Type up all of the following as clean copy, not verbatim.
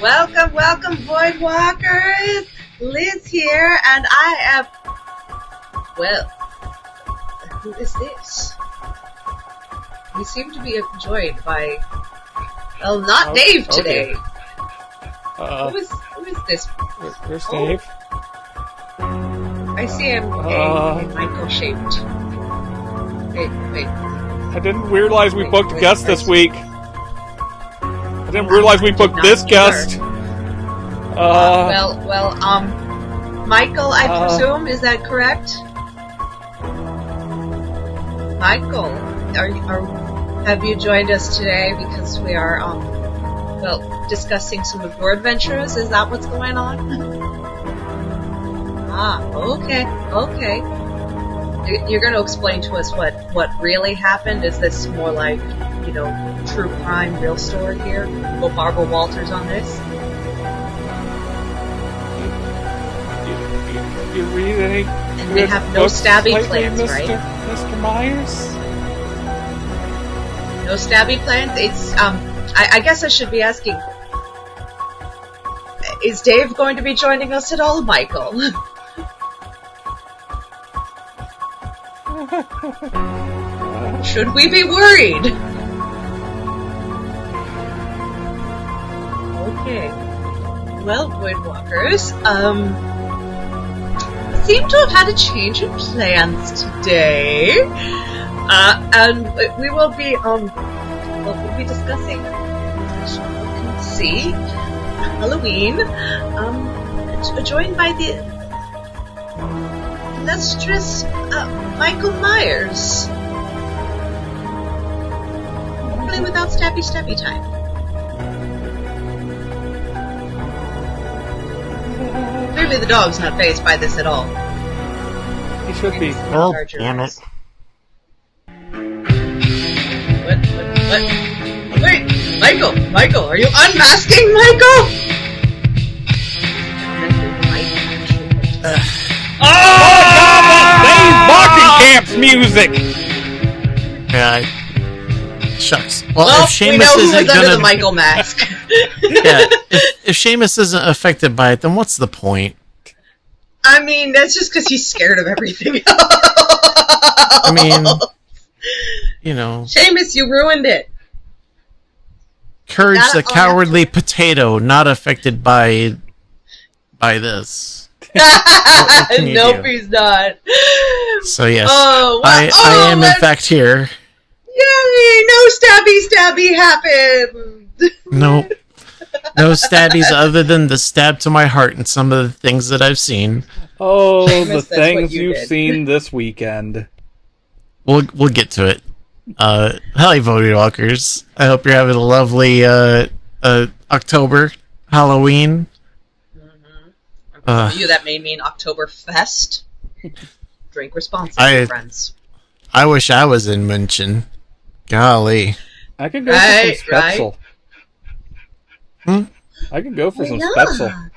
Welcome, Voidwalkers! Liz here, and I am... Well, who is this? We seem to be joined by... Well, not Dave today. Okay. Who is this? Where's Dave? I see him in Michael-shaped. Wait. I didn't realize we booked a guest this week. I didn't realize we booked this guest. Michael, I presume, is that correct? Michael, have you joined us today because we are, discussing some of your adventures? Is that what's going on? Okay. You're going to explain to us what really happened? Is this more like, true crime, real story here? Go Barbara Walters on this? You read any? And they have no stabby plans, right? Mr. Myers? No stabby plans? It's, I guess I should be asking, is Dave going to be joining us at all, Michael? Should we be worried? Okay. Well, Voidwalkers, seem to have had a change of plans today. And we will be, we'll be discussing, as you can see, Halloween, joined by the illustrious, Michael Myers. Hopefully without stabby time. Clearly the dog's not fazed by this at all. He should be. Oh, damn it. What? Wait, Michael, are you unmasking Michael? Dave Barking Camp's music! Yeah, shucks. Well, if we Seamus know who isn't was under the gonna... Michael mask. Yeah, if Seamus isn't affected by it, then what's the point? I mean, that's just because he's scared of everything else. I mean, Seamus, you ruined it. Courage the cowardly potato, not affected by this. Nope, he's not. So yes, I am in fact here. Yay! No stabby happened. Nope. No stabbies other than the stab to my heart and some of the things that I've seen. Oh, Seamus, the things you've seen this weekend. We'll get to it. Hello, Voidwalkers. I hope you're having a lovely October, Halloween. For you, that may mean Oktoberfest. Drink responsibly, friends. I wish I was in München. Golly. I could go for some Spätzle. Right? I could go for some Spätzle.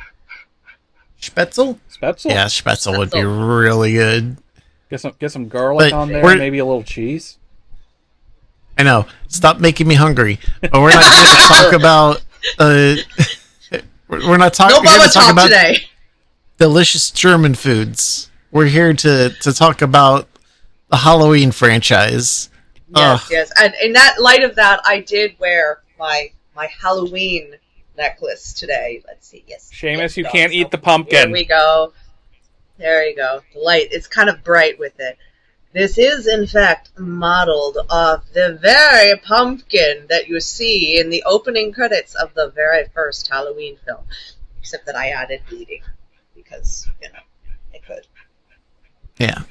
Spätzle? Spätzle? Yeah, Spätzle would be really good. Get some garlic on there, maybe a little cheese. I know. Stop making me hungry. But we're not here to talk about... we're not talking about today. Delicious German foods. We're here to talk about the Halloween franchise. Yes. And in that light of that, I did wear my Halloween necklace today. Let's see. Yes. Seamus, you can't eat the pumpkin. There we go. There you go. The light. It's kind of bright with it. This is, in fact, modeled off the very pumpkin that you see in the opening credits of the very first Halloween film. Except that I added bleeding. Because, I could. Yeah.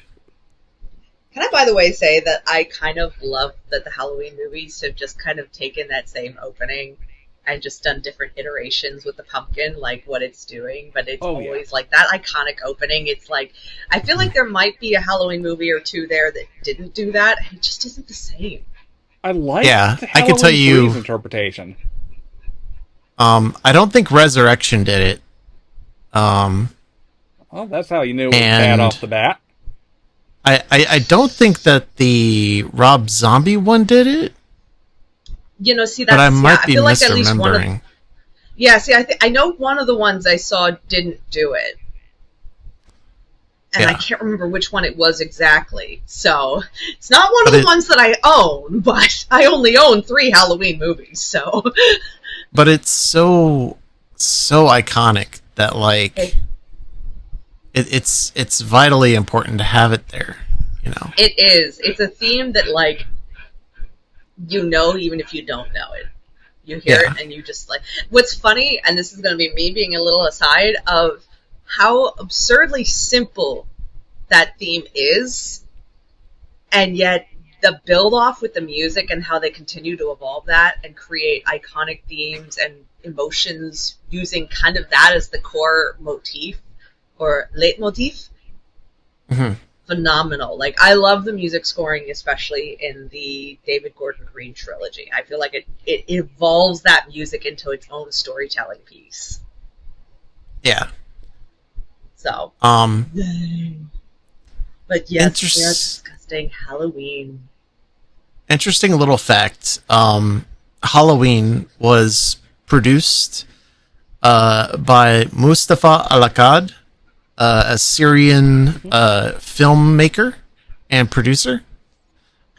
Can I, by the way, say that I kind of love that the Halloween movies have just kind of taken that same opening and just done different iterations with the pumpkin, like what it's doing, but it's always like that iconic opening. It's like, I feel like there might be a Halloween movie or two there that didn't do that, and it just isn't the same. I like the I can tell you interpretation. I don't think Resurrection did it. Well, that's how you knew it was bad off the bat. I don't think that the Rob Zombie one did it. See, that's, but I might be I feel like misremembering. at least one of, Yeah, see, I know one of the ones I saw didn't do it. And I can't remember which one it was exactly. So, it's not one of the ones that I own, but I only own 3 Halloween movies, so. But it's so iconic that, like, it's vitally important to have it there, you know? It is. It's a theme that, like, you know even if you don't know it. You hear it and you just, like... What's funny, and this is going to be me being a little aside, of how absurdly simple that theme is, and yet the build-off with the music and how they continue to evolve that and create iconic themes and emotions using kind of that as the core motif, or leitmotif. Mm-hmm. Phenomenal. Like, I love the music scoring, especially in the David Gordon Green trilogy. I feel like it evolves that music into its own storytelling piece. Yeah. So. But yes, we are discussing Halloween. Interesting little fact. Halloween was produced by Mustafa Al-Akkad, a Syrian filmmaker and producer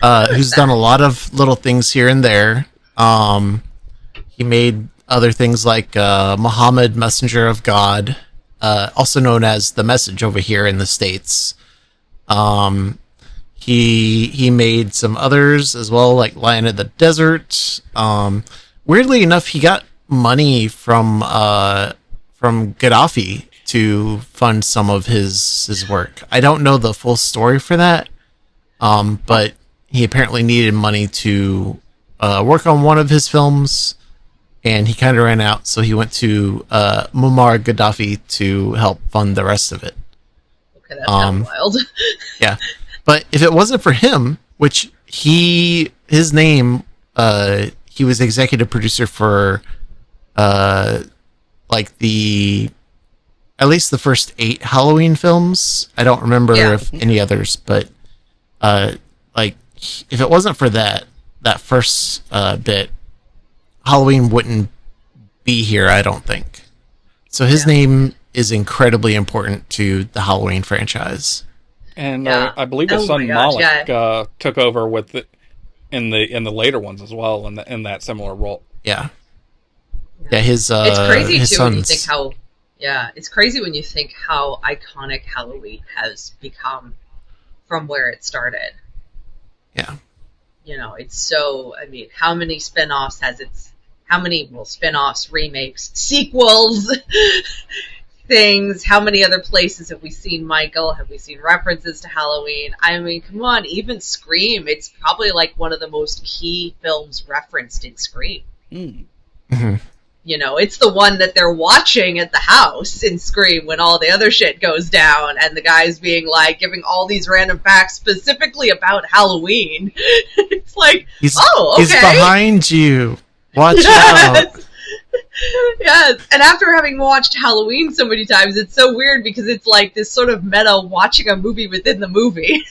who's done a lot of little things here and there. He made other things like Muhammad, Messenger of God, also known as The Message over here in the States. He made some others as well, like Lion of the Desert. Weirdly enough, he got money from Gaddafi to fund some of his work. I don't know the full story for that, but he apparently needed money to work on one of his films, and he kind of ran out, so he went to Muammar Gaddafi to help fund the rest of it. Okay, that's kind of wild. Yeah, but if it wasn't for him, which his name, he was executive producer for like at least the first 8 Halloween films. I don't remember if any others, but like if it wasn't for that first bit, Halloween wouldn't be here, I don't think. So his name is incredibly important to the Halloween franchise. And I believe his son Malik took over with it in the later ones as well, in that similar role. Yeah. Yeah, his it's crazy his too sons. when you think how it's crazy when you think how iconic Halloween has become from where it started. Yeah. You know, it's so, I mean, how many spin-offs spin-offs, remakes, sequels, things, how many other places have we seen Michael? Have we seen references to Halloween? I mean, come on, even Scream, it's probably like one of the most key films referenced in Scream. Mm-hmm. You know, it's the one that they're watching at the house in Scream when all the other shit goes down, and the guy's being like, giving all these random facts specifically about Halloween. It's like, he's okay. He's behind you. Watch out. Yes, and after having watched Halloween so many times, it's so weird because it's like this sort of meta watching a movie within the movie.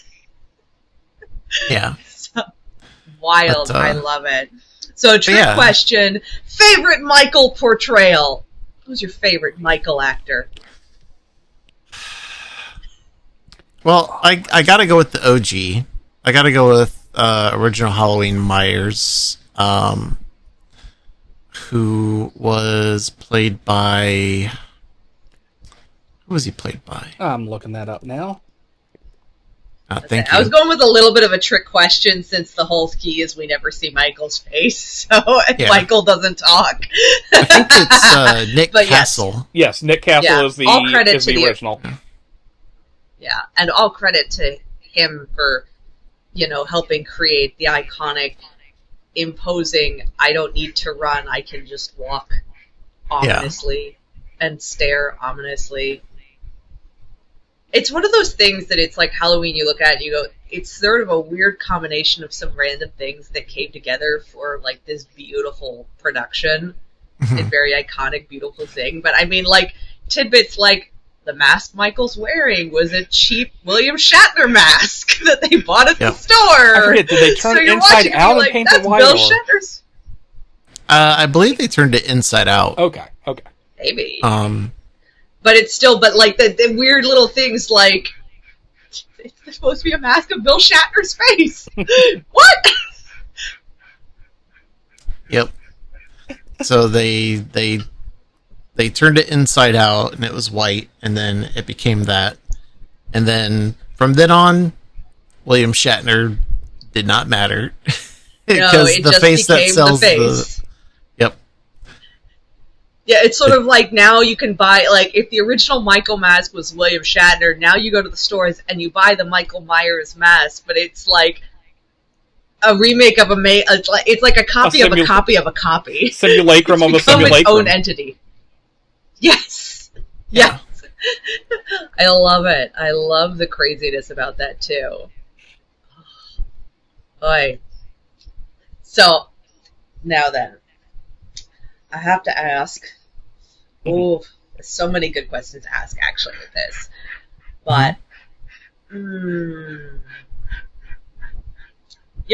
Yeah. So, wild. But, I love it. So, trick question. Favorite Michael portrayal? Who's your favorite Michael actor? Well, I gotta go with the OG. I gotta go with original Halloween Myers, who was played by... Who was he played by? I'm looking that up now. Thank you. I was going with a little bit of a trick question since the whole key is we never see Michael's face, so Michael doesn't talk. I think it's Nick Castle. Yes, Nick Castle is the original. Yeah, and all credit to him for, helping create the iconic, imposing, I don't need to run, I can just walk ominously and stare ominously. It's one of those things that it's like Halloween, you look at it and you go, it's sort of a weird combination of some random things that came together for like this beautiful production and very iconic, beautiful thing. But I mean, like, tidbits like the mask Michael's wearing was a cheap William Shatner mask that they bought at the store. I forget, did they turn it inside out and paint it white? Bill Shatner's. I believe they turned it inside out. Okay. Maybe. But it's still, like the weird little things like it's supposed to be a mask of Bill Shatner's face. What? Yep. So they turned it inside out, and it was white, and then it became that, and then from then on, William Shatner did not matter because the face that sells the. Yep. Yeah, it's sort of like now you can buy, like, if the original Michael mask was William Shatner, now you go to the stores and you buy the Michael Myers mask, but it's like a remake of it's like a copy of a copy of a copy. Simulacrum of a simulacrum. Its own entity. Yes. Yeah. I love it. I love the craziness about that too. Boy. So, now then, I have to ask. Oh, there's so many good questions to ask actually with this, but you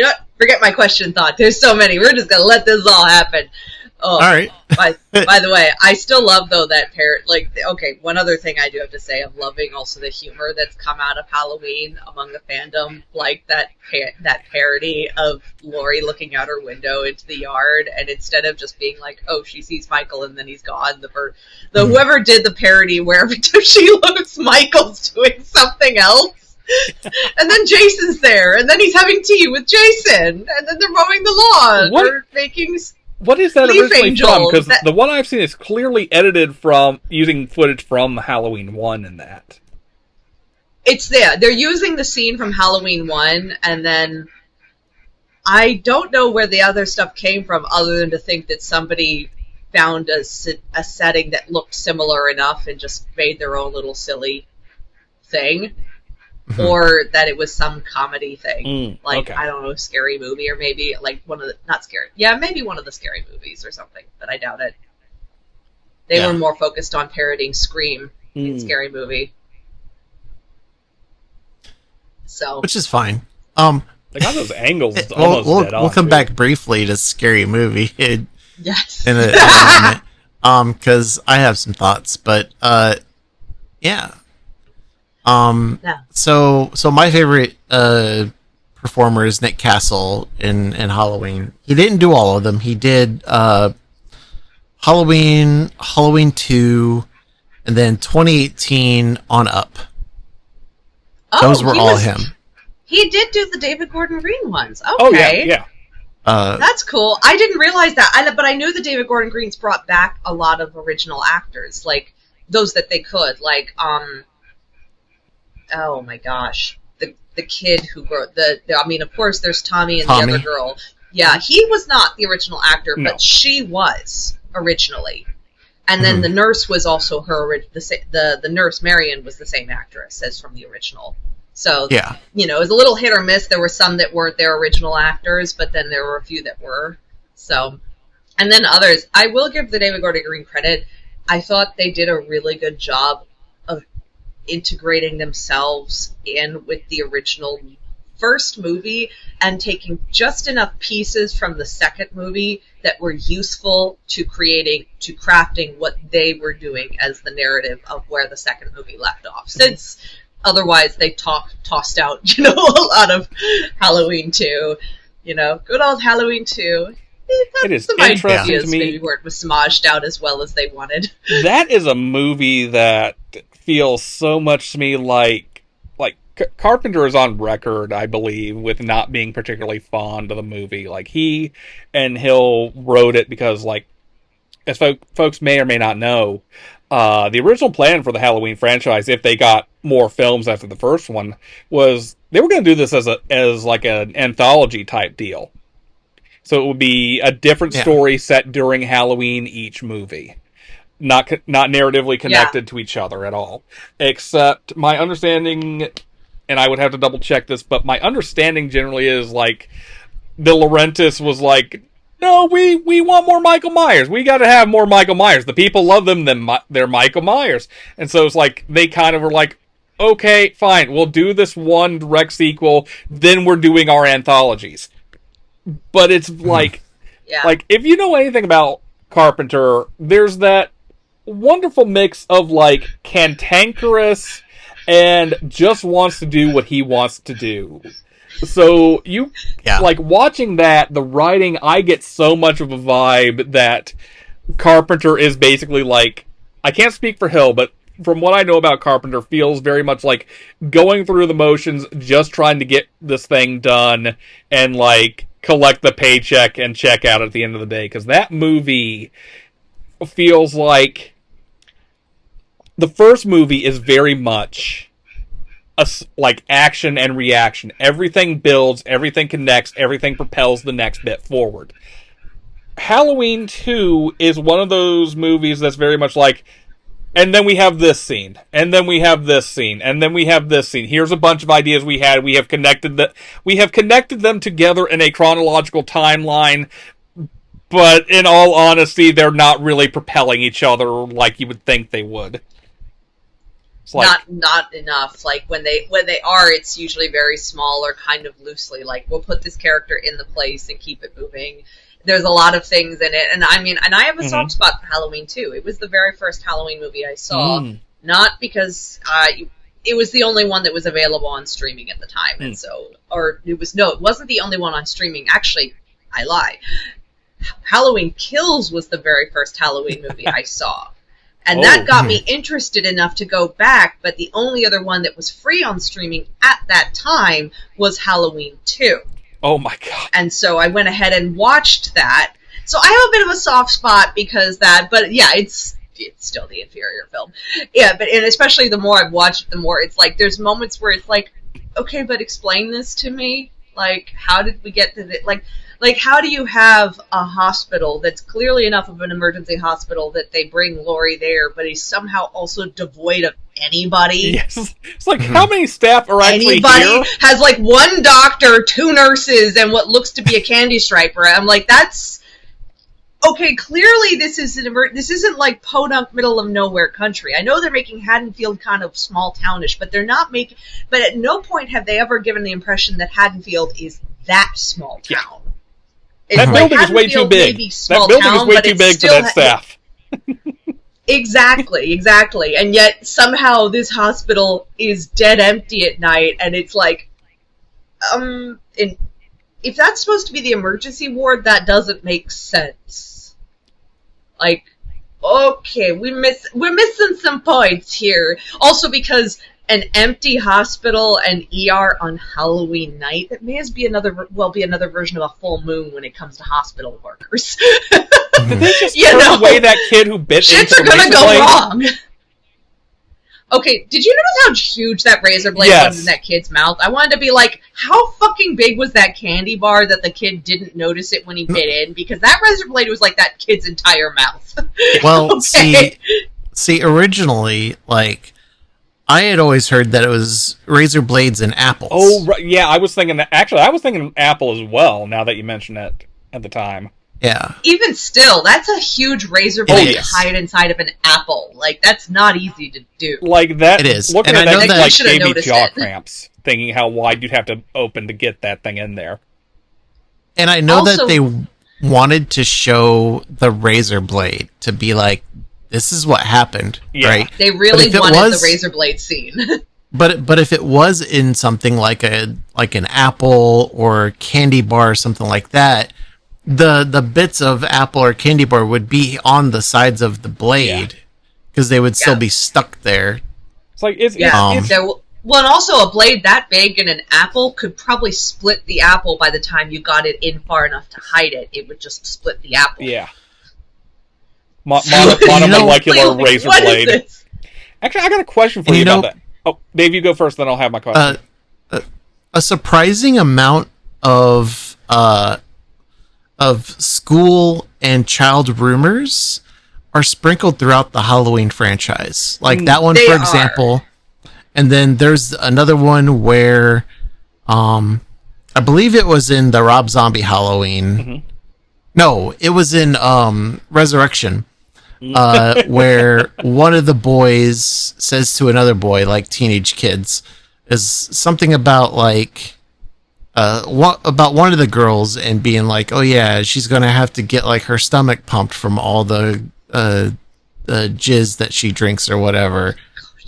know what? Forget my question thought. There's so many. We're just gonna let this all happen. Oh, all right. by the way, I still love though that okay, one other thing I do have to say, I'm loving also the humor that's come out of Halloween among the fandom, like that parody of Laurie looking out her window into the yard, and instead of just being like, oh, she sees Michael and then he's gone, whoever did the parody where every time she looks, Michael's doing something else. And then Jason's there, and then he's having tea with Jason, and then they're mowing the lawn or making. What is that originally from? Because the one I've seen is clearly edited from using footage from Halloween 1 and that. It's there. They're using the scene from Halloween 1, and then I don't know where the other stuff came from other than to think that somebody found a setting that looked similar enough and just made their own little silly thing. Or that it was some comedy thing. I don't know, scary movie, or maybe like one of the, not scary. Yeah, maybe one of the scary movies or something, but I doubt it. They were more focused on parodying Scream in Scary Movie. So. Which is fine. They got those angles almost dead on. We'll come back briefly to Scary Movie yes. in a moment. Because I have some thoughts, but yeah. So my favorite performer is Nick Castle in Halloween. He didn't do all of them. He did Halloween 2, and then 2018 on up. Those were all him. He did do the David Gordon Green ones. Okay. Oh yeah. That's cool. I didn't realize that. But I knew the David Gordon Greens brought back a lot of original actors, like those that they could, like oh my gosh, the kid who wrote I mean, of course, there's Tommy and the other girl. Yeah, he was not the original actor, but she was originally. And then the nurse was also the nurse Marion was the same actress as from the original. So yeah, it was a little hit or miss. There were some that weren't their original actors, but then there were a few that were. So, and then others. I will give the David Gordon Green credit. I thought they did a really good job of integrating themselves in with the original first movie and taking just enough pieces from the second movie that were useful to crafting what they were doing as the narrative of where the second movie left off. Since otherwise they tossed out, a lot of Halloween 2, good old Halloween 2. It is interesting to me. Maybe where it was smudged out as well as they wanted. That is a movie that feels so much to me like Carpenter is on record, I believe, with not being particularly fond of the movie. Like, he and Hill wrote it because, like, as folks may or may not know, the original plan for the Halloween franchise, if they got more films after the first one, was they were going to do this as like an anthology type deal. So it would be a different story set during Halloween each movie. Not narratively connected to each other at all. Except my understanding, and I would have to double check this, but my understanding generally is like De Laurentiis was like, no, we want more Michael Myers. We got to have more Michael Myers. The people love them, they're Michael Myers. And so it's like, they kind of were like, okay, fine, we'll do this one direct sequel, then we're doing our anthologies. But it's like, Yeah. Like, if you know anything about Carpenter, there's that wonderful mix of, like, cantankerous and just wants to do what he wants to do. So, like, watching that, the writing, I get so much of a vibe that Carpenter is basically like, I can't speak for Hill, but from what I know about Carpenter, feels very much like going through the motions, just trying to get this thing done, and, like, collect the paycheck and check out at the end of the day. Because that movie feels like... The first movie is very much like action and reaction. Everything builds, everything connects, everything propels the next bit forward. Halloween 2 is one of those movies that's very much like, and then we have this scene, and then we have this scene, and then we have this scene. Here's a bunch of ideas we had. We have connected them together in a chronological timeline, but in all honesty, they're not really propelling each other like you would think they would. Like, not enough. Like when they are, it's usually very small or kind of loosely. Like, we'll put this character in the place and keep it moving. There's a lot of things in it, and I mean, and I have a soft spot for Halloween too. It was the very first Halloween movie I saw, not because it was the only one that was available on streaming at the time, and so, or it wasn't the only one on streaming. Actually, I lie. Halloween Kills was the very first Halloween movie I saw. And that got me interested enough to go back, but the only other one that was free on streaming at that time was Halloween 2. Oh my god. And so I went ahead and watched that. So I have a bit of a soft spot because but yeah, it's still the inferior film. Yeah, and especially the more I've watched it, the more it's like, there's moments where it's like, okay, but explain this to me. Like, how did we get to this? Like, how do you have a hospital that's clearly enough of an emergency hospital that they bring Laurie there, but is somehow also devoid of anybody? Yes. It's like, how many staff are actually here? Has, like, one doctor, 2 nurses, and what looks to be a candy striper. I'm like, that's... Okay, clearly this isn't like podunk middle of nowhere country. I know they're making Haddonfield kind of small townish, but they're not making... But at no point have they ever given the impression that Haddonfield is that small town. That building is way too big. That building is way too big for that staff. Exactly. And yet, somehow, this hospital is dead empty at night, and it's like, if that's supposed to be the emergency ward, that doesn't make sense. Like, okay, we're missing some points here. Also because an empty hospital and ER on Halloween night, that may be another version of a full moon when it comes to hospital workers. Did they just turn away that kid who bit into the razor blade? Shits are gonna go wrong. Okay, did you notice how huge that razor blade was in that kid's mouth? I wanted to be like, how fucking big was that candy bar that the kid didn't notice it when he bit in? Because that razor blade was like that kid's entire mouth. Well, see, originally, like, I had always heard that it was razor blades and apples. Oh, right. Yeah, I was thinking apple as well, now that you mention it at the time. Yeah. Even still, that's a huge razor blade to hide inside of an apple. Like, that's not easy to do. Like, that, it is. Looking at that, like, gave me jaw cramps, thinking how wide you'd have to open to get that thing in there. And I know that they wanted to show the razor blade to be like, this is what happened, right? They really wanted the razor blade scene. but if it was in something like an apple or candy bar or something like that, the bits of apple or candy bar would be on the sides of the blade because they would still be stuck there. It's like well, and also a blade that big and an apple could probably split the apple by the time you got it in far enough to hide it. It would just split the apple. Yeah. Monomolecular razor blade. Actually, I got a question for you about that. Oh, Dave, you go first, then I'll have my question. A surprising amount of school and child rumors are sprinkled throughout the Halloween franchise. Like that one, for example. And then there's another one where I believe it was in the Rob Zombie Halloween. Mm-hmm. No, it was in Resurrection. Where one of the boys says to another boy, like teenage kids, is something about like about one of the girls and being like, oh yeah, she's gonna have to get like her stomach pumped from all the jizz that she drinks or whatever.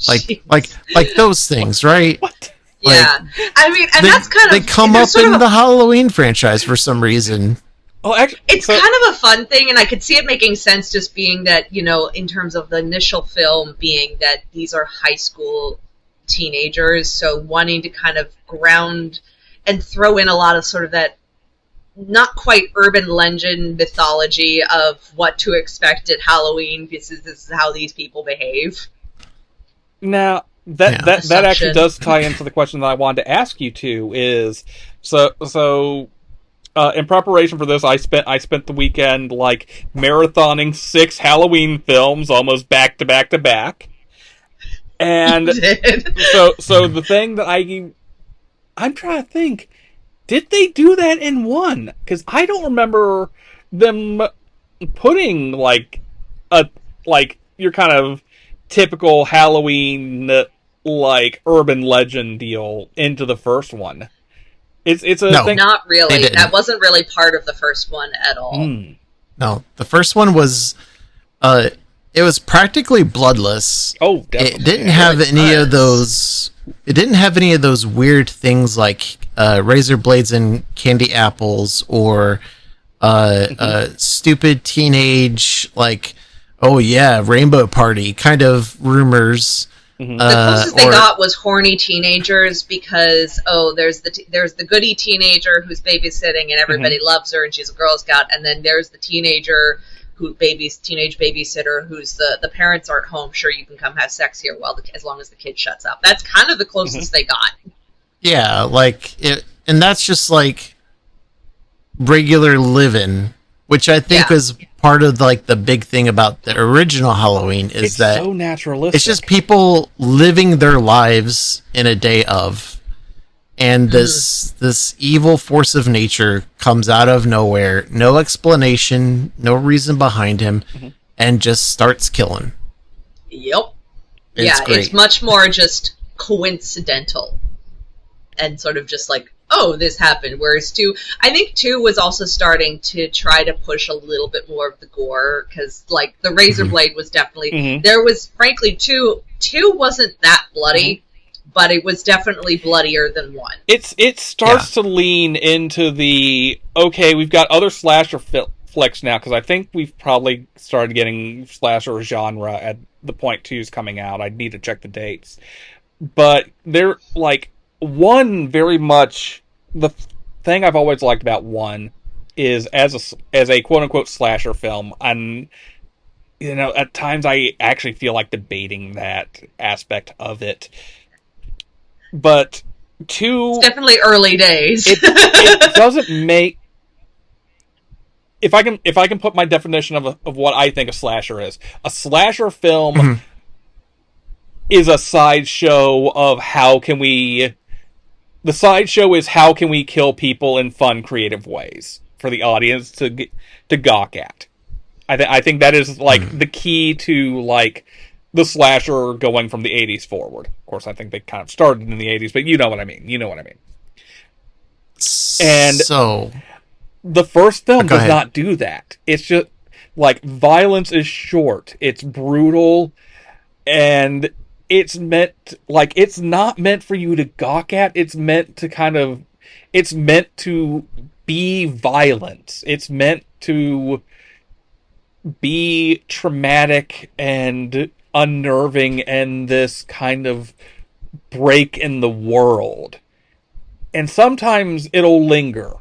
Like those things, right? What? Yeah, I mean, and that's kind of they come up in the Halloween franchise for some reason. Oh, actually, it's kind of a fun thing, and I could see it making sense just being that, you know, in terms of the initial film being that these are high school teenagers, so wanting to kind of ground and throw in a lot of sort of that not quite urban legend mythology of what to expect at Halloween. This is how these people behave. Now, that actually does tie into the question that I wanted to ask you too. Is in preparation for this, I spent the weekend like marathoning 6 Halloween films almost back to back to back, and so the thing that I'm trying to think, did they do that in one? Because I don't remember them putting like your kind of typical Halloween like urban legend deal into the first one. It's a thing. Not really. That wasn't really part of the first one at all. No, the first one was it was practically bloodless. Oh, definitely. It didn't have any of those. It didn't have any of those weird things like razor blades and candy apples, or stupid teenage like, oh yeah, rainbow party kind of rumors. The closest they got was horny teenagers, because there's the goody teenager who's babysitting and everybody loves her and she's a Girl Scout, and then there's the teenager teenage babysitter who's the parents aren't home. Sure, you can come have sex here as long as the kid shuts up. That's kind of the closest they got. Yeah, like it, and that's just like regular living, which I think was part of like the big thing about the original Halloween is it's that so naturalistic. It's just people living their lives in a day of, and this evil force of nature comes out of nowhere, no explanation, no reason behind him, and just starts killing. Yep. It's great. It's much more just coincidental and sort of just like, oh, this happened. Whereas I think 2 was also starting to try to push a little bit more of the gore, because like the razor blade was definitely there was frankly 2 wasn't that bloody, but it was definitely bloodier than 1. It starts to lean into the we've got other slasher flicks now, because I think we've probably started getting slasher genre at the point 2's coming out. I'd need to check the dates, but they're like. 1 very much the thing I've always liked about 1 is as a quote unquote slasher film, and you know, at times I actually feel like debating that aspect of it. But 2, it's definitely early days. it doesn't make. If I can put my definition of what I think a slasher is, a slasher film is a sideshow of how can we. The sideshow is how can we kill people in fun, creative ways for the audience to gawk at. I think that is like the key to like the slasher going from the 80s forward. Of course, I think they kind of started in the 80s, but you know what I mean. And so the first film does not do that. It's just like violence is short. It's brutal, and it's not meant for you to gawk at. It's meant to be violent. It's meant to be traumatic and unnerving and this kind of break in the world. And sometimes it'll linger.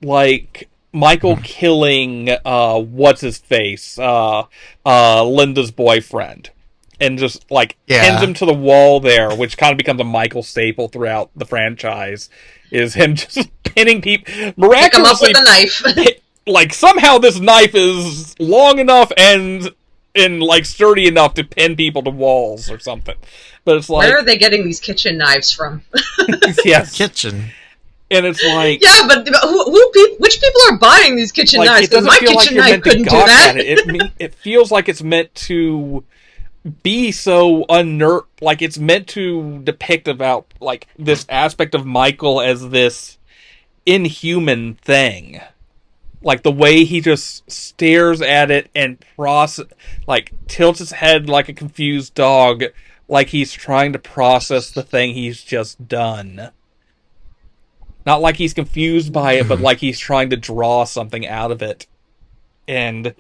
Like Michael killing what's his face? Linda's boyfriend. And just, pins him to the wall there, which kind of becomes a Michael staple throughout the franchise, is him just pinning people. Miraculously, pick him up with a knife. Somehow this knife is long enough and sturdy enough to pin people to walls or something. But it's like... Where are they getting these kitchen knives from? Yes. Kitchen. And it's like... Yeah, but which people are buying these kitchen knives? Because my kitchen knife couldn't do that. It feels like it's meant to... be so it's meant to depict about this aspect of Michael as this inhuman thing. Like the way he just stares at it and tilts his head like a confused dog, like he's trying to process the thing he's just done. Not like he's confused by it, but like he's trying to draw something out of it. And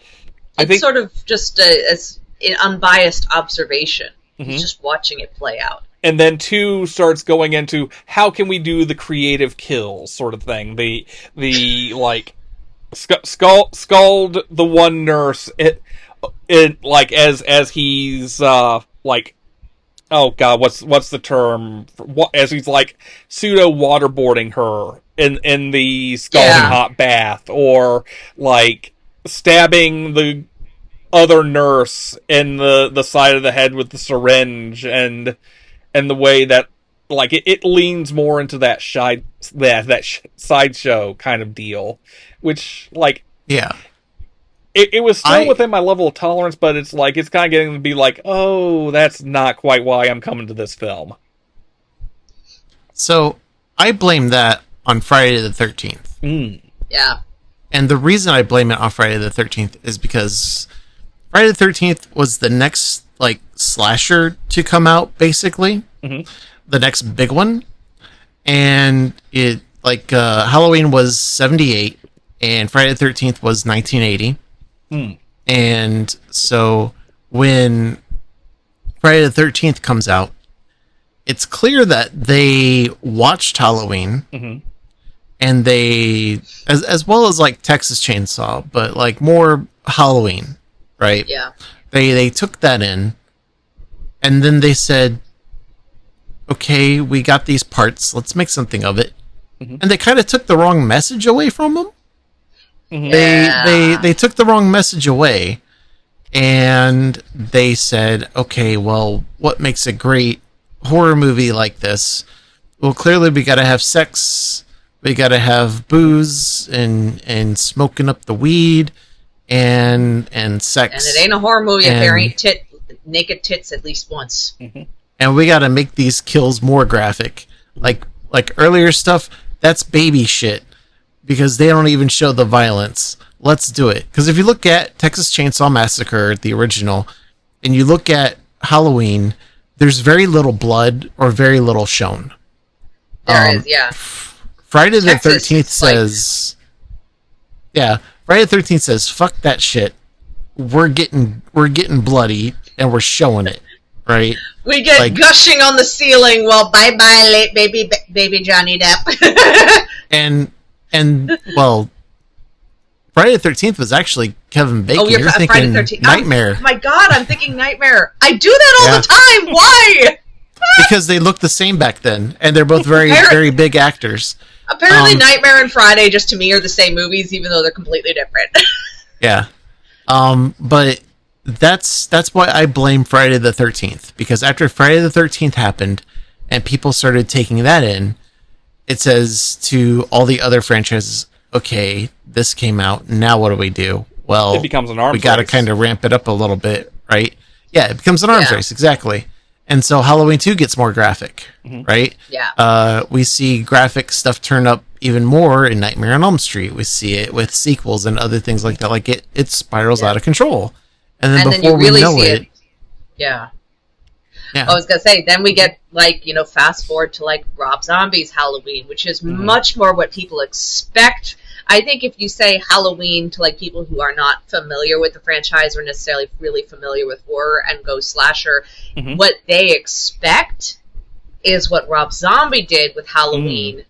I think sort of just an unbiased observation. He's just watching it play out. And then 2 starts going into how can we do the creative kills sort of thing. The like scald the one nurse it like as he's like, oh god, what's the term, as he's like pseudo waterboarding her in the scalding hot bath, or like stabbing the other nurse in the side of the head with the syringe, and the way that like it leans more into that sideshow kind of deal, which like it was still within my level of tolerance, but it's like it's kind of getting to be like, oh, that's not quite why I'm coming to this film. So I blame that on Friday the 13th. Yeah. And the reason I blame it on Friday the 13th is because Friday the 13th was the next like slasher to come out, basically. The next big one. And it like Halloween was 78 and Friday the 13th was 1980. And so when Friday the 13th comes out, it's clear that they watched Halloween, and they, as well as like Texas Chainsaw, but like more Halloween, right? Yeah. They took that in, and then they said, okay, we got these parts, let's make something of it. And they kind of took the wrong message away from them. They took the wrong message away, and they said, okay, well, what makes a great horror movie like this? Well, clearly we got to have sex, we got to have booze and smoking up the weed and sex. And it ain't a horror movie if there ain't naked tits at least once. And we got to make these kills more graphic. Like earlier stuff, that's baby shit, because they don't even show the violence. Let's do it. Because if you look at Texas Chainsaw Massacre, the original, and you look at Halloween, there's very little blood or very little shown. There is, yeah. Friday the 13th says... Yeah, Friday the 13th says, fuck that shit. We're getting bloody, and we're showing it, right? We get like, gushing on the ceiling, well, bye-bye, late baby Johnny Depp. And well, Friday the 13th was actually Kevin Bacon. Oh, you're thinking Friday the 13th. Nightmare. Oh my god, I'm thinking Nightmare. I do that all the time. Why? Because they looked the same back then, and they're both very, very big actors. Apparently, Nightmare and Friday, just to me, are the same movies, even though they're completely different. Yeah. But that's why I blame Friday the 13th, because after Friday the 13th happened, and people started taking that in, it says to all the other franchises, okay, this came out, now what do we do? Well, it becomes an arms race. We got to kind of ramp it up a little bit, right? Yeah, it becomes an arms race, exactly. And so Halloween 2 gets more graphic, right? Yeah. We see graphic stuff turn up even more in Nightmare on Elm Street. We see it with sequels and other things like that. Like it spirals out of control. And then before we know it... Yeah. I was going to say, then we get, like, fast forward to, like, Rob Zombie's Halloween, which is much more what people expect. I think if you say Halloween to, like, people who are not familiar with the franchise or necessarily really familiar with horror and go slasher, what they expect is what Rob Zombie did with Halloween,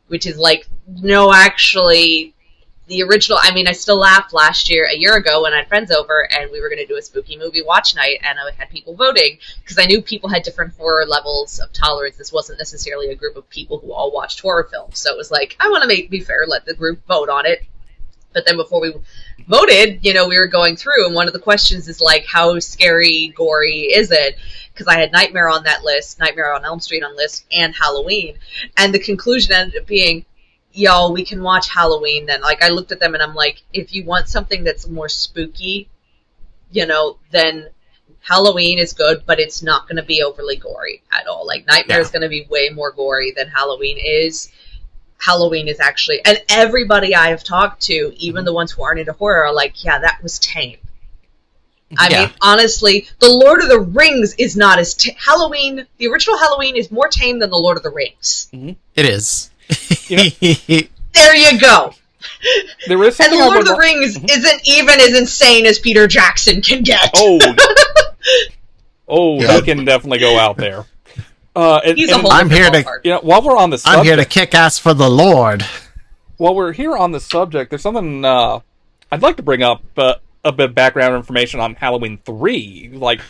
which is, like, no, actually... The original, I mean, I still laughed a year ago, when I had friends over and we were going to do a spooky movie watch night, and I had people voting because I knew people had different horror levels of tolerance. This wasn't necessarily a group of people who all watched horror films. So it was like, I want to be fair, let the group vote on it. But then before we voted, we were going through, and one of the questions is like, how scary, gory is it? Because I had Nightmare on that list, Nightmare on Elm Street on list, and Halloween. And the conclusion ended up being, yo, we can watch Halloween then. Like, I looked at them and I'm like, if you want something that's more spooky, then Halloween is good, but it's not going to be overly gory at all. Like, Nightmare is going to be way more gory than Halloween is. Halloween is actually, and everybody I have talked to, even the ones who aren't into horror, are like, yeah, that was tame. I mean, honestly, the Lord of the Rings is not as Halloween. The original Halloween is more tame than the Lord of the Rings. Mm-hmm. It is. There you go. There is, and the Lord of the Rings isn't even as insane as Peter Jackson can get. He can definitely go out there. He's a whole I'm here to. While we're on the subject, I'm here to kick ass for the Lord. While we're here on the subject, there's something I'd like to bring up. A bit of background information on Halloween 3. Like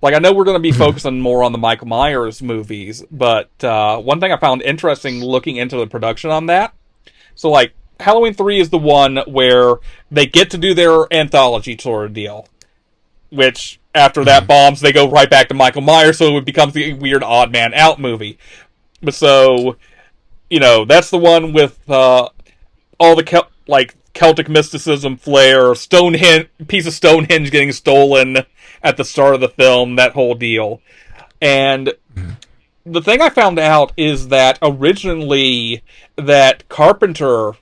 I know we're going to be focusing more on the Michael Myers movies, but one thing I found interesting looking into the production on that. So, like, Halloween 3 is the one where they get to do their anthology tour deal, which, after that bombs, they go right back to Michael Myers, so it becomes the weird Odd Man Out movie. But so, that's the one with all the, Celtic mysticism flair, piece of Stonehenge getting stolen at the start of the film, that whole deal. And the thing I found out is that originally that Carpenter,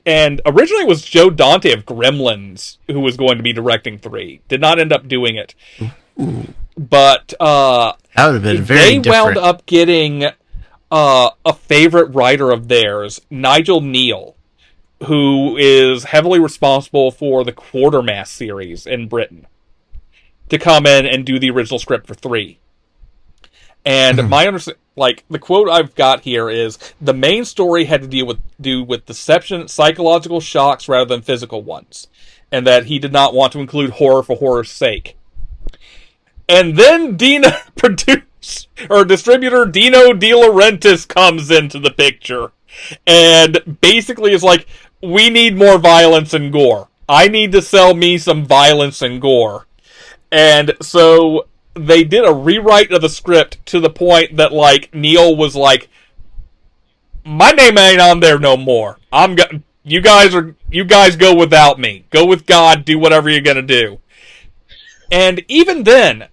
and originally it was Joe Dante of Gremlins who was going to be directing 3. Did not end up doing it. But that would have been very different. They wound up getting a favorite writer of theirs, Nigel Neal, who is heavily responsible for the Quatermass series in Britain, to come in and do the original script for 3. And my the quote I've got here is, the main story had to do with deception, psychological shocks rather than physical ones, and that he did not want to include horror for horror's sake. And then distributor Dino De Laurentiis comes into the picture, and basically is like, we need more violence and gore. I need to sell me some violence and gore. And so they did a rewrite of the script to the point that, Neil was like, my name ain't on there no more. You guys go without me. Go with God, do whatever you're gonna do. And even then,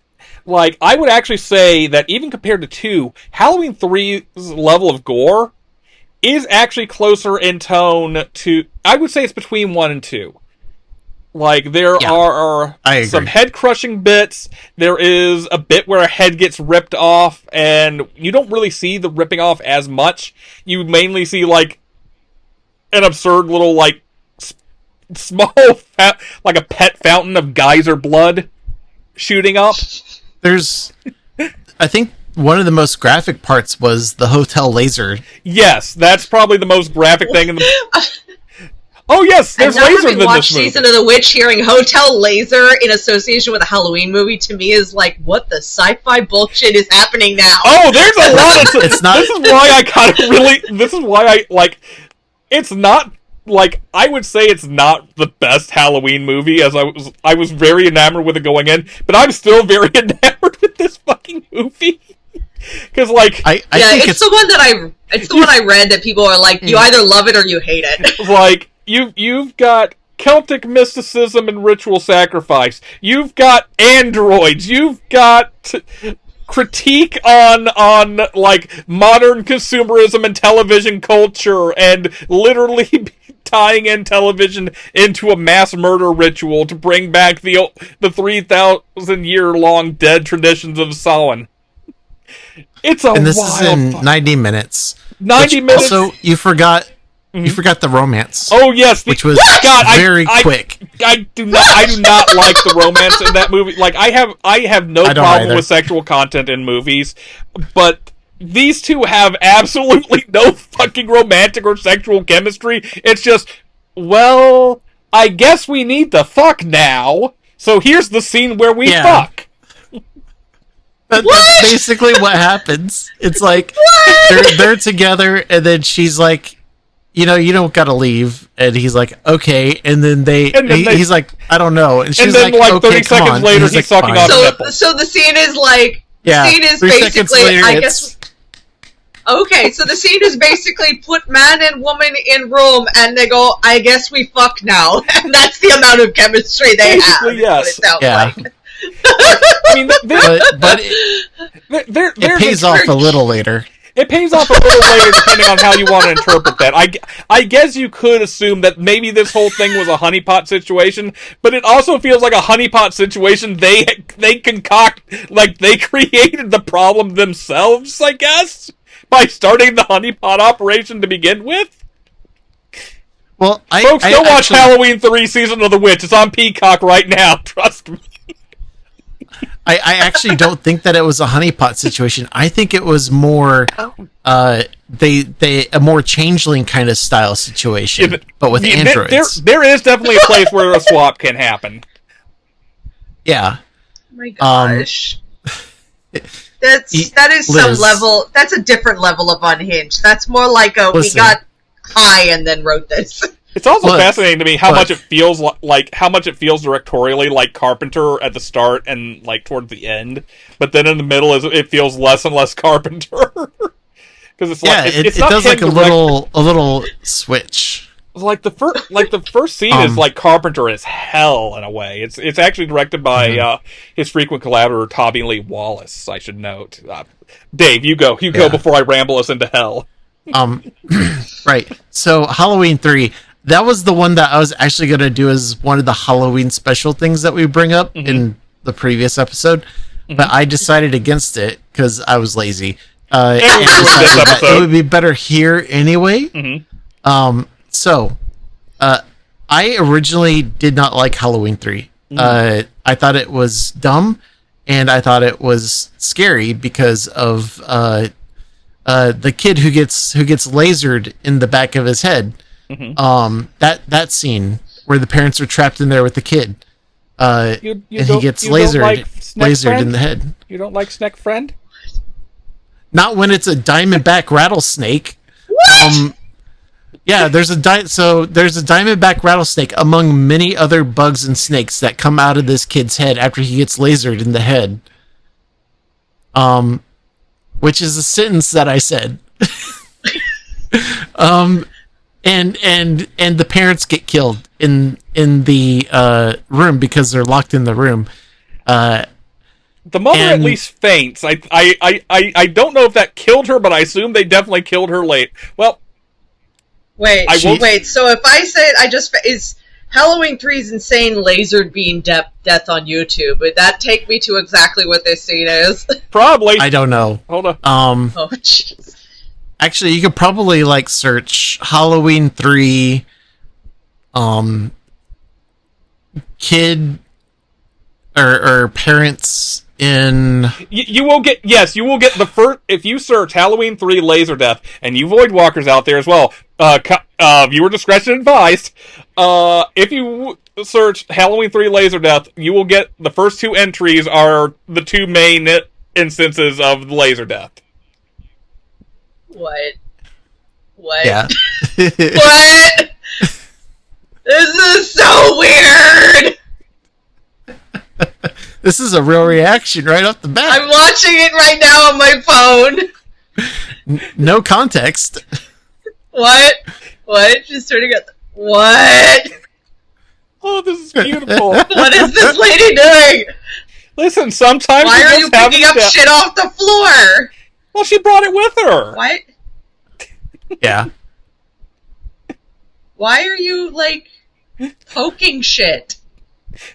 I would actually say that even compared to 2, Halloween 3's level of gore is actually closer in tone to, I would say it's between 1 and 2. There are some head-crushing bits. There is a bit where a head gets ripped off, and you don't really see the ripping off as much. You mainly see, an absurd little, small, a pet fountain of geyser blood shooting up. There's, I think, one of the most graphic parts was the hotel laser. Yes, that's probably the most graphic thing in the... Oh yes, there's lasers in this movie. Season of the Witch, hearing hotel laser in association with a Halloween movie to me is like, what the sci-fi bullshit is happening now? Oh, there's a lot of... It's not... This is why I kind of really... This is why I, it's not... I would say it's not the best Halloween movie, as I was very enamored with it going in, but I'm still very enamored with this fucking movie. Because, I think it's the one that it's the one I read that people are like, you either love it or you hate it. You've got Celtic mysticism and ritual sacrifice. You've got androids. You've got critique on modern consumerism and television culture, and literally tying in television into a mass murder ritual to bring back the 3,000-year-long dead traditions of Samhain. And this is in 90 minutes. 90 minutes. Also, you forgot the romance. Oh yes, which was very quick. I do not like the romance in that movie. I have no problem with sexual content in movies, but these two have absolutely no fucking romantic or sexual chemistry. It's just, well, I guess we need to fuck now. So here's the scene where we fuck. That's basically what happens. It's they're together, and then she's like, you don't gotta leave, and he's like, okay, and then he's like, I don't know, and she's like, okay, 30 seconds later, he's sucking off the nipple. So the scene is basically, later, I guess. Okay, so the scene is basically put man and woman in room, and they go, I guess we fuck now, and that's the amount of chemistry they have. Yes. Like. I mean, but it pays off a little later. It pays off a little later, depending on how you want to interpret that. I guess you could assume that maybe this whole thing was a honeypot situation, but it also feels like a honeypot situation they concoct, like they created the problem themselves, I guess, by starting the honeypot operation to begin with. Well, Folks, go watch Halloween 3 Season of the Witch. It's on Peacock right now, trust me. I actually don't think that it was a honeypot situation. I think it was more they a more changeling kind of style situation, but with androids. There is definitely a place where a swap can happen. Yeah. Oh my gosh. That is some Liz. level. That's a different level of unhinged. That's more like a Listen. we got high and then wrote this. It's also fascinating to me how much it feels like how much it feels directorially like Carpenter at the start and like towards the end, but then in the middle it feels less and less Carpenter because it's like it does like a little switch. Like the first scene is like Carpenter as hell in a way. It's actually directed by his frequent collaborator Tommy Lee Wallace. I should note. Dave, you go before I ramble us into hell. Right. So Halloween 3. That was the one that I was actually going to do as one of the Halloween special things that we bring up in the previous episode, but I decided against it because I was lazy. And decided that it would be better here anyway. So, I originally did not like Halloween 3. I thought it was dumb, and I thought it was scary because of the kid who gets lasered in the back of his head. That scene where the parents are trapped in there with the kid, and he gets lasered in the head. You don't like Snack Friend? Not when it's a diamondback rattlesnake. What? Yeah, there's a diamondback rattlesnake among many other bugs and snakes that come out of this kid's head after he gets lasered in the head. Which is a sentence that I said. And the parents get killed in the room because they're locked in the room. The mother at least faints. I don't know if that killed her, but I assume they definitely killed her late. Well, wait. So if I say is Halloween 3's insane lasered being death on YouTube? Would that take me to exactly what this scene is? Probably. I don't know. Hold on. Oh jeez. Actually, you could probably search Halloween 3 kid or parents in... You will get the first... If you search Halloween 3 laser death, and you Voidwalkers out there as well, viewer discretion advised, if you search Halloween 3 laser death, you will get the first two entries are the two main instances of laser death. What? Yeah. What? This is so weird! This is a real reaction right off the bat. I'm watching it right now on my phone. No context. What? Just turning out. What? Oh, this is beautiful. What is this lady doing? Listen, sometimes why are you picking up shit off the floor? Well, she brought it with her. What? Yeah. Why are you, poking shit?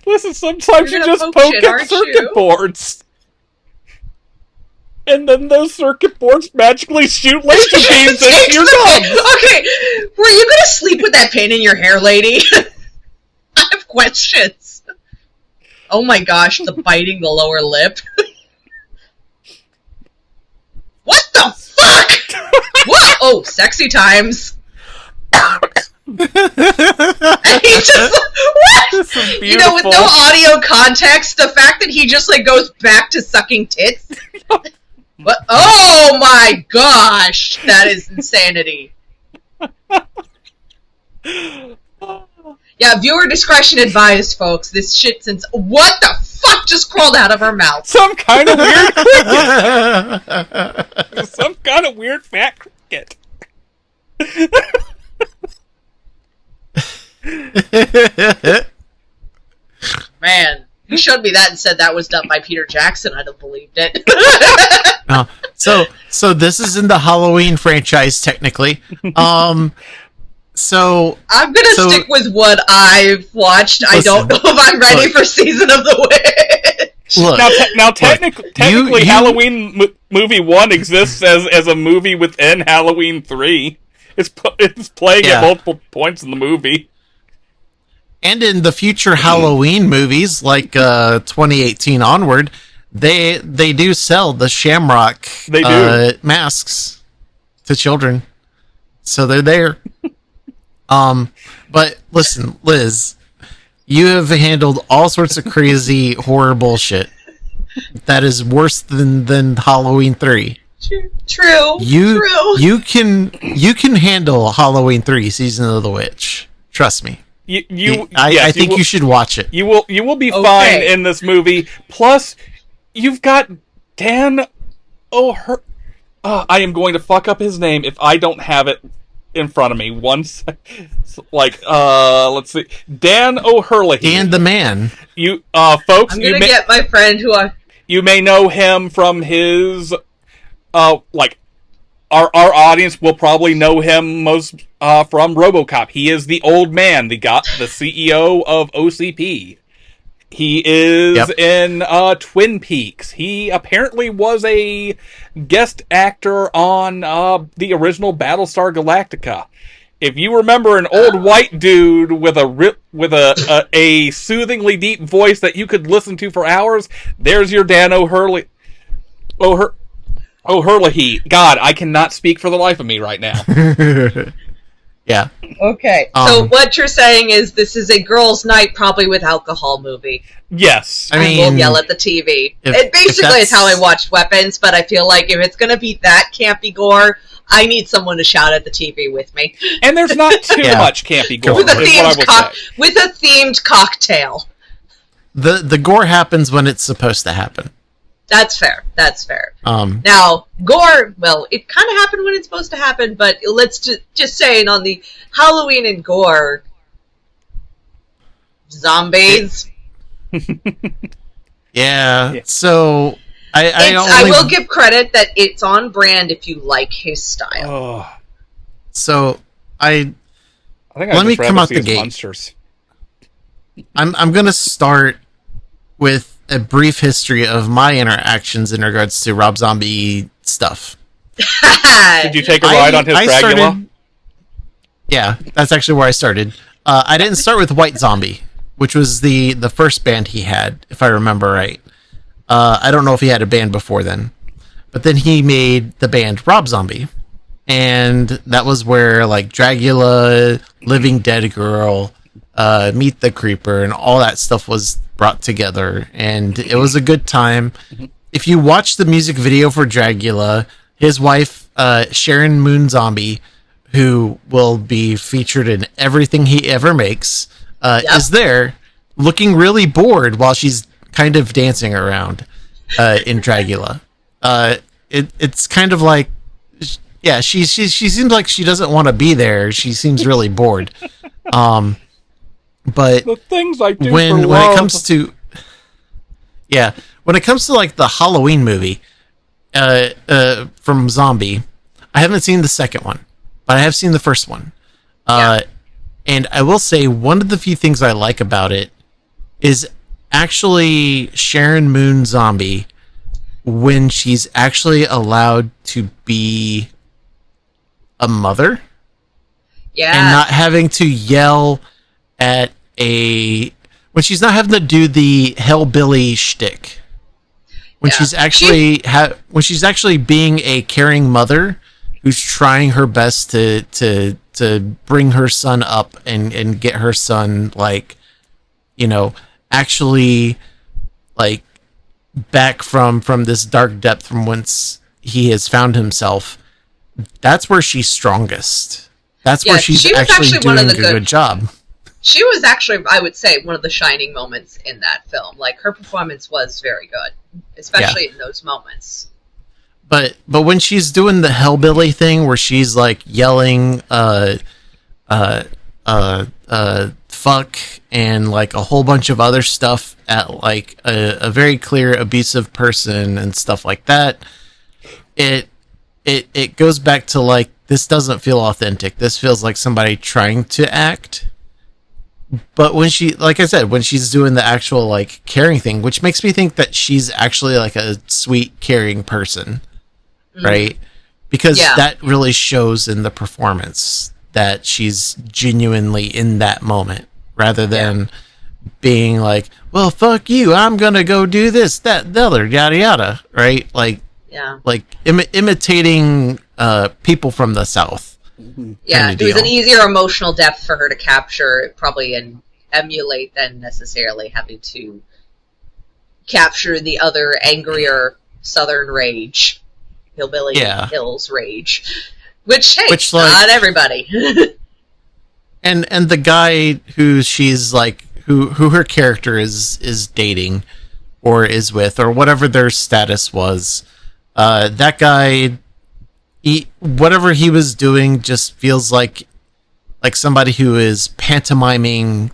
Listen, sometimes you just poke at circuit boards. And then those circuit boards magically shoot laser beams into your gums. Okay, were you gonna sleep with that pain in your hair, lady? I have questions. Oh my gosh, the biting the lower lip. What the fuck? What? Oh, sexy times. And he just what? This is beautiful. You know, with no audio context, the fact that he just goes back to sucking tits. But oh my gosh, that is insanity. Yeah, viewer discretion advised, folks. This shit since what the fuck just crawled out of her mouth? Some kind of weird cricket. Some kind of weird fat cricket. Man, You showed me that and said that was done by Peter Jackson. I'd have believed it. So this is in the Halloween franchise, technically. So I'm gonna stick with what I've watched. Listen, I don't know if I'm ready for Season of the Witch. Look, technically, Halloween movie 1 exists as a movie within Halloween 3. It's playing at multiple points in the movie. And in the future Halloween movies, like 2018 onward, they do sell the Shamrock masks to children. So they're there. But listen, Liz, you have handled all sorts of crazy horror bullshit that is worse than Halloween 3. True. You can handle Halloween 3 Season of the Witch. Trust me. I think you should watch it. You will be fine in this movie. Plus, you've got Dan O'Hurley. I am going to fuck up his name if I don't have it in front of me. Let's see. Dan O'Hurley. Dan the man. You folks. I'm gonna get my friend who You may know him from his our audience will probably know him most from RoboCop. He is the old man, the CEO of OCP. He is in Twin Peaks. He apparently was a guest actor on the original Battlestar Galactica. If you remember an old white dude with a soothingly deep voice that you could listen to for hours, there's your Dan O'Hurley. O'Hurley. God, I cannot speak for the life of me right now. Yeah. Okay. So what you're saying is this is a girls' night, probably with alcohol movie. Yes. I mean, we'll yell at the TV. It basically is how I watched Weapons, but I feel like if it's going to be that campy gore, I need someone to shout at the TV with me. And there's not too much campy gore, with a themed cocktail. The gore happens when it's supposed to happen. That's fair. Now, gore, well, it kind of happened when it's supposed to happen, but let's just say on the Halloween and gore, zombies. Yeah, so I will give credit that it's on brand if you like his style. Oh. So let me come out the gate. Monsters. I'm going to start with a brief history of my interactions in regards to Rob Zombie stuff. Did you take a ride on his Dragula? Yeah, that's actually where I started. I didn't start with White Zombie, which was the first band he had, if I remember right. I don't know if he had a band before then. But then he made the band Rob Zombie. And that was where, like, Dragula, Living Dead Girl, Meet the Creeper, and all that stuff was brought together. And it was a good time. If you watch the music video for Dragula, his wife, Sharon Moon Zombie, who will be featured in everything he ever makes, is there looking really bored while she's kind of dancing around in Dragula. It's kind of like, yeah, she seems like she doesn't want to be there. She seems really bored. But the things I do when it comes to like the Halloween movie from Zombie, I haven't seen the second one, but I have seen the first one. And I will say one of the few things I like about it is actually Sharon Moon Zombie when she's actually allowed to be a mother. Yeah. And not having to yell at when she's not having to do the hellbilly shtick. When she's actually when she's actually being a caring mother who's trying her best to bring her son up and get her son, like, you know, actually, like, back from this dark depth from whence he has found himself. That's where she's strongest. That's where she's actually doing a good job. She was actually, I would say, one of the shining moments in that film. Like, her performance was very good, especially in those moments. But when she's doing the hellbilly thing where she's like yelling fuck and like a whole bunch of other stuff at like a very clear abusive person and stuff like that, it goes back to like, this doesn't feel authentic. This feels like somebody trying to act. But when she, like I said, when she's doing the actual like caring thing, which makes me think that she's actually like a sweet, caring person, right? Because that really shows in the performance that she's genuinely in that moment, rather than being like, well, fuck you, I'm gonna go do this, that, the other, yada yada, right? Like, imitating people from the South. Yeah, it was an easier emotional depth for her to capture, probably, and emulate than necessarily having to capture the other angrier Southern rage, hillbilly hills rage, which like, not everybody. and the guy who she's like, who her character is dating or is with, or whatever their status was, that guy. Whatever he was doing just feels like somebody who is pantomiming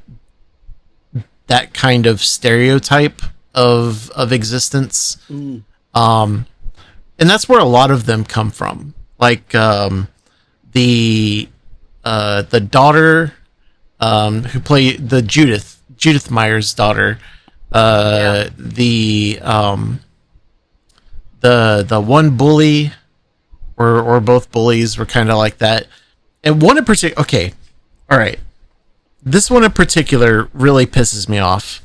that kind of stereotype of existence. And that's where a lot of them come from. Like the daughter who played the Judith Meyer's daughter, the one bully, or both bullies were kind of like that. And one in particular, okay, all right, this one in particular really pisses me off.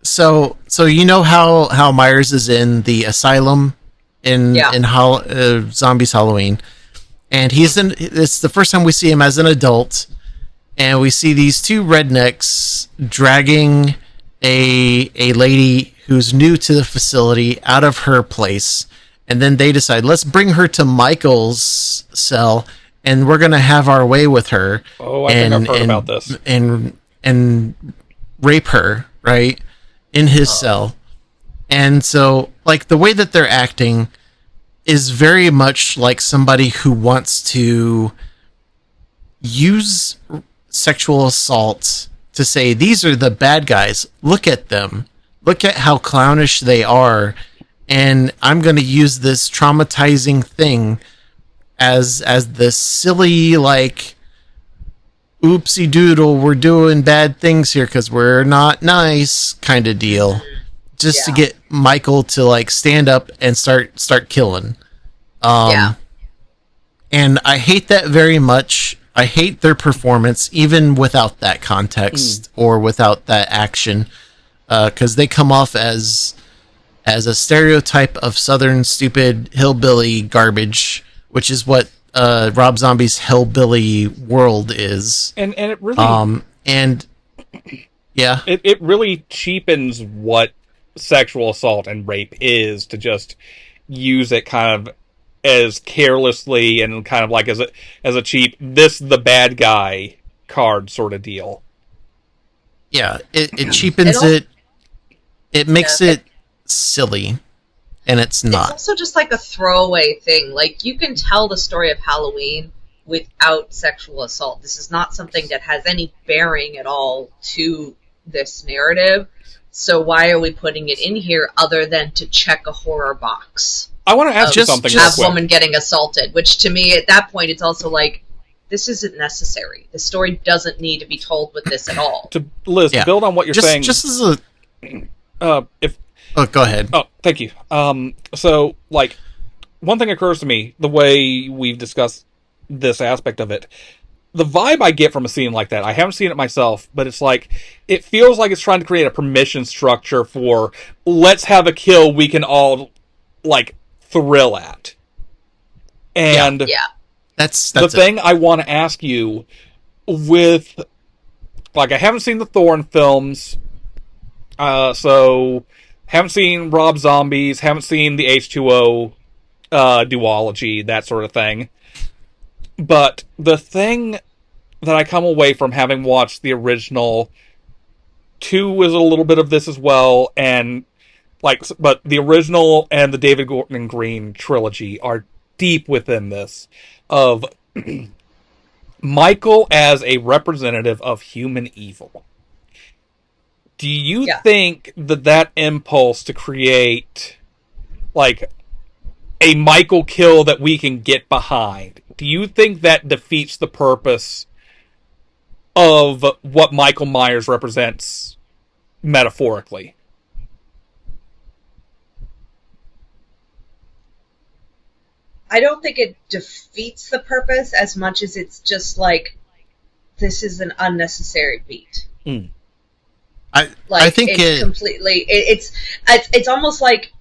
So you know how Myers is in the asylum in Zombies Halloween, and it's the first time we see him as an adult, and we see these two rednecks dragging a lady who's new to the facility out of her place. And then they decide, let's bring her to Michael's cell, and we're going to have our way with her. Oh, I think I've heard about this. And rape her, right, in his cell. And so, like, the way that they're acting is very much like somebody who wants to use sexual assault to say, these are the bad guys. Look at them. Look at how clownish they are. And I'm going to use this traumatizing thing as this silly, like, oopsie doodle, we're doing bad things here because we're not nice kind of deal. Just to get Michael to, like, stand up and start killing. And I hate that very much. I hate their performance, even without that context or without that action, because they come off as a stereotype of Southern stupid hillbilly garbage, which is what Rob Zombie's hillbilly world is. And it really it really cheapens what sexual assault and rape is, to just use it kind of as carelessly and kind of like as a cheap, this the bad guy card sort of deal. Yeah, it cheapens it. It makes it silly, and it's not. It's also just like a throwaway thing. Like, you can tell the story of Halloween without sexual assault. This is not something that has any bearing at all to this narrative. So why are we putting it in here other than to check a horror box? I want to ask you something. Have a woman getting assaulted, which to me at that point it's also like, this isn't necessary. The story doesn't need to be told with this at all. To Liz, to build on what you're saying, just as a go ahead. Oh, thank you. So, like, one thing occurs to me, the way we've discussed this aspect of it, the vibe I get from a scene like that, I haven't seen it myself, but it's like, it feels like it's trying to create a permission structure for, let's have a kill we can all, like, thrill at. And that's the thing I want to ask you, with, like, I haven't seen the Thorn films, so haven't seen Rob Zombies, haven't seen the H2O duology, that sort of thing. But the thing that I come away from having watched the original, 2 is a little bit of this as well, and but the original and the David Gordon Green trilogy are deep within this of Michael as a representative of human evil. Do you Yeah. think that impulse to create like a Michael kill that we can get behind, do you think that defeats the purpose of what Michael Myers represents metaphorically? I don't think it defeats the purpose as much as it's just like, this is an unnecessary beat. Mm. I think it's completely. It's almost like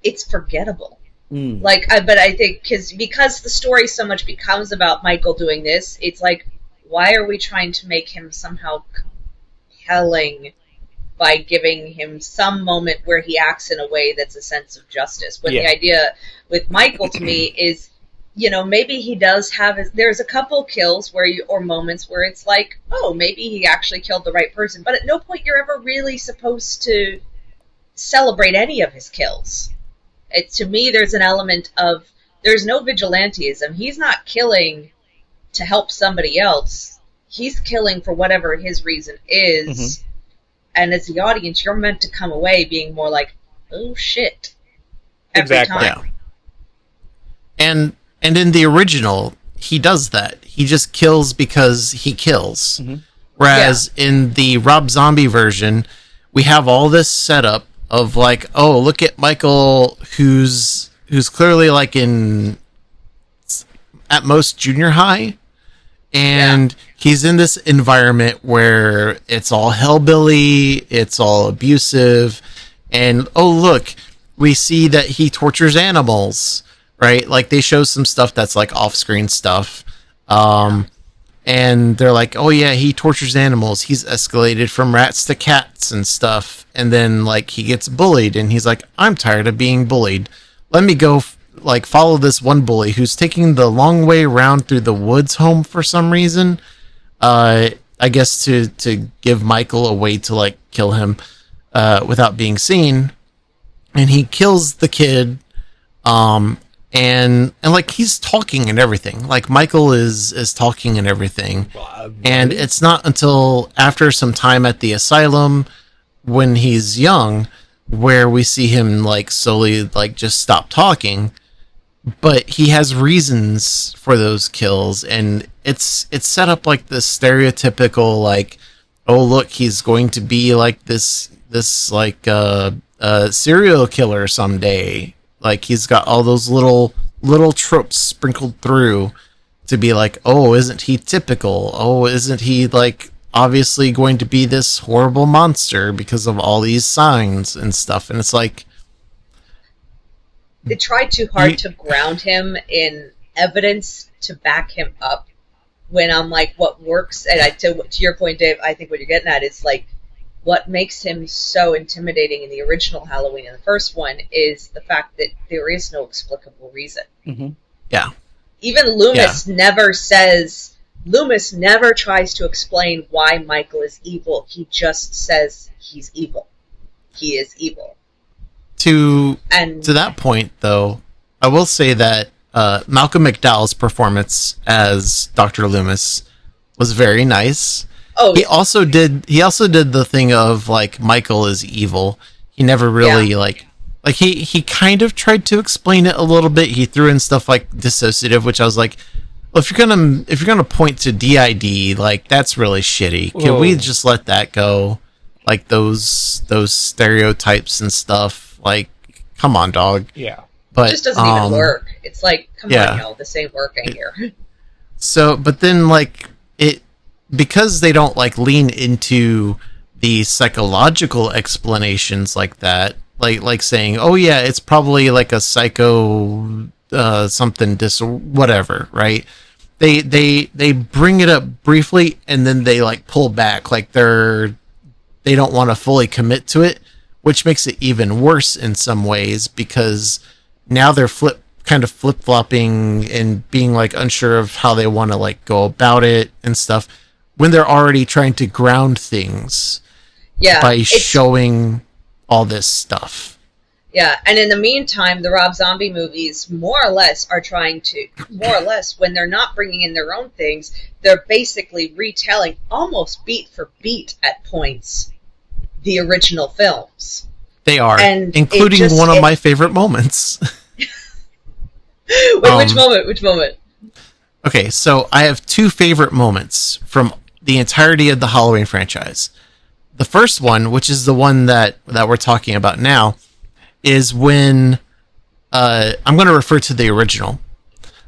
it's forgettable. Mm. But I think because the story so much becomes about Michael doing this, it's like, why are we trying to make him somehow compelling by giving him some moment where he acts in a way that's a sense of justice? When the idea with Michael to me is, maybe he does have there's a couple kills or moments where it's like, oh, maybe he actually killed the right person, but at no point you're ever really supposed to celebrate any of his kills. To me, there's an element of, there's no vigilantism. He's not killing to help somebody else. He's killing for whatever his reason is. Mm-hmm. And as the audience, you're meant to come away being more like, oh shit. Every time. Yeah. And in the original, he does that. He just kills because he kills. Mm-hmm. Whereas in the Rob Zombie version, we have all this setup of like, oh, look at Michael, who's clearly like in at most junior high, and he's in this environment where it's all hellbilly, it's all abusive, and oh look, we see that he tortures animals, right? Like they show some stuff that's like off-screen stuff, and they're like, oh yeah, he tortures animals. He's escalated from rats to cats and stuff. And then like he gets bullied and he's like, I'm tired of being bullied. Let me go follow this one bully who's taking the long way around through the woods home for some reason. I guess to give Michael a way to like kill him without being seen. And he kills the kid. And like he's talking and everything, like Michael is talking and everything, and it's not until after some time at the asylum when he's young where we see him like slowly like just stop talking. But he has reasons for those kills, and it's set up like this stereotypical like, oh look, he's going to be like this like serial killer someday. Like he's got all those little tropes sprinkled through to be like, oh, isn't he typical? Oh, isn't he like obviously going to be this horrible monster because of all these signs and stuff? And it's like they tried too hard to ground him in evidence to back him up. When I'm like, what works? And to your point, Dave, I think what you're getting at is like, what makes him so intimidating in the original Halloween and the first one is the fact that there is no explicable reason. Mm-hmm. Yeah. Even Loomis never tries to explain why Michael is evil. He just says he's evil. He is evil. To that point, though, I will say that Malcolm McDowell's performance as Dr. Loomis was very nice. Oh, he also did the thing of like Michael is evil. He never really like he kind of tried to explain it a little bit. He threw in stuff like dissociative, which I was like, well, if you're gonna point to DID, like that's really shitty. Can we just let that go? Like those stereotypes and stuff. Like, come on, dog. Yeah. But it just doesn't even work. It's like, come on, y'all, this ain't working here. So, but then like it. Because they don't like lean into the psychological explanations like that, like saying, oh yeah, it's probably like a psycho something whatever, right? They bring it up briefly and then they like pull back, like they don't want to fully commit to it, which makes it even worse in some ways because now they're flip-flopping and being like unsure of how they want to like go about it and stuff, when they're already trying to ground things by showing all this stuff. Yeah, and in the meantime, the Rob Zombie movies more or less, when they're not bringing in their own things, they're basically retelling almost beat for beat at points the original films. They are, And including one of my favorite moments. Wait, which moment? Which moment? Okay, so I have two favorite moments from the entirety of the Halloween franchise. The first one, which is the one that we're talking about now, is when I'm going to refer to the original.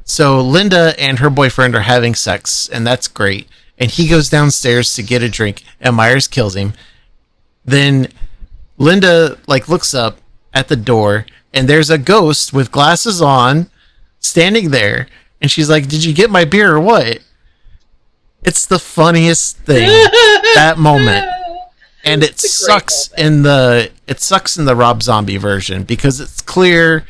So Linda and her boyfriend are having sex, and that's great. And he goes downstairs to get a drink, and Myers kills him. Then Linda looks up at the door, and there's a ghost with glasses on, standing there, and she's like, "Did you get my beer or what?" It's the funniest thing, that moment. And it sucks in the Rob Zombie version because it's clear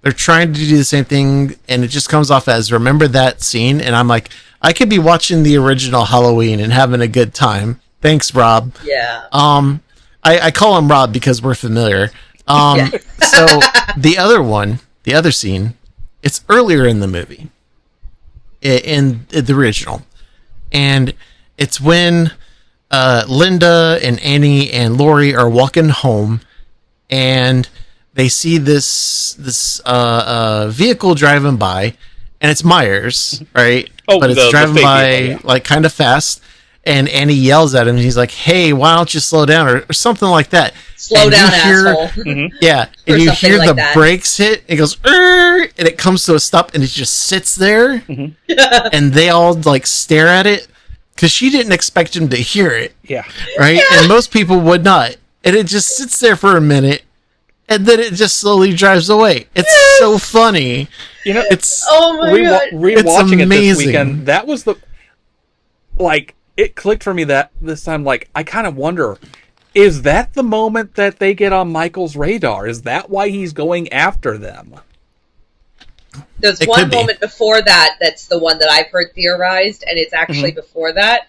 they're trying to do the same thing, and it just comes off as, remember that scene? And I'm like, I could be watching the original Halloween and having a good time. Thanks, Rob. Yeah. I call him Rob because we're familiar. So the other scene, it's earlier in the movie, in the original, and it's when Linda and Annie and Lori are walking home, and they see this vehicle driving by, and it's Myers, right? Oh, but it's driving by vehicle, yeah. kind of fast, and Annie yells at him, and he's like, "Hey, why don't you slow down?" or something like that. Slow down, asshole. Yeah, and you hear the brakes hit. It goes, and it comes to a stop, and it just sits there, and they all stare at it. Because she didn't expect him to hear it. Yeah. Right? Yeah. And most people would not. And it just sits there for a minute, and then it just slowly drives away. It's so funny. It's oh my God. Rewatching it this weekend, that was it clicked for me that this time, I kind of wonder, is that the moment that they get on Michael's radar? Is that why he's going after them? There's one moment before that's the one that I've heard theorized, and it's actually before that,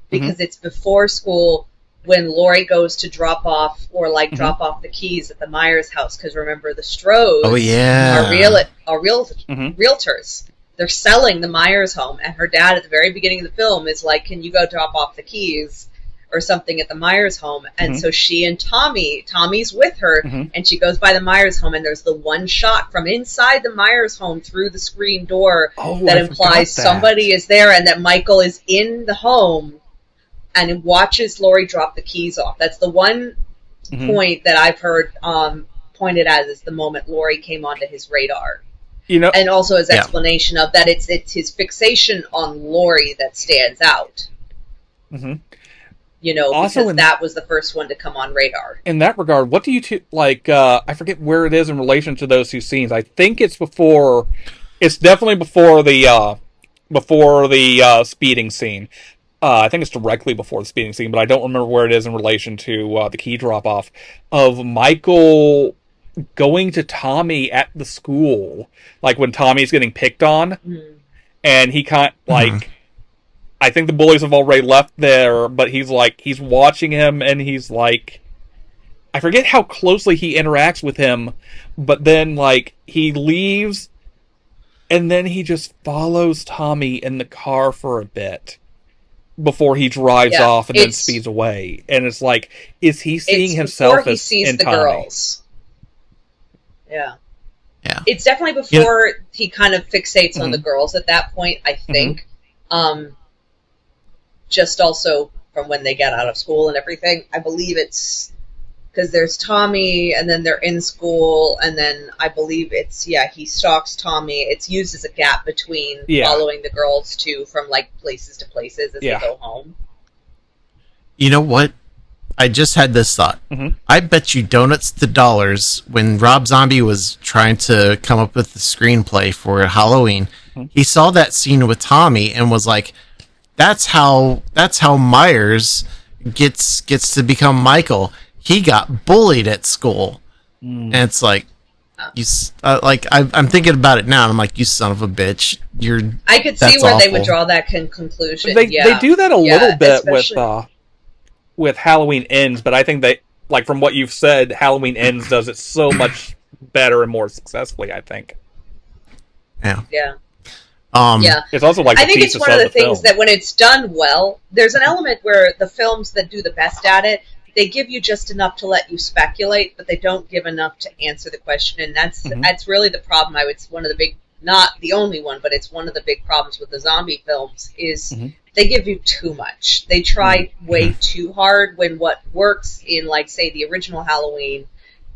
because it's before school when Lori goes to drop off the keys at the Myers house, because remember, the Strohs are realtors. They're selling the Myers home, and her dad at the very beginning of the film is like, "Can you go drop off the keys or something at the Myers home?" And so she and Tommy's with her, and she goes by the Myers home, and there's the one shot from inside the Myers home through the screen door that implies somebody is there, and that Michael is in the home and watches Lori drop the keys off. That's the one point that I've heard pointed as is the moment Lori came onto his radar. And also his explanation of that it's his fixation on Lori that stands out. Because that was the first one to come on radar. In that regard, what do you I forget where it is in relation to those two scenes. I think it's before. It's definitely before the speeding scene. I think it's directly before the speeding scene, but I don't remember where it is in relation to the key drop off of Michael going to Tommy at the school, when Tommy's getting picked on, and he can't I think the bullies have already left there, but he's watching him, and he's I forget how closely he interacts with him, but then he leaves, and then he just follows Tommy in the car for a bit before he drives off and then speeds away. And it's is he seeing himself as in Tommy? Girls. Yeah. It's definitely before he kind of fixates on the girls at that point, I think. Just also from when they get out of school and everything. I believe it's because there's Tommy, and then they're in school, and then I believe it's, he stalks Tommy. It's used as a gap between following the girls too, from places to places as they go home. You know what? I just had this thought. I bet you donuts to dollars when Rob Zombie was trying to come up with the screenplay for Halloween, he saw that scene with Tommy and was like, That's how Myers gets to become Michael. He got bullied at school, and it's I'm thinking about it now, and I'm like, you son of a bitch! I could see where they would draw that conclusion. They do that a little bit with Halloween Ends, but I think like from what you've said, Halloween Ends does it so much better and more successfully, I think. Yeah. Yeah. Yeah. It's also like I think it's one of the things that when it's done well, there's an element where the films that do the best at it, they give you just enough to let you speculate, but they don't give enough to answer the question, and that's really the problem. It's one of the big, not the only one, but it's one of the big problems with the zombie films is they give you too much. They try way too hard when what works in, like, say, the original Halloween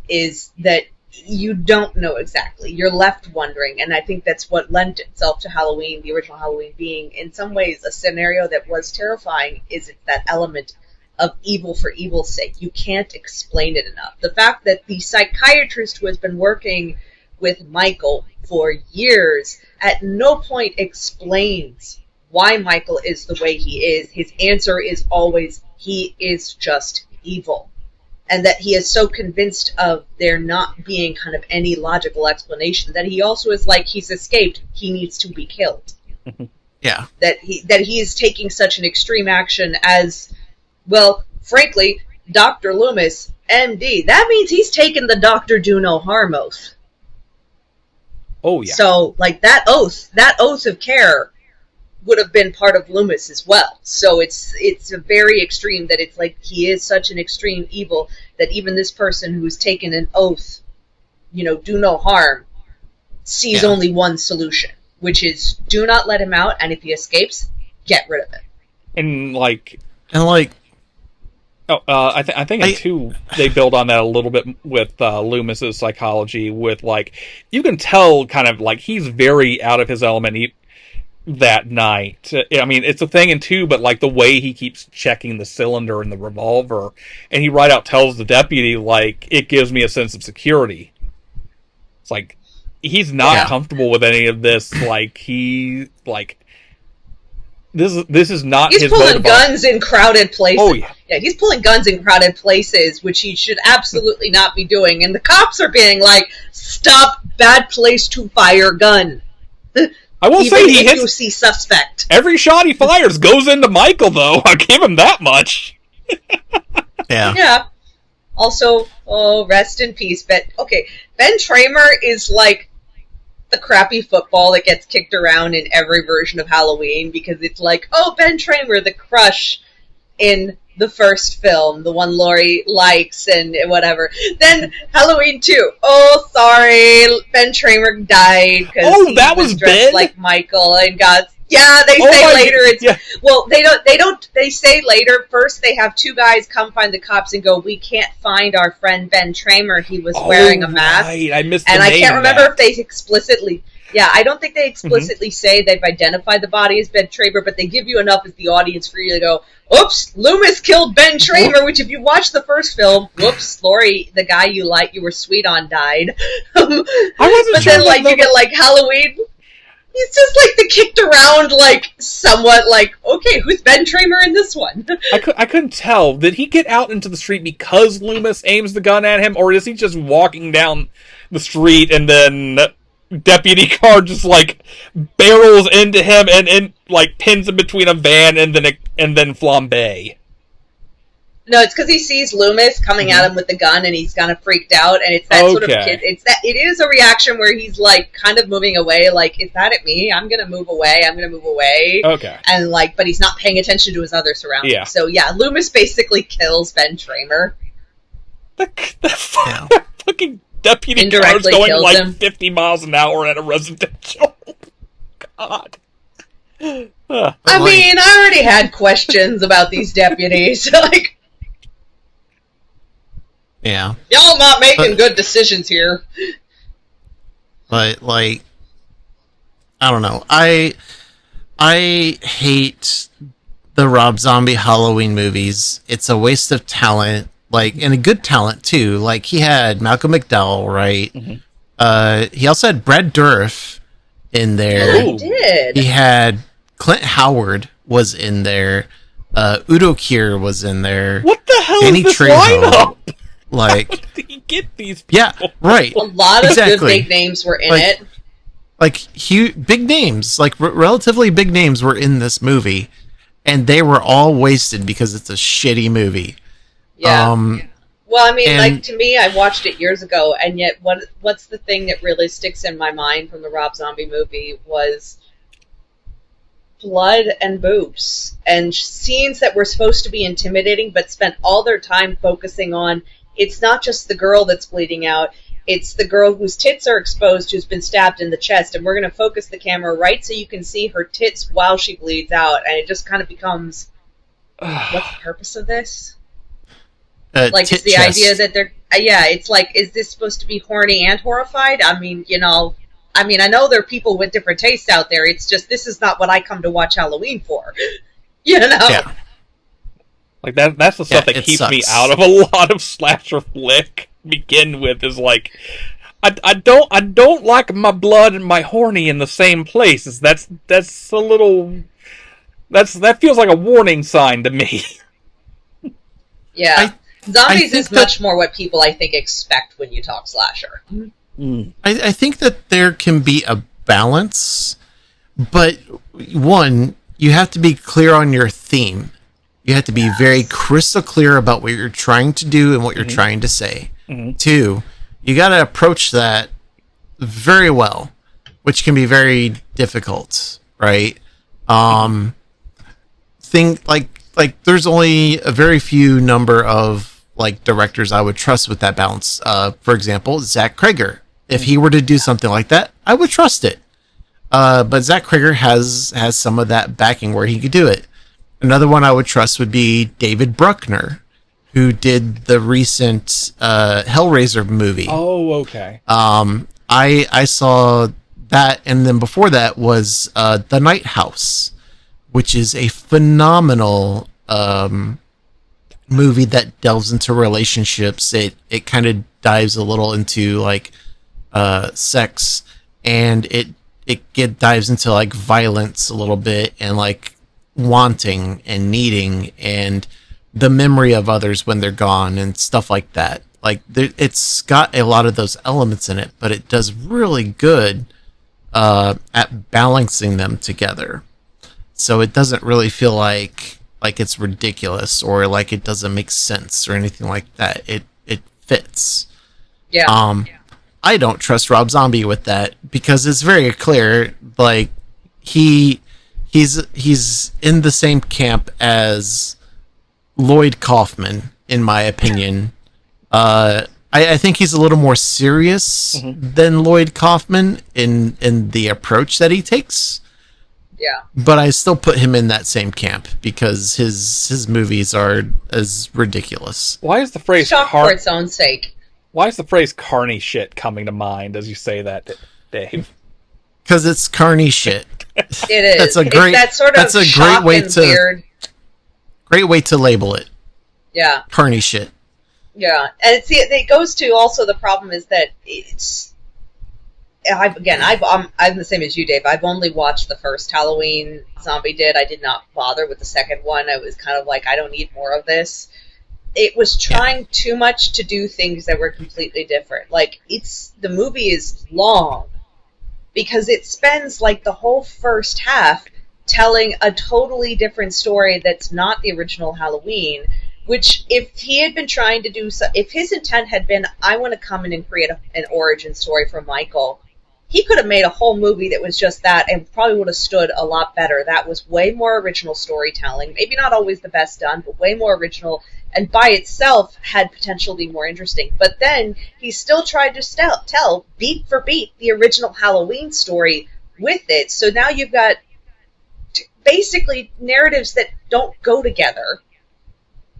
is that you don't know exactly. You're left wondering, and I think that's what lent itself to Halloween, the original Halloween being, in some ways, a scenario that was terrifying, is it's that element of evil for evil's sake. You can't explain it enough. The fact that the psychiatrist who has been working with Michael for years at no point explains why Michael is the way he is. His answer is always, he is just evil. And that he is so convinced of there not being kind of any logical explanation that he also is like, he's escaped, he needs to be killed. Yeah. That he is taking such an extreme action as, well, frankly, Dr. Loomis, MD, that means he's taken the Dr. Do No Harm oath. Oh, yeah. So, like, that oath of care would have been part of Loomis as well. So it's a very extreme that it's like he is such an extreme evil that even this person who's taken an oath, do no harm, sees only one solution, which is do not let him out, and if he escapes, get rid of him. And I think in 2 they build on that a little bit with Loomis's psychology. With, like, you can tell kind of like he's very out of his element that night. I mean, it's a thing in 2, but like the way he keeps checking the cylinder and the revolver, and he right out tells the deputy, like, it gives me a sense of security. It's like he's not comfortable with any of this. Like this is not he's his pulling guns in crowded places. Oh yeah, he's pulling guns in crowded places, which he should absolutely not be doing. And the cops are being like, "Stop! Bad place to fire gun." I will say he hits. You see suspect. Every shot he fires goes into Michael, though. I'll give him that much. Yeah. Yeah. Also, rest in peace, Ben. Okay, Ben Tramer is like the crappy football that gets kicked around in every version of Halloween because it's like, oh, Ben Tramer, the crush in the first film, the one Laurie likes and whatever. Then Halloween 2. Oh, sorry, Ben Tramer died because he was dressed Ben? like Michael and got. Yeah, they say later it's well, they don't they say later. First they have 2 guys come find the cops and go, we can't find our friend Ben Tramer, he was wearing a mask. Right. I missed and the I name can't remember that. if they explicitly I don't think they explicitly say they've identified the body as Ben Tramer, but they give you enough as the audience for you to go, oops, Loomis killed Ben Tramer, which if you watch the first film, whoops, Laurie, the guy you were sweet on, died. I wasn't but sure then, like, you get, like, Halloween. He's just, like, the kicked around, like, somewhat, like, okay, who's Ben Tramer in this one? I couldn't tell. Did he get out into the street because Loomis aims the gun at him, or is he just walking down the street and then Deputy Carr just, like, barrels into him and like, pins him between a van and then flambe? No, it's because he sees Loomis coming at him with the gun, and he's kind of freaked out, and it's that sort of kid. It is a reaction where he's like kind of moving away, like, is that at me? I'm gonna move away. Okay. And like, but he's not paying attention to his other surroundings. Yeah. So yeah, Loomis basically kills Ben Tramer. The fucking Deputy Carr's going like him. 50 miles an hour at a residential. God. I mean, I already had questions about these deputies. Like, yeah, y'all not making good decisions here. But, like, I don't know. I hate the Rob Zombie Halloween movies. It's a waste of talent, like, and a good talent too. Like, he had Malcolm McDowell, right? He also had Brad Dourif in there. He did. He had Clint Howard was in there. Udo Kier was in there. What the hell Danny is this Trejo. lineup? Like, how did he get these people? Yeah, right. A lot of good big names were in it. Like, huge, big names, like relatively big names were in this movie, and they were all wasted because it's a shitty movie. Yeah. Well, I mean, like, And to me, I watched it years ago, and yet what's the thing that really sticks in my mind from the Rob Zombie movie was blood and boobs and scenes that were supposed to be intimidating but spent all their time focusing on it's not just the girl that's bleeding out, it's the girl whose tits are exposed who's been stabbed in the chest, and we're going to focus the camera right so you can see her tits while she bleeds out, and it just kind of becomes, what's the purpose of this? Like, it's the chest. idea that they're, yeah, it's like, is this supposed to be horny and horrified? I mean, I know there are people with different tastes out there. It's just, this is not what I come to watch Halloween for. Yeah. Like, that's the stuff that keeps sucks. me out of a lot of slasher flick. Begin with is like, I don't like my blood and my horny in the same places. That feels like a warning sign to me. Yeah. Zombies is that, much more what people, I think, expect when you talk slasher. I think that there can be a balance, but one, you have to be clear on your theme. You have to be very crystal clear about what you're trying to do and what you're trying to say. Two, you got to approach that very well, which can be very difficult, right? There's only a very few number of like directors I would trust with that balance. For example, Zach Cregger. If he were to do something like that, I would trust it. But Zach Cregger has some of that backing where he could do it. Another one I would trust would be David Bruckner, who did the recent Hellraiser movie. Oh, okay. I saw that, and then before that was The Night House, which is a phenomenal movie that delves into relationships. It kind of dives a little into like sex, and it dives into like violence a little bit, and like wanting and needing and the memory of others when they're gone and stuff like that. Like it's got a lot of those elements in it, but it does really good at balancing them together. So it doesn't really feel like it's ridiculous or like it doesn't make sense or anything like that. It fits. Yeah. I don't trust Rob Zombie with that because it's very clear. Like he's in the same camp as Lloyd Kaufman, in my opinion. I think he's a little more serious than Lloyd Kaufman in the approach that he takes. Yeah. But I still put him in that same camp because his movies are as ridiculous. Why is the phrase Shock for its own sake. Why is the phrase carny shit coming to mind as you say that, Dave? Because it's carny shit. It is. That's a great. That's a great way to. Weird. Great way to label it. Yeah. Carny shit. Yeah, and it goes to also the problem is that it's. I'm the same as you, Dave. I've only watched the first Halloween Zombie did. I did not bother with the second one. I was kind of like, I don't need more of this. It was trying too much to do things that were completely different. Like, the movie is long because it spends like the whole first half telling a totally different story that's not the original Halloween, which if he had been trying to do so, if his intent had been, I want to come in and create an origin story for Michael, he could have made a whole movie that was just that and probably would have stood a lot better. That was way more original storytelling. Maybe not always the best done, but way more original, and by itself had potential to be more interesting. But then he still tried to tell beat for beat the original Halloween story with it. So now you've got basically narratives that don't go together.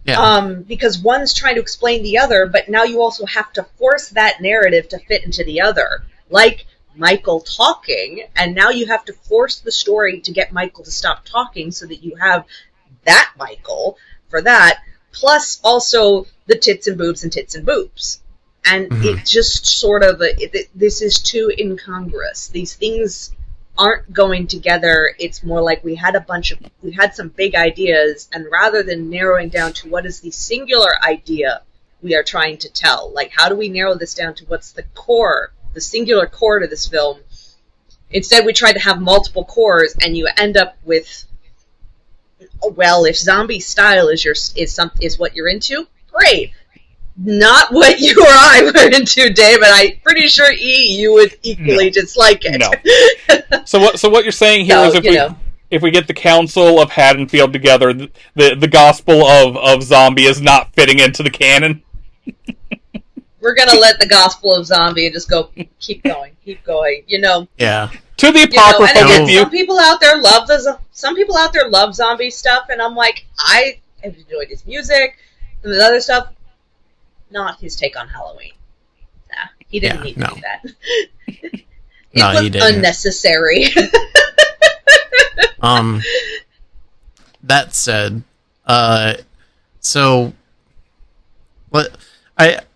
Yeah. Because one's trying to explain the other, but now you also have to force that narrative to fit into the other. Like Michael talking, and now you have to force the story to get Michael to stop talking so that you have that Michael for that, plus also the tits and boobs and tits and boobs. And it just sort of, this is too incongruous. These things aren't going together. It's more like we had some big ideas, and rather than narrowing down to what is the singular idea we are trying to tell, like how do we narrow this down to what's the core, the singular core to this film, instead we tried to have multiple cores, and you end up with, well, if zombie style is what you're into, great. not what you or I were into, Dave, and I'm pretty sure you would equally dislike it. No. So what you're saying here is if we get the Council of Haddonfield together, the gospel of zombie is not fitting into the canon. We're gonna let the gospel of zombie just go. Keep going. Yeah. To the apocryphal. And again, some people out there love zombie stuff, and I'm like, I have enjoyed his music and the other stuff. Not his take on Halloween. Nah, he didn't need to do that. It was he didn't. Unnecessary. That said, so what?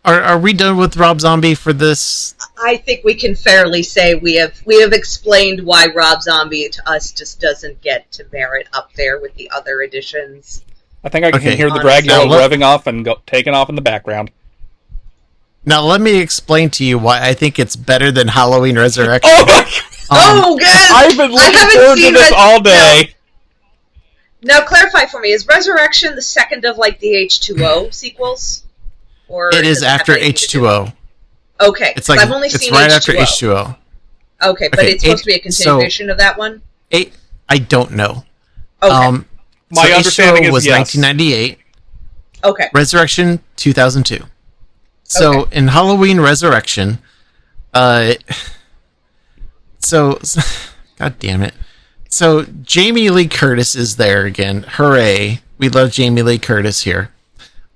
Are we done with Rob Zombie for this? I think we can fairly say we have explained why Rob Zombie to us just doesn't get to merit up there with the other editions. I think I can hear the Dragula revving off and taking off in the background. Now let me explain to you why I think it's better than Halloween Resurrection. Oh, good! I've been looking forward to this all day. Now clarify for me: is Resurrection the second of like the H2O sequels? Or it is after H2O. Okay, it's like I've only seen right H2O. After H2O. Okay, but it's supposed to be a continuation of that one. I don't know. Okay, my understanding was yes. 1998. Okay, Resurrection 2002. So in Halloween Resurrection, God damn it. So Jamie Lee Curtis is there again. Hooray! We love Jamie Lee Curtis here.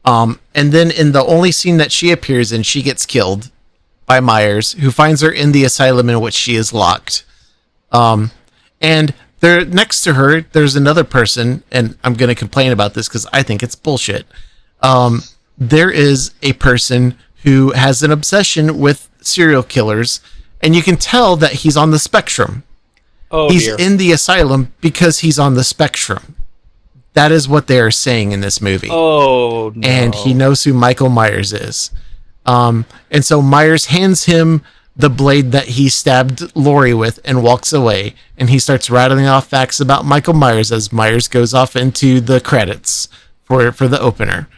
And then in the only scene that she appears in, she gets killed by Myers, who finds her in the asylum in which she is locked. And there next to her, there's another person, and I'm going to complain about this because I think it's bullshit. There is a person who has an obsession with serial killers, and you can tell that he's on the spectrum. He's in the asylum because he's on the spectrum. That is what they are saying in this movie. Oh, no. And he knows who Michael Myers is. And so Myers hands him the blade that he stabbed Laurie with and walks away. And he starts rattling off facts about Michael Myers as Myers goes off into the credits for the opener.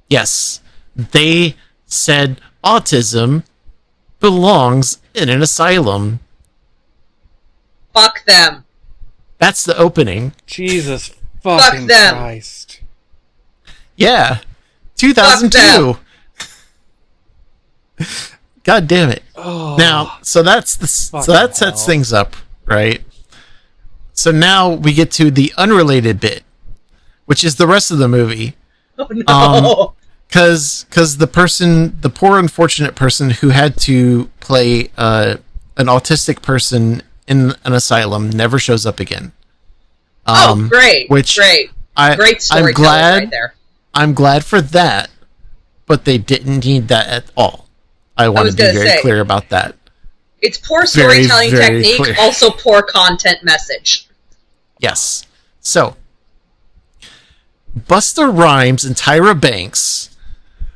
Yes, they said autism belongs in an asylum. Fuck them. That's the opening. Jesus fucking Christ. Yeah. 2002. God damn it. Oh, now, so that sets things up, right? So now we get to the unrelated bit, which is the rest of the movie. Oh no. Because the poor unfortunate person who had to play an autistic person in an asylum never shows up again. Great. Great storytelling right there. I'm glad for that, but they didn't need that at all. I want to be very clear about that. It's poor storytelling technique, clear. Also poor content message. Yes. So, Busta Rhymes and Tyra Banks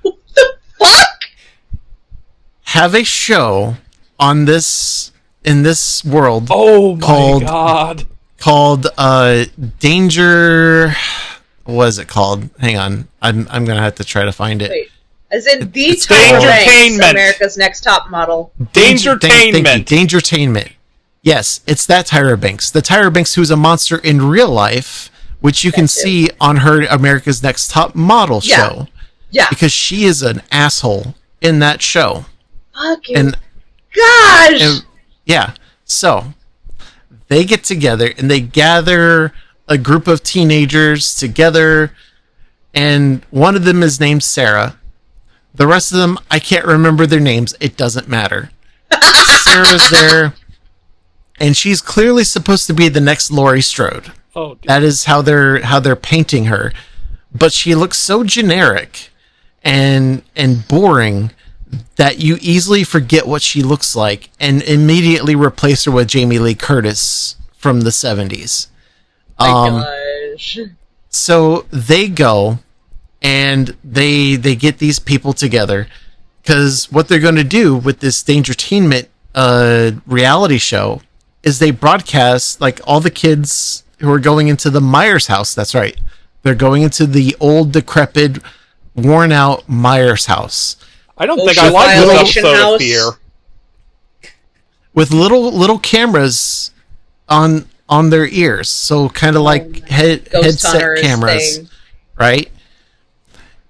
What the fuck? have a show on this in this world. Oh my god! Called Danger. What is it called? Hang on, I'm gonna have to try to find it. Wait, as in the Tyra Banks, America's Next Top Model. Dangertainment. Yes, it's that Tyra Banks. The Tyra Banks who's a monster in real life, which you can see on her America's Next Top Model show. Yeah. Because she is an asshole in that show. Fucking gosh! And, yeah. So, they get together and they gather a group of teenagers together, and one of them is named Sarah. The rest of them, I can't remember their names. It doesn't matter. Sarah's there, and she's clearly supposed to be the next Laurie Strode. Oh, dear. That is how they're painting her. But she looks so generic and boring that you easily forget what she looks like and immediately replace her with Jamie Lee Curtis from the 70s. Gosh. So they go and they get these people together because what they're going to do with this Dangertainment reality show is they broadcast like all the kids who are going into the Myers house. That's right. They're going into the old decrepit worn out Myers house I don't Oh, think I shit, like this Violation episode House. of Fear. with little cameras on their ears, so kind of like Ghost headset hunters cameras, thing. right?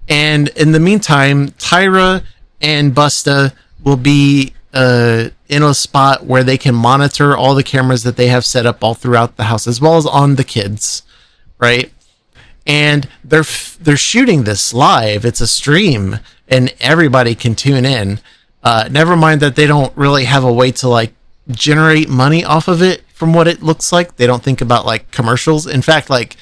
And in the meantime, Tyra and Busta will be in a spot where they can monitor all the cameras that they have set up all throughout the house, as well as on the kids, right? And they're shooting this live. It's a stream, and everybody can tune in. Never mind that they don't really have a way to like generate money off of it. From what it looks like, they don't think about like commercials. In fact, like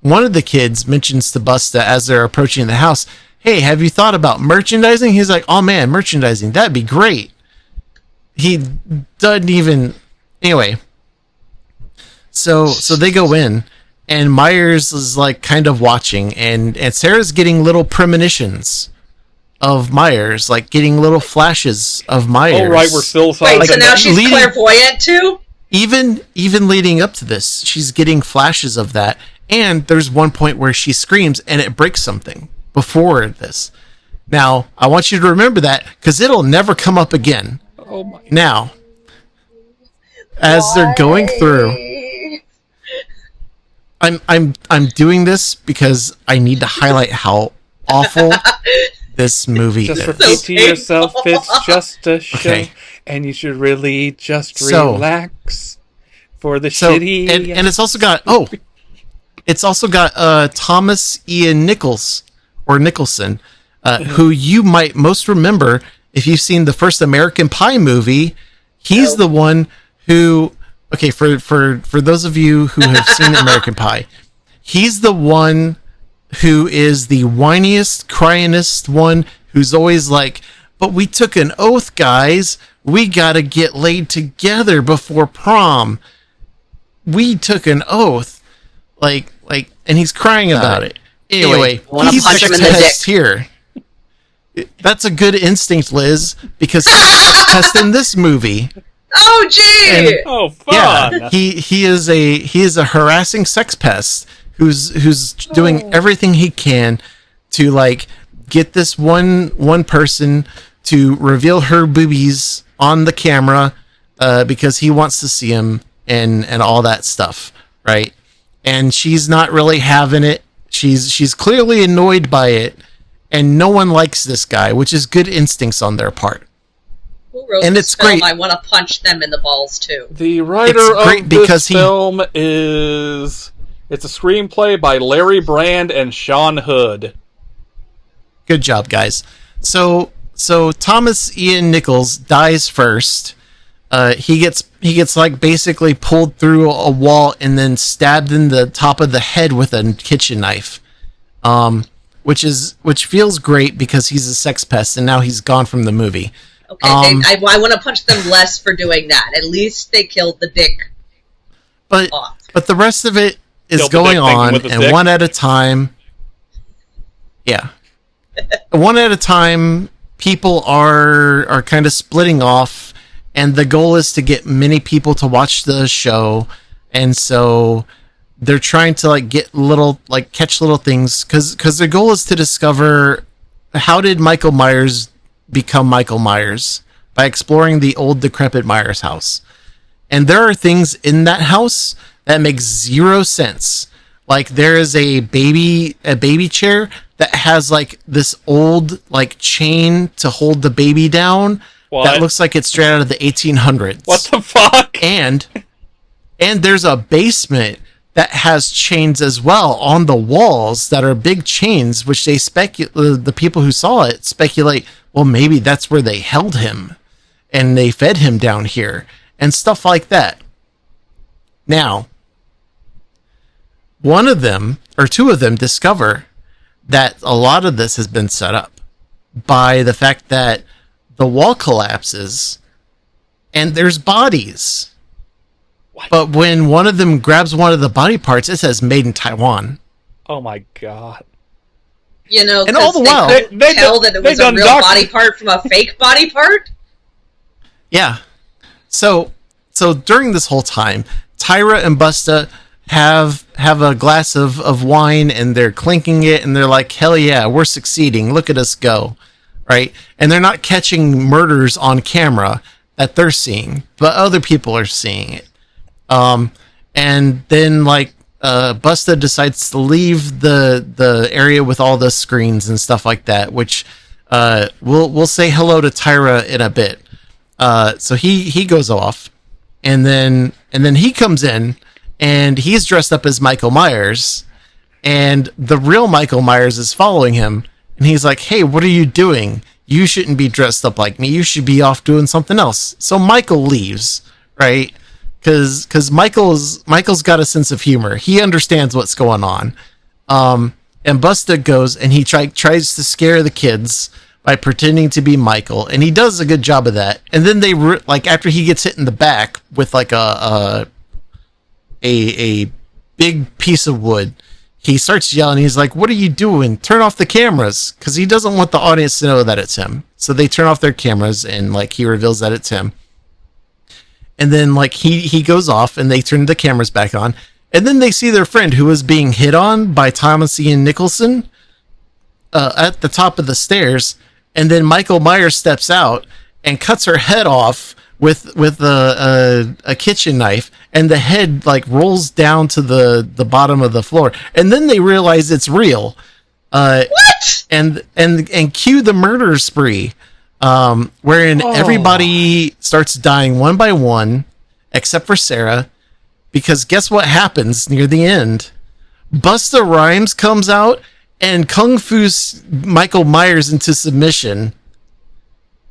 one of the kids mentions to Busta as they're approaching the house, "Hey, have you thought about merchandising?" He's like, "Oh man, merchandising, that'd be great." He doesn't even. Anyway, so they go in, and Myers is like kind of watching, and Sarah's getting little premonitions of Myers, like getting little flashes of Myers. Oh, right, we're still Wait, like, so now she's leading- clairvoyant too? Even leading up to this, she's getting flashes of that. And there's one point where she screams and it breaks something before this. Now, I want you to remember that because it'll never come up again. oh my. Now, as they're going through, I'm doing this because I need to highlight how awful this movie Just is. repeat to yourself, it's just a show, Okay. and you should really just So- relax for the So shitty. and it's also got Thomas Ian Nicholson, who you might most remember if you've seen the first American Pie movie. He's the one who, okay, for those of you who have seen American Pie, he's the one who is the whiniest, cryingest one, who's always like, "But we took an oath, guys. We gotta get laid together before prom. We took an oath." Like, and he's crying about it. Anyway, wanna he's punch him in the sex-pest dick. here. That's a good instinct, Liz, because he's sex-pest in this movie. Oh, gee! And- oh, fun! Yeah, he is a harassing sex pest who's doing everything he can to like get this one person to reveal her boobies on the camera because he wants to see him and all that stuff, right? And she's not really having it. She's clearly annoyed by it, and no one likes this guy, which is good instincts on their part. Who wrote and this it's film? great. I want to punch them in the balls too. The writer It's great of because this film is... It's a screenplay by Larry Brand and Sean Hood. Good job, guys. So Thomas Ian Nichols dies first. He gets like basically pulled through a wall and then stabbed in the top of the head with a kitchen knife. Which feels great because he's a sex pest and now he's gone from the movie. Okay, I want to punch them less for doing that. At least they killed the dick But off. the rest of it is Killed the going dick thing on, with his and dick. one at a time. Yeah, one at a time. People are kind of splitting off, and the goal is to get many people to watch the show, and so they're trying to like get little like catch little things because their goal is to discover how did Michael Myers become Michael Myers by exploring the old decrepit Myers house. And there are things in that house that make zero sense. Like there is a baby chair that has like this old like chain to hold the baby down. What? That looks like it's straight out of the 1800s. What the fuck? And there's a basement that has chains as well on the walls that are big chains, which they the people who saw it speculate, well, maybe that's where they held him and they fed him down here and stuff like that. Now, one of them or two of them discover that a lot of this has been set up by the fact that the wall collapses and there's bodies. What? But when one of them grabs one of the body parts, it says made in Taiwan. Oh my god. You know, And all the because while- they couldn't They tell done- that it they was a done real body part from a fake body part. Yeah. So during this whole time, Tyra and Busta have a glass of wine, and they're clinking it, and they're like, hell yeah, we're succeeding, look at us go, right? And they're not catching murders on camera that they're seeing, but other people are seeing it. And then like Busta decides to leave the area with all the screens and stuff like that, which we'll say hello to Tyra in a bit. So he goes off, and then he comes in, and he's dressed up as Michael Myers, and the real Michael Myers is following him, and he's like, hey, what are you doing? You shouldn't be dressed up like me. You should be off doing something else. So Michael leaves, right? Because Michael's got a sense of humor. He understands what's going on. And Busta goes, and he tries to scare the kids by pretending to be Michael, and he does a good job of that. And then they like after he gets hit in the back with like a big piece of wood, he starts yelling. He's like, what are you doing? Turn off the cameras, because he doesn't want the audience to know that it's him. So they turn off their cameras, and like he reveals that it's him. And then like he goes off, and they turn the cameras back on, and then they see their friend who was being hit on by Thomas Ian Nicholson at the top of the stairs. And then Michael Myers steps out and cuts her head off with a kitchen knife, and the head like rolls down to the bottom of the floor. And then they realize it's real. What? And cue the murder spree, wherein everybody starts dying one by one, except for Sarah, because guess what happens near the end? Busta Rhymes comes out and kung fu's Michael Myers into submission.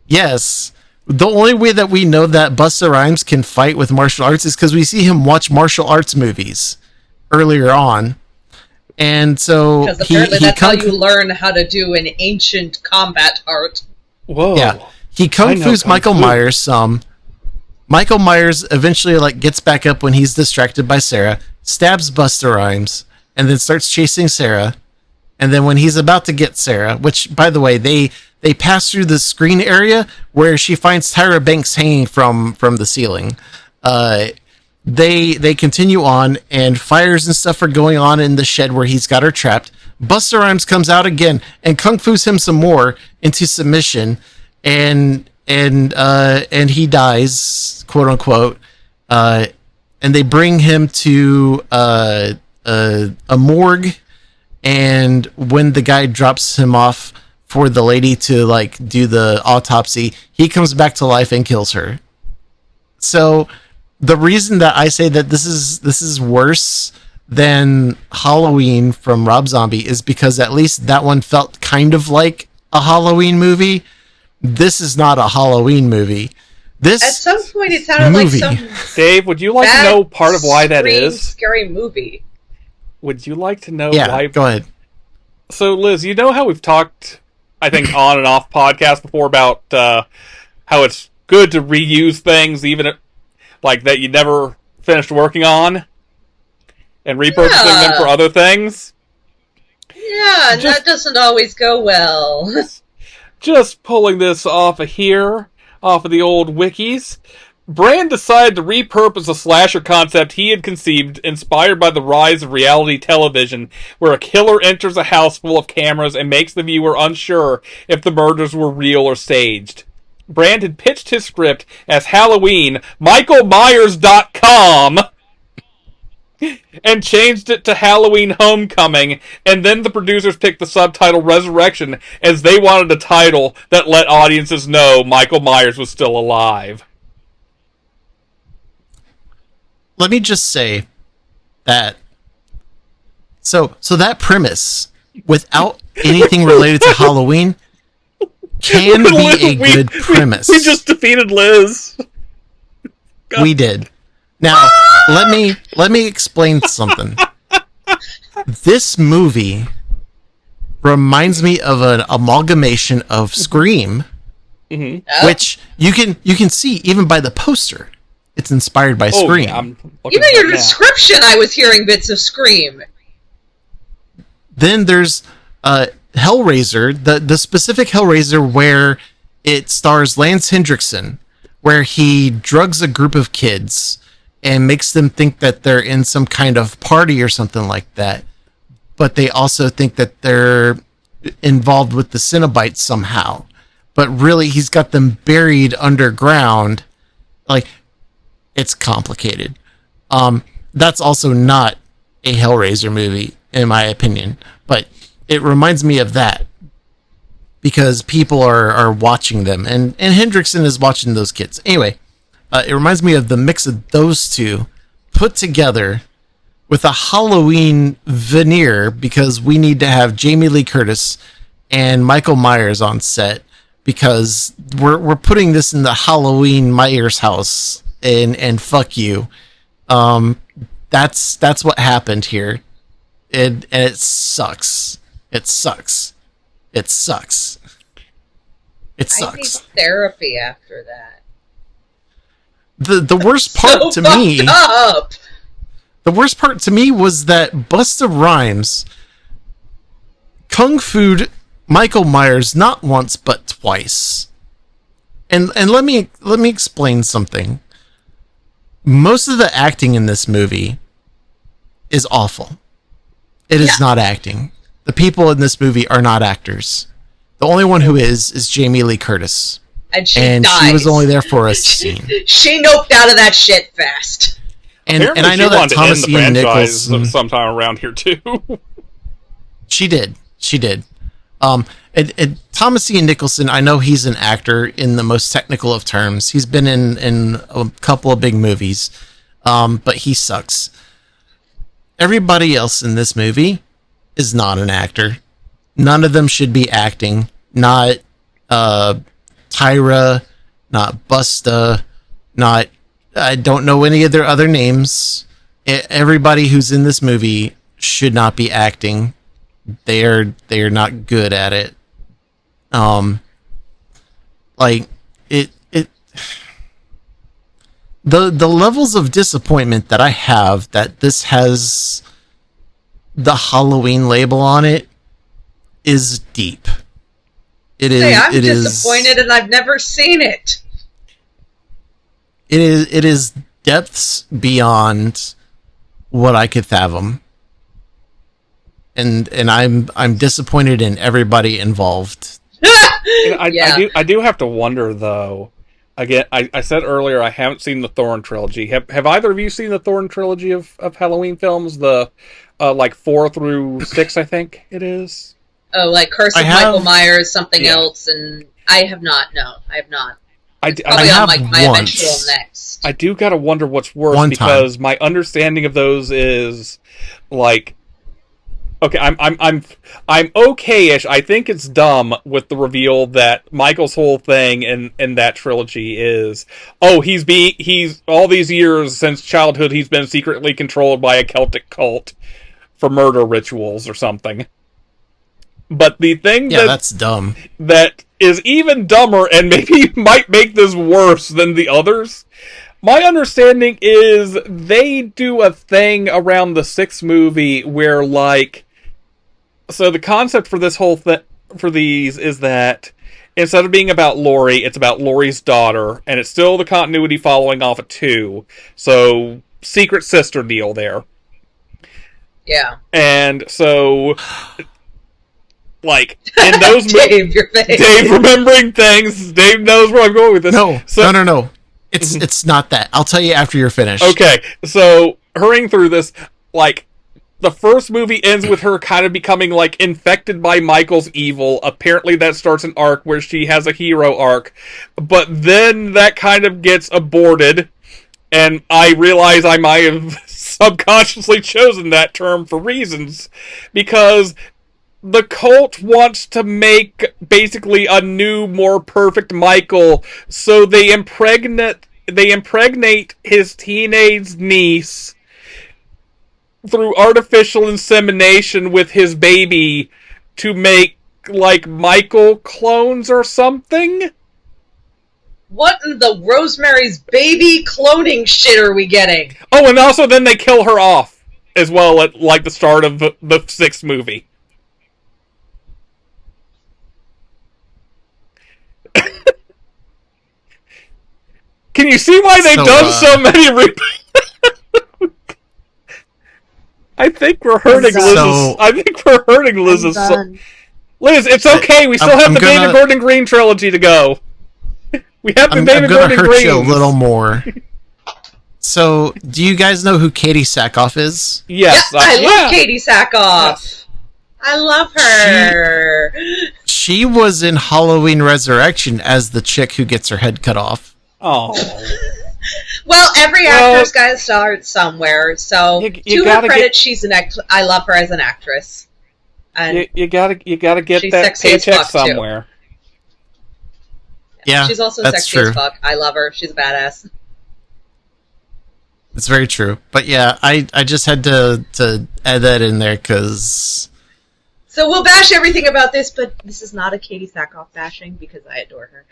Yes. The only way that we know that Busta Rhymes can fight with martial arts is because we see him watch martial arts movies earlier on. And so because apparently that's how you learn how to do an ancient combat art. Whoa. Yeah. He kung fu's Michael Myers some. Michael Myers eventually like gets back up when he's distracted by Sarah, stabs Busta Rhymes, and then starts chasing Sarah. And then when he's about to get Sarah, which, by the way, they pass through the screen area where she finds Tyra Banks hanging from the ceiling. They continue on, and fires and stuff are going on in the shed where he's got her trapped. Busta Rhymes comes out again and kung fu's him some more into submission, and he dies, quote unquote. And they bring him to a morgue. And when the guy drops him off for the lady to like do the autopsy, he comes back to life and kills her. So the reason that I say that this is worse than Halloween from Rob Zombie is because at least that one felt kind of like a Halloween movie. This is not a Halloween movie. This at some point it sounded movie. like some Dave, would you like to know part of why that is? Scary movie. Would you like to know yeah, why? Go ahead. So, Liz, you know how we've talked, I think, on and off podcasts before about how it's good to reuse things, even like that you never finished working on, and repurposing them for other things? Yeah, and that doesn't always go well. Just pulling this off of here, off of the old wikis. Brand decided to repurpose a slasher concept he had conceived, inspired by the rise of reality television, where a killer enters a house full of cameras and makes the viewer unsure if the murders were real or staged. Brand had pitched his script as Halloween, MichaelMyers.com, and changed it to Halloween Homecoming, and then the producers picked the subtitle Resurrection, as they wanted a title that let audiences know Michael Myers was still alive. Let me just say that so that premise, without anything related to Halloween, can be a good premise. We just defeated Liz. God. We did. Now, let me explain something. This movie reminds me of an amalgamation of Scream, which you can see even by the poster. It's inspired by Scream. Yeah, even your description, I was hearing bits of Scream. Then there's Hellraiser, the specific Hellraiser where it stars Lance Hendrickson, where he drugs a group of kids and makes them think that they're in some kind of party or something like that. But they also think that they're involved with the Cenobites somehow. But really, he's got them buried underground. Like, it's complicated. That's also not a Hellraiser movie, in my opinion. But it reminds me of that because people are watching them, and Hendrickson is watching those kids. Anyway, it reminds me of the mix of those two put together with a Halloween veneer because we need to have Jamie Lee Curtis and Michael Myers on set because we're putting this in the Halloween Myers house and fuck you. That's what happened here. And it sucks. It sucks. It sucks. It I need sucks. therapy after that. The worst part So to me fucked up. The worst part to me was that Busta Rhymes kung fu'd Michael Myers not once but twice. And let me explain something. Most of the acting in this movie is awful. It is not acting. The people in this movie are not actors. The only one who is Jamie Lee Curtis. And she dies. She was only there for a scene. She noped out of that shit fast. And I know that Thomas Ian Nicholson sometime around here too. She did. And Thomas Ian Nicholson, I know he's an actor in the most technical of terms. He's been in a couple of big movies, but he sucks. Everybody else in this movie is not an actor. None of them should be acting. Not Tyra, not Busta, not... I don't know any of their other names. Everybody who's in this movie should not be acting. They are not good at it. Like it the levels of disappointment that I have that this has the Halloween label on it is deep. It is. Hey, I'm disappointed, and I've never seen it. It is depths beyond what I could fathom, and I'm disappointed in everybody involved. I do have to wonder though. Again, I said earlier I haven't seen the Thorn trilogy. Have either of you seen the Thorn trilogy of Halloween films? The like 4 through 6, I think it is. Oh, like Curse of Michael Myers, something else, and I have not. No, I have not. I have my eventual next. I do gotta wonder what's worse because my understanding of those is like, okay, I'm okay-ish. I think it's dumb with the reveal that Michael's whole thing in that trilogy is, oh, he's all these years since childhood he's been secretly controlled by a Celtic cult for murder rituals or something. But the thing that's dumb. That is even dumber and maybe might make this worse than the others. My understanding is they do a thing around the 6th movie where, like, so the concept for this whole for these is that instead of being about Laurie, it's about Laurie's daughter, and it's still the continuity following off of 2. So, secret sister deal there. Yeah. And so, like, in those Dave, your face. Dave remembering things. Dave knows where I'm going with this. No. It's not that. I'll tell you after you're finished. Okay, so hurrying through this, like, the first movie ends with her kind of becoming, like, infected by Michael's evil. Apparently that starts an arc where she has a hero arc. But then that kind of gets aborted. And I realize I might have subconsciously chosen that term for reasons. Because the cult wants to make basically a new, more perfect Michael. So they impregnate his teenage niece through artificial insemination with his baby to make, like, Michael clones or something? What in the Rosemary's Baby cloning shit are we getting? Oh, and also then they kill her off as well at, like, the start of the 6th movie. Can you see why they've done so many reboots? I think we're hurting done. Liz's. I think we're hurting Liz's. Liz, it's okay. We still have the David Gordon Green trilogy to go. We have the David Gordon Green. I'm gonna hurt you a little more. So, do you guys know who Katie Sackhoff is? Yes, I love Katie Sackhoff. Yes. I love her. She was in Halloween Resurrection as the chick who gets her head cut off. Oh. Well, every actor's got to start somewhere. So, to her credit, she's an I love her as an actress. And you gotta get that paycheck somewhere. Too. Yeah, she's also that's sexy true. as fuck. I love her. She's a badass. It's very true. But yeah, I just had to add that in there because... So we'll bash everything about this, but this is not a Katie Sackhoff bashing because I adore her.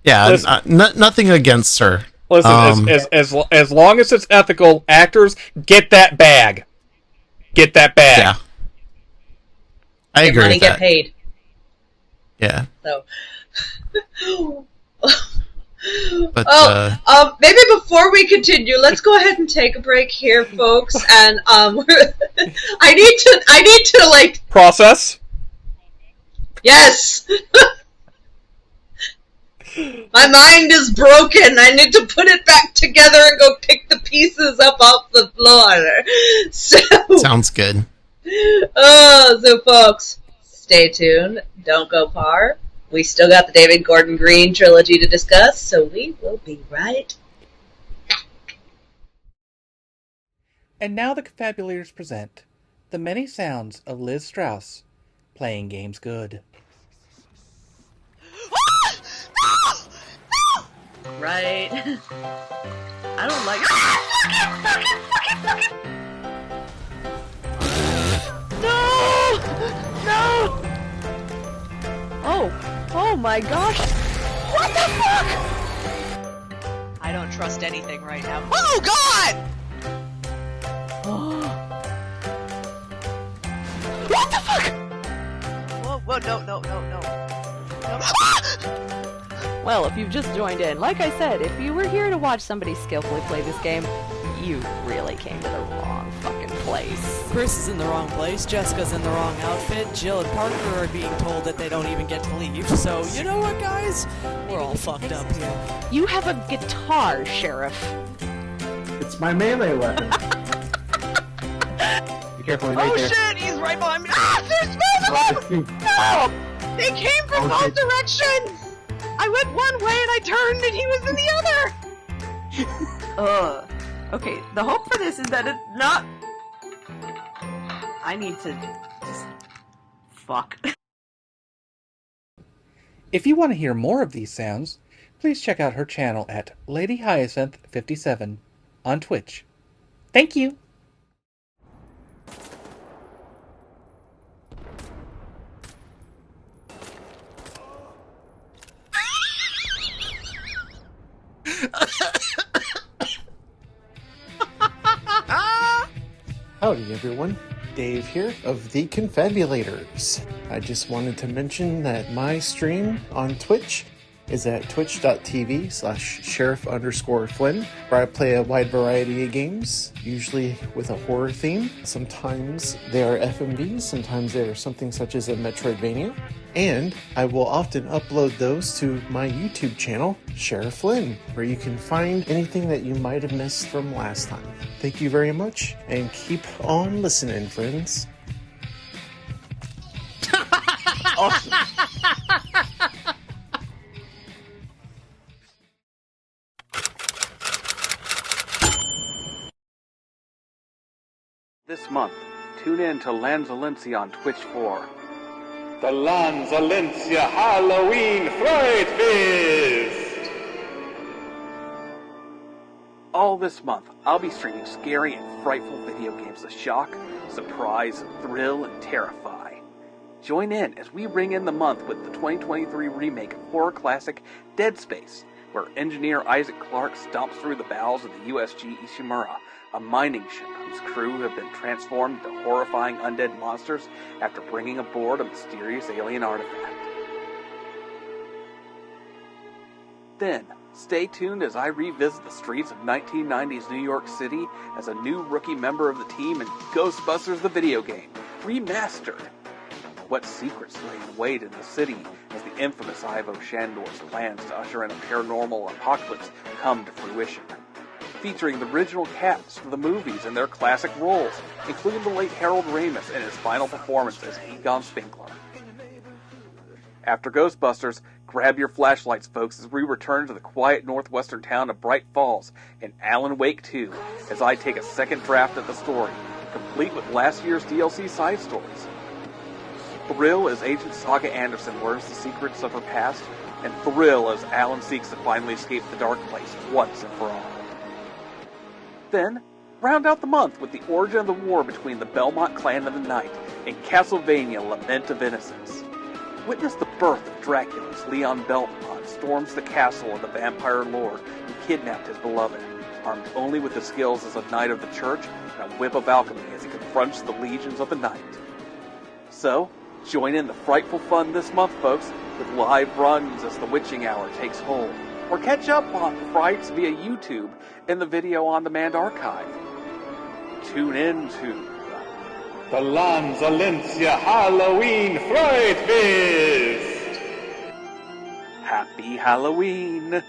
Yeah, nothing against her. Listen, as long as it's ethical, actors, get that bag. Get that bag. Yeah. I agree money, with get that. paid. Yeah. So... But, maybe before we continue, let's go ahead and take a break here, folks. And I need to like process. Yes, my mind is broken. I need to put it back together and go pick the pieces up off the floor. So sounds good. So folks, stay tuned. Don't go far. We still got the David Gordon Green trilogy to discuss, so we will be right back. And now the Confabulators present the many sounds of Liz Strauss playing games good. Right. I don't like... No! No! Oh my gosh! What the fuck? I don't trust anything right now. Oh god! What the fuck? Whoa, no. Well, if you've just joined in, like I said, if you were here to watch somebody skillfully play this game, you really came to the wrong fucking place. Chris is in the wrong place, Jessica's in the wrong outfit, Jill and Parker are being told that they don't even get to leave, so you know what, guys? We're all fucked up here. You have a guitar, Sheriff. It's my melee weapon. Be careful, oh shit, he's right behind me! Ah, there's both of them! No! They came from both directions! I went one way and I turned and he was in the other! Okay, the hope for this is that it's not... I need to just... Fuck. If you want to hear more of these sounds, please check out her channel at Lady Hyacinth 57 on Twitch. Thank you! Howdy everyone, Dave here of the Confabulators. I just wanted to mention that my stream on Twitch is at twitch.tv/sheriff_Flynn, where I play a wide variety of games, usually with a horror theme. Sometimes they are FMVs, sometimes they are something such as a Metroidvania, and I will often upload those to my YouTube channel, Sheriff Flynn, where you can find anything that you might have missed from last time. Thank you very much, and keep on listening, friends. Awesome. This month, tune in to Lanzalencia on Twitch for the Lanzalencia Halloween Fright Fist! All this month, I'll be streaming scary and frightful video games to shock, surprise, thrill, and terrify. Join in as we ring in the month with the 2023 remake of horror classic Dead Space, where engineer Isaac Clarke stomps through the bowels of the USG Ishimura, a mining ship whose crew have been transformed into horrifying undead monsters after bringing aboard a mysterious alien artifact. Then, stay tuned as I revisit the streets of 1990s New York City as a new rookie member of the team in Ghostbusters the video game, remastered. What secrets lay in wait in the city as the infamous Ivo Shandor's plans to usher in a paranormal apocalypse come to fruition? Featuring the original cast of the movies and their classic roles, including the late Harold Ramis in his final performance as Egon Spinkler. After Ghostbusters, grab your flashlights, folks, as we return to the quiet northwestern town of Bright Falls in Alan Wake 2, as I take a second draft of the story, complete with last year's DLC side stories. Thrill as Agent Saga Anderson learns the secrets of her past, and thrill as Alan seeks to finally escape the dark place once and for all. Then, round out the month with the origin of the war between the Belmont Clan of the Night and Castlevania Lament of Innocence. Witness the birth of Dracula as Leon Belmont storms the castle of the vampire lord who kidnapped his beloved, armed only with the skills as a knight of the church and a whip of alchemy as he confronts the legions of the night. So, join in the frightful fun this month, folks, with live runs as the witching hour takes hold, or catch up on Frights via YouTube in the Video On Demand archive. Tune in to The Lanzalencia Halloween Fright Fist! Happy Halloween!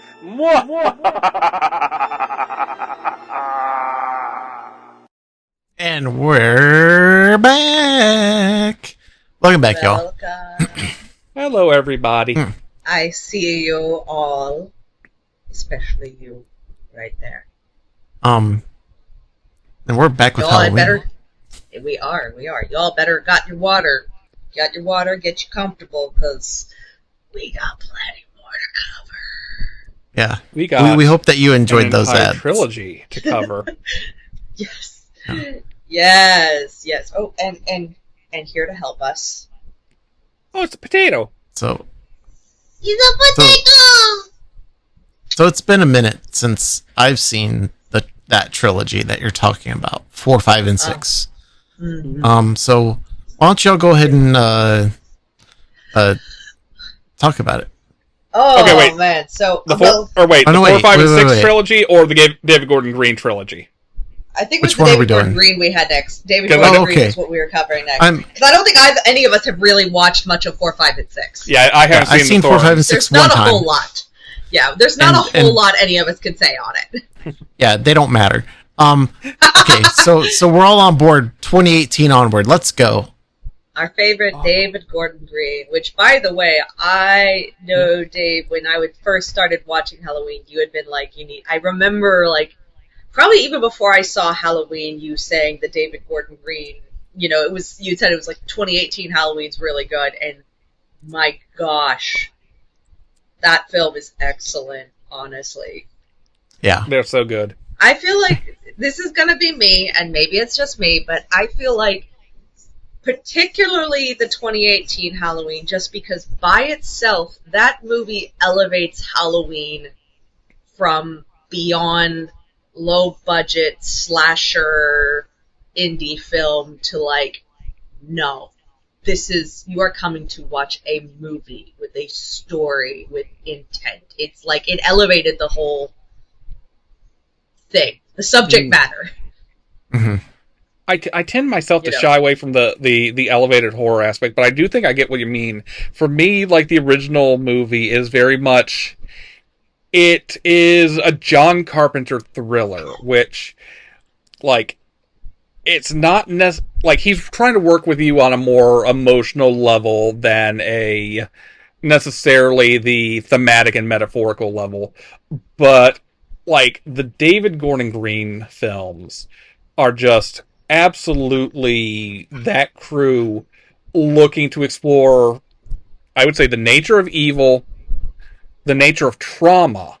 And we're back. Welcome back, y'all. Welcome. Hello, everybody. I see you all, especially you, right there. And we're back with Y'all, Halloween. we are. Y'all better got your water, get you comfortable, because we got plenty more to cover. Yeah, We got we hope that you enjoyed an those entire ads. trilogy to cover. Yes. Yeah. Yes. Oh, and here to help us. Oh, it's a potato. So, He's a potato! so it's been a minute since I've seen that trilogy that you're talking about, 4, 5, and 6. Mm-hmm. So why don't y'all go ahead and talk about it? Oh, Okay, wait. man. So, The well, 4, Oh, no, 4, 5, and 6 wait. trilogy, or the David Gordon Green trilogy? I think Which it was one are the we David Gordon doing? Green we had next. David Because Gordon Oh, Green okay. is what we were covering next. I'm- Because I don't think any of us have really watched much of 4, 5, and 6. Yeah, I haven't I've seen the 4, 5, and Thorns. 6 There's one not a time. whole lot. Yeah, there's not a whole And- lot any of us can say on it. Yeah, they don't matter. Okay, so we're all on board. 2018 onward. Let's go. Our favorite David Gordon Green, which, by the way, I know, Dave, when I first started watching Halloween, you had been like, I remember, like, probably even before I saw Halloween, you saying that David Gordon Green, you said it was like 2018 Halloween's really good, and my gosh, that film is excellent, honestly. Yeah. They're so good. I feel like this is going to be me, and maybe it's just me, but I feel like particularly the 2018 Halloween, just because by itself, that movie elevates Halloween from beyond low-budget slasher indie film to like, no, you are coming to watch a movie with a story, with intent. It's like, it elevated the whole thing, the subject matter. Mm-hmm. I tend myself to shy away from the elevated horror aspect, but I do think I get what you mean. For me, like, the original movie is very much, it is a John Carpenter thriller, which, like, it's not like, he's trying to work with you on a more emotional level than necessarily the thematic and metaphorical level, but, like, the David Gordon Green films are just absolutely that crew looking to explore, I would say, the nature of evil, the nature of trauma,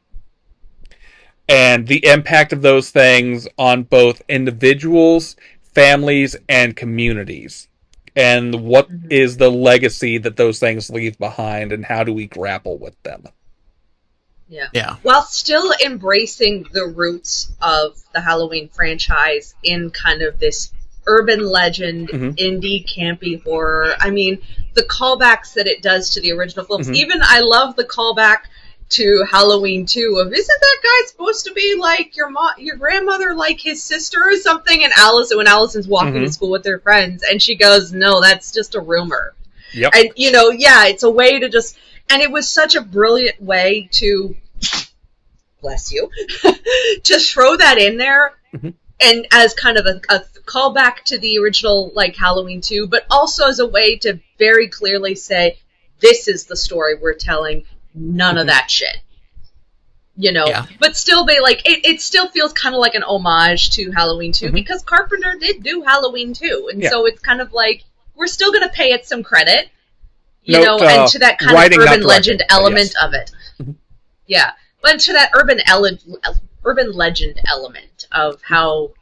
and the impact of those things on both individuals, families, and communities. And what is the legacy that those things leave behind, and how do we grapple with them? Yeah. While still embracing the roots of the Halloween franchise in kind of this urban legend, indie, campy horror. I mean, the callbacks that it does to the original films. Even I love the callback to Halloween 2 of, isn't that guy supposed to be like your grandmother, like his sister or something? And when Allison's walking to school with her friends, and she goes, no, that's just a rumor. Yep. And, it's a way to just, and it was such a brilliant way to, bless you, to throw that in there, and as kind of a callback to the original, like, Halloween 2, but also as a way to very clearly say, this is the story we're telling, none of that shit. But still be like, it still feels kind of like an homage to Halloween 2, because Carpenter did do Halloween 2, and so it's kind of like, we're still going to pay it some credit, and to that kind of urban legend element of it. Yeah, but to that urban legend element of how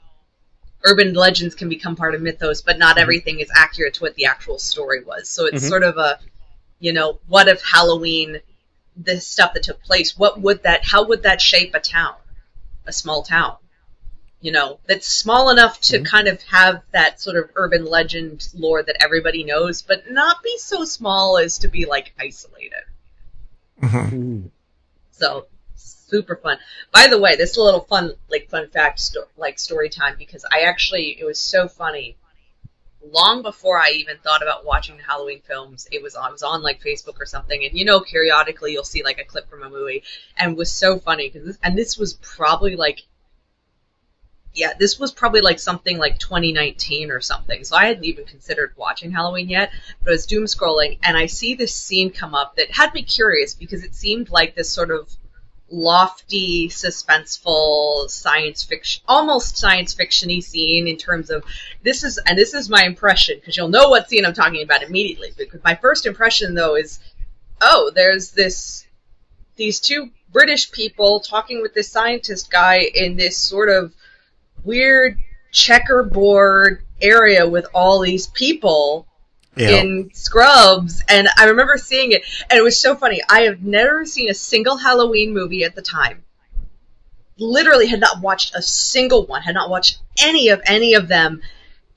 urban legends can become part of mythos, but not everything is accurate to what the actual story was. So it's sort of a, what if Halloween, the stuff that took place, how would that shape a small town? That's small enough to kind of have that sort of urban legend lore that everybody knows, but not be so small as to be, like, isolated. So, super fun. By the way, this is a little fun fact, story time, because it was so funny. Long before I even thought about watching the Halloween films, I was on like Facebook or something, and periodically you'll see like a clip from a movie, and it was so funny because this was probably like something like 2019 or something. So I hadn't even considered watching Halloween yet, but I was doom scrolling, and I see this scene come up that had me curious because it seemed like this sort of lofty, suspenseful almost science fiction-y scene in terms of this is my impression, because you'll know what scene I'm talking about immediately. Because my first impression though is, there's these two British people talking with this scientist guy in this sort of weird checkerboard area with all these people in scrubs, and I remember seeing it, and it was so funny. I have never seen a single Halloween movie at the time. Literally had not watched a single one, had not watched any of them,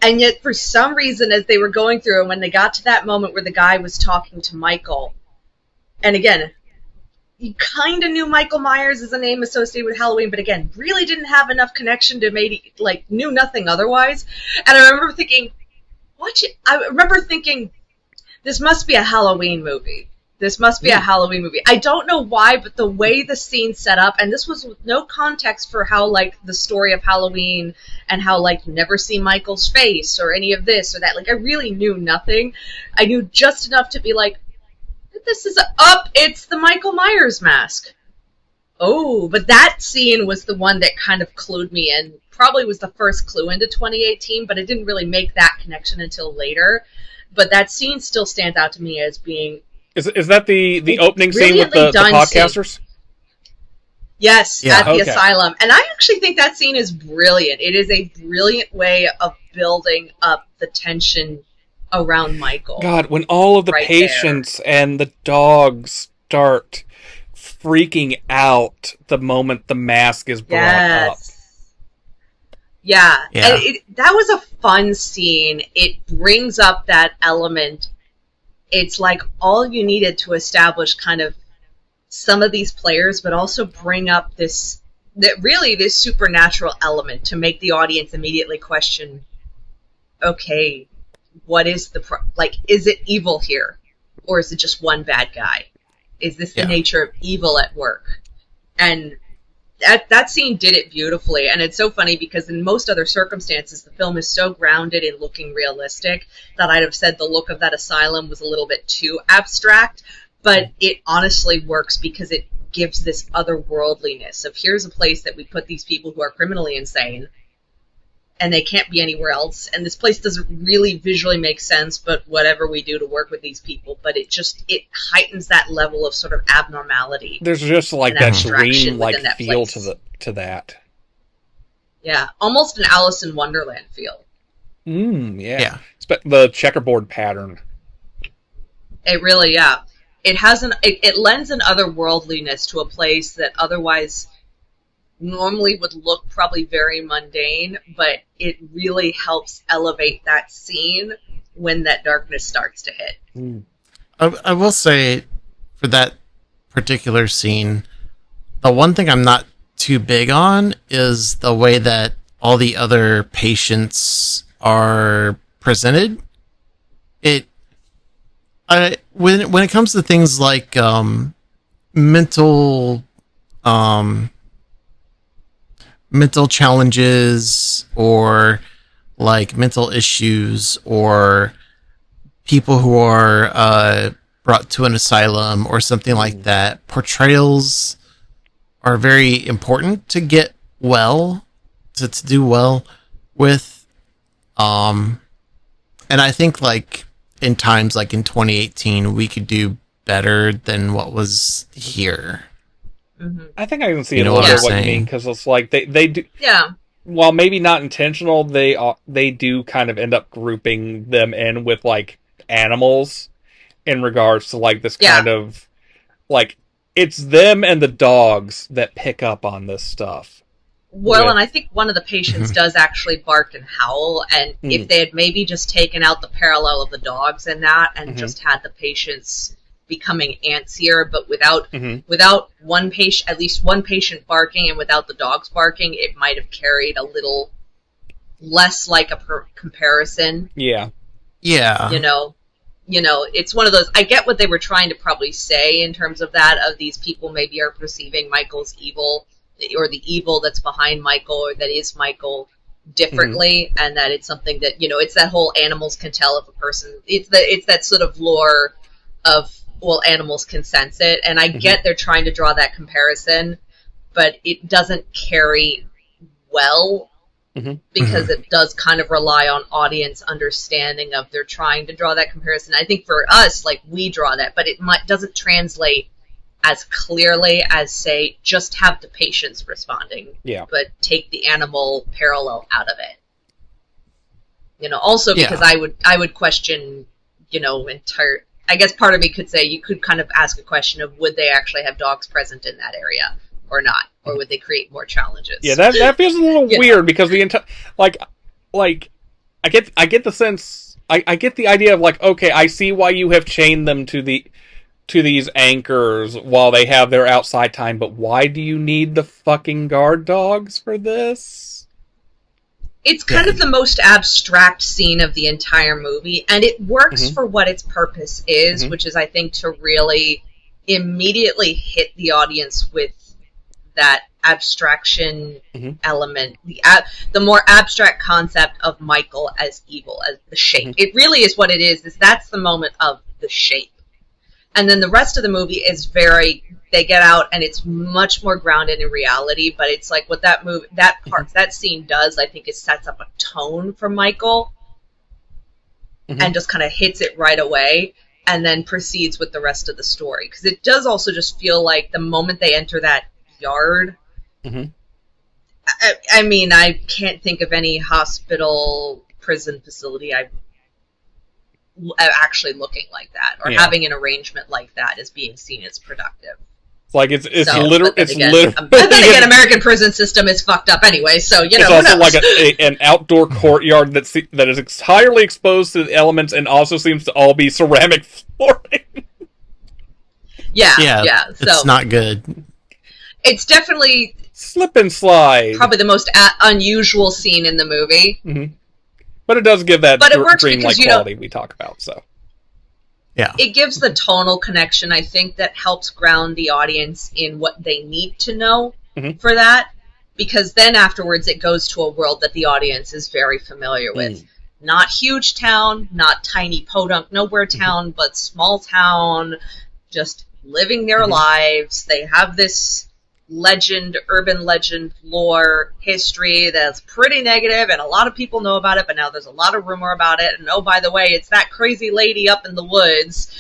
and yet for some reason as they were going through, and when they got to that moment where the guy was talking to Michael, and again, you kind of knew Michael Myers as a name associated with Halloween, but again, really didn't have enough connection to maybe, knew nothing otherwise, and I remember thinking, this must be a Halloween movie. This must be a Halloween movie. I don't know why, but the way the scene set up, and this was with no context for how, the story of Halloween, and how, you never see Michael's face, or any of this or that. I really knew nothing. I knew just enough to be like, this is it's the Michael Myers mask. Oh, but that scene was the one that kind of clued me in. Probably was the first clue into 2018, but it didn't really make that connection until later. But that scene still stands out to me as being... Is that the opening scene with the podcasters? Scene. Yes, at the asylum. And I actually think that scene is brilliant. It is a brilliant way of building up the tension around Michael. God, when all of the patients and the dogs start freaking out the moment the mask is brought up. Yeah. And that was a fun scene. It brings up that element. It's like all you needed to establish kind of some of these players, but also bring up this supernatural element to make the audience immediately question, okay, what is is it evil here? Or is it just one bad guy? Is this the nature of evil at work? And that scene did it beautifully, and it's so funny because in most other circumstances the film is so grounded in looking realistic that I'd have said the look of that asylum was a little bit too abstract, but it honestly works because it gives this otherworldliness of here's a place that we put these people who are criminally insane and they can't be anywhere else, and this place doesn't really visually make sense, but whatever we do to work with these people, but it heightens that level of sort of abnormality. There's just that dream-like feel to that. Yeah, almost an Alice in Wonderland feel. Yeah. The checkerboard pattern. It really, it lends an otherworldliness to a place that otherwise normally would look probably very mundane, but it really helps elevate that scene when that darkness starts to hit. I will say, for that particular scene, the one thing I'm not too big on is the way that all the other patients are presented. When it comes to things like mental mental challenges or like mental issues or people who are brought to an asylum or something like that, portrayals are very important to get well, to do well with. And I think like in times like in 2018, we could do better than what was here. I think I can see You a know little what bit I'm what you saying? mean, because it's like they do. Yeah. While maybe not intentional, they do kind of end up grouping them in with like animals in regards to like this Yeah. kind of like it's them and the dogs that pick up on this stuff. Well, With- and I think one of the patients does actually bark and howl, and if they had maybe just taken out the parallel of the dogs in that and just had the patients becoming antsier, but without one patient, at least one patient barking, and without the dogs barking, it might have carried a little less like a comparison. Yeah. Yeah. You know, it's one of those. I get what they were trying to probably say in terms of that. Of these people maybe are perceiving Michael's evil, or the evil that's behind Michael, or that is Michael, differently, and that it's something that it's that whole animals can tell if a person. It's that sort of lore of, well, animals can sense it, and I get they're trying to draw that comparison, but it doesn't carry well. Because it does kind of rely on audience understanding of they're trying to draw that comparison. I think for us, like, we draw that, but it doesn't translate as clearly as, say, just have the patients responding, but take the animal parallel out of it. Also because I would question, entire. I guess part of me could say you could kind of ask a question of would they actually have dogs present in that area or not, or would they create more challenges? Yeah, that feels a little weird because the entire like I get the sense I get the idea of like, okay, I see why you have chained them to these anchors while they have their outside time, but why do you need the fucking guard dogs for this? It's kind of the most abstract scene of the entire movie, and it works for what its purpose is, which is, I think, to really immediately hit the audience with that abstraction element, the more abstract concept of Michael as evil, as the shape. It really is what it is that's the moment of the shape. And then the rest of the movie is they get out and it's much more grounded in reality, but it's like what that scene does, I think, is sets up a tone for Michael and just kind of hits it right away and then proceeds with the rest of the story. Because it does also just feel like the moment they enter that yard, I mean, I can't think of any hospital, prison facility actually looking like that, or having an arrangement like that as being seen as productive. Like it's literally. But then again, American prison system is fucked up anyway. So it's also like an outdoor courtyard that is entirely exposed to the elements and also seems to all be ceramic flooring. Yeah. So it's not good. It's definitely slip and slide. Probably the most unusual scene in the movie. But it does give that dreamlike because, quality we talk about. So, yeah, it gives the tonal connection, I think, that helps ground the audience in what they need to know for that. Because then afterwards, it goes to a world that the audience is very familiar with. Not huge town, not tiny podunk nowhere town, but small town, just living their lives. They have this urban legend, lore, history that's pretty negative, and a lot of people know about it, but now there's a lot of rumor about it, and oh, by the way, it's that crazy lady up in the woods,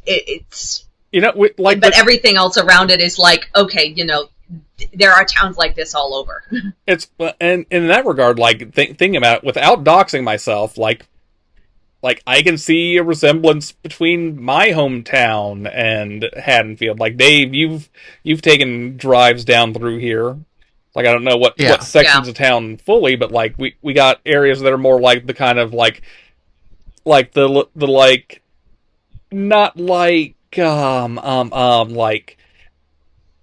it's... but everything else around it is like, okay, there are towns like this all over. It's, and in that regard, like, thinking about it, without doxing myself, like I can see a resemblance between my hometown and Haddonfield. Like, Dave, you've taken drives down through here. Like, I don't know what sections of town fully, but like we got areas that are more like the kind of like the like not like like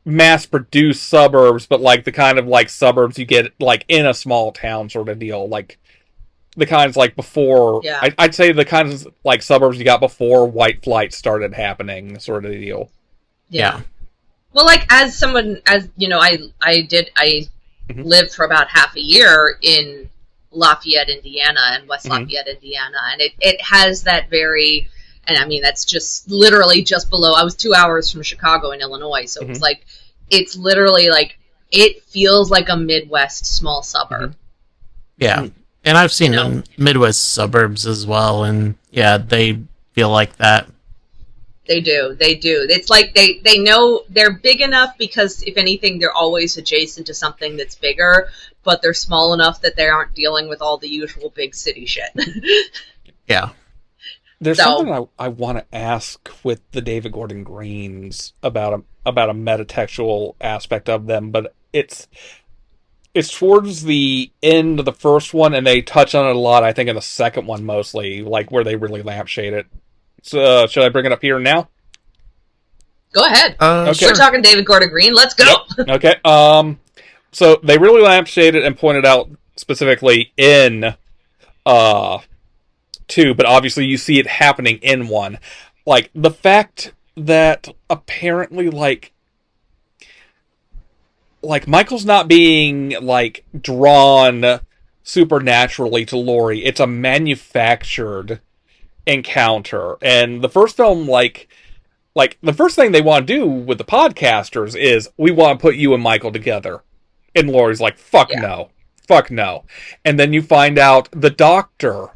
mass-produced suburbs, but like the kind of like suburbs you get like in a small town sort of deal, like the kinds like before. Yeah. I'd say the kinds of like suburbs you got before white flight started happening, sort of deal. Yeah. Well, like as someone, as you know, I lived for about half a year in Lafayette, Indiana, and West Lafayette, Indiana, and it has that very, and I mean that's just literally just below. I was 2 hours from Chicago in Illinois, so it's like it's literally like it feels like a Midwest small suburb. Yeah, and I've seen the Midwest suburbs as well, and yeah, they feel like that. They do. It's like they know they're big enough because, if anything, they're always adjacent to something that's bigger, but they're small enough that they aren't dealing with all the usual big city shit. Yeah. There's something I want to ask with the David Gordon Greens about a metatextual aspect of them, but it's towards the end of the first one, and they touch on it a lot, I think, in the second one mostly, like where they really lampshade it. So, should I bring it up here now? Go ahead. Okay. We're talking David Gordon Green. Let's go. Yep. Okay. So they really lampshaded and pointed out specifically in 2, but obviously you see it happening in 1. Like the fact that apparently like Michael's not being like drawn supernaturally to Laurie. It's a manufactured encounter. And the first film, like the first thing they want to do with the podcasters is, we want to put you and Michael together. And Laurie's like, fuck no. And then you find out the doctor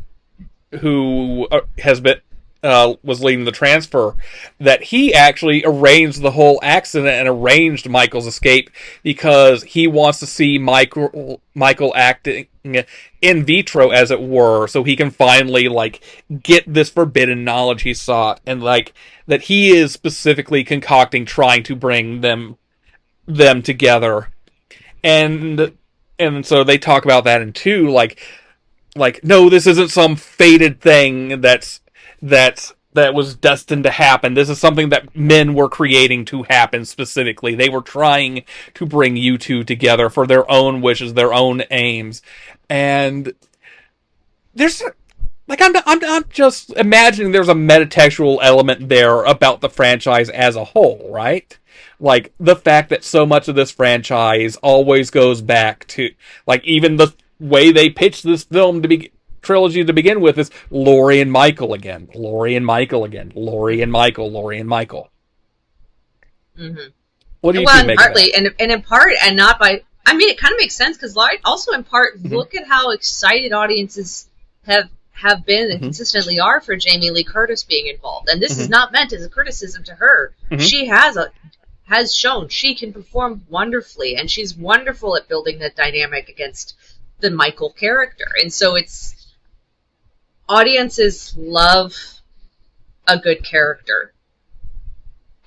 who has been was leading the transfer, that he actually arranged the whole accident and arranged Michael's escape because he wants to see Michael acting in vitro, as it were, so he can finally like get this forbidden knowledge he sought, and like that he is specifically concocting trying to bring them together. And so they talk about that in 2, like no, this isn't some fated thing that was destined to happen. This is something that men were creating to happen specifically. They were trying to bring you two together for their own wishes, their own aims. And there's like, I'm just imagining there's a metatextual element there about the franchise as a whole, right? Like the fact that so much of this franchise always goes back to, like, even the way they pitched this film trilogy to begin with is Laurie and Michael again, Laurie and Michael again, Laurie and Michael, Laurie and Michael. Mm-hmm. What do you think? Partly, and in part, and not by. I mean, it kind of makes sense because also in part, look at how excited audiences have been and consistently are for Jamie Lee Curtis being involved. And this is not meant as a criticism to her. She has shown she can perform wonderfully, and she's wonderful at building that dynamic against the Michael character. And so audiences love a good character,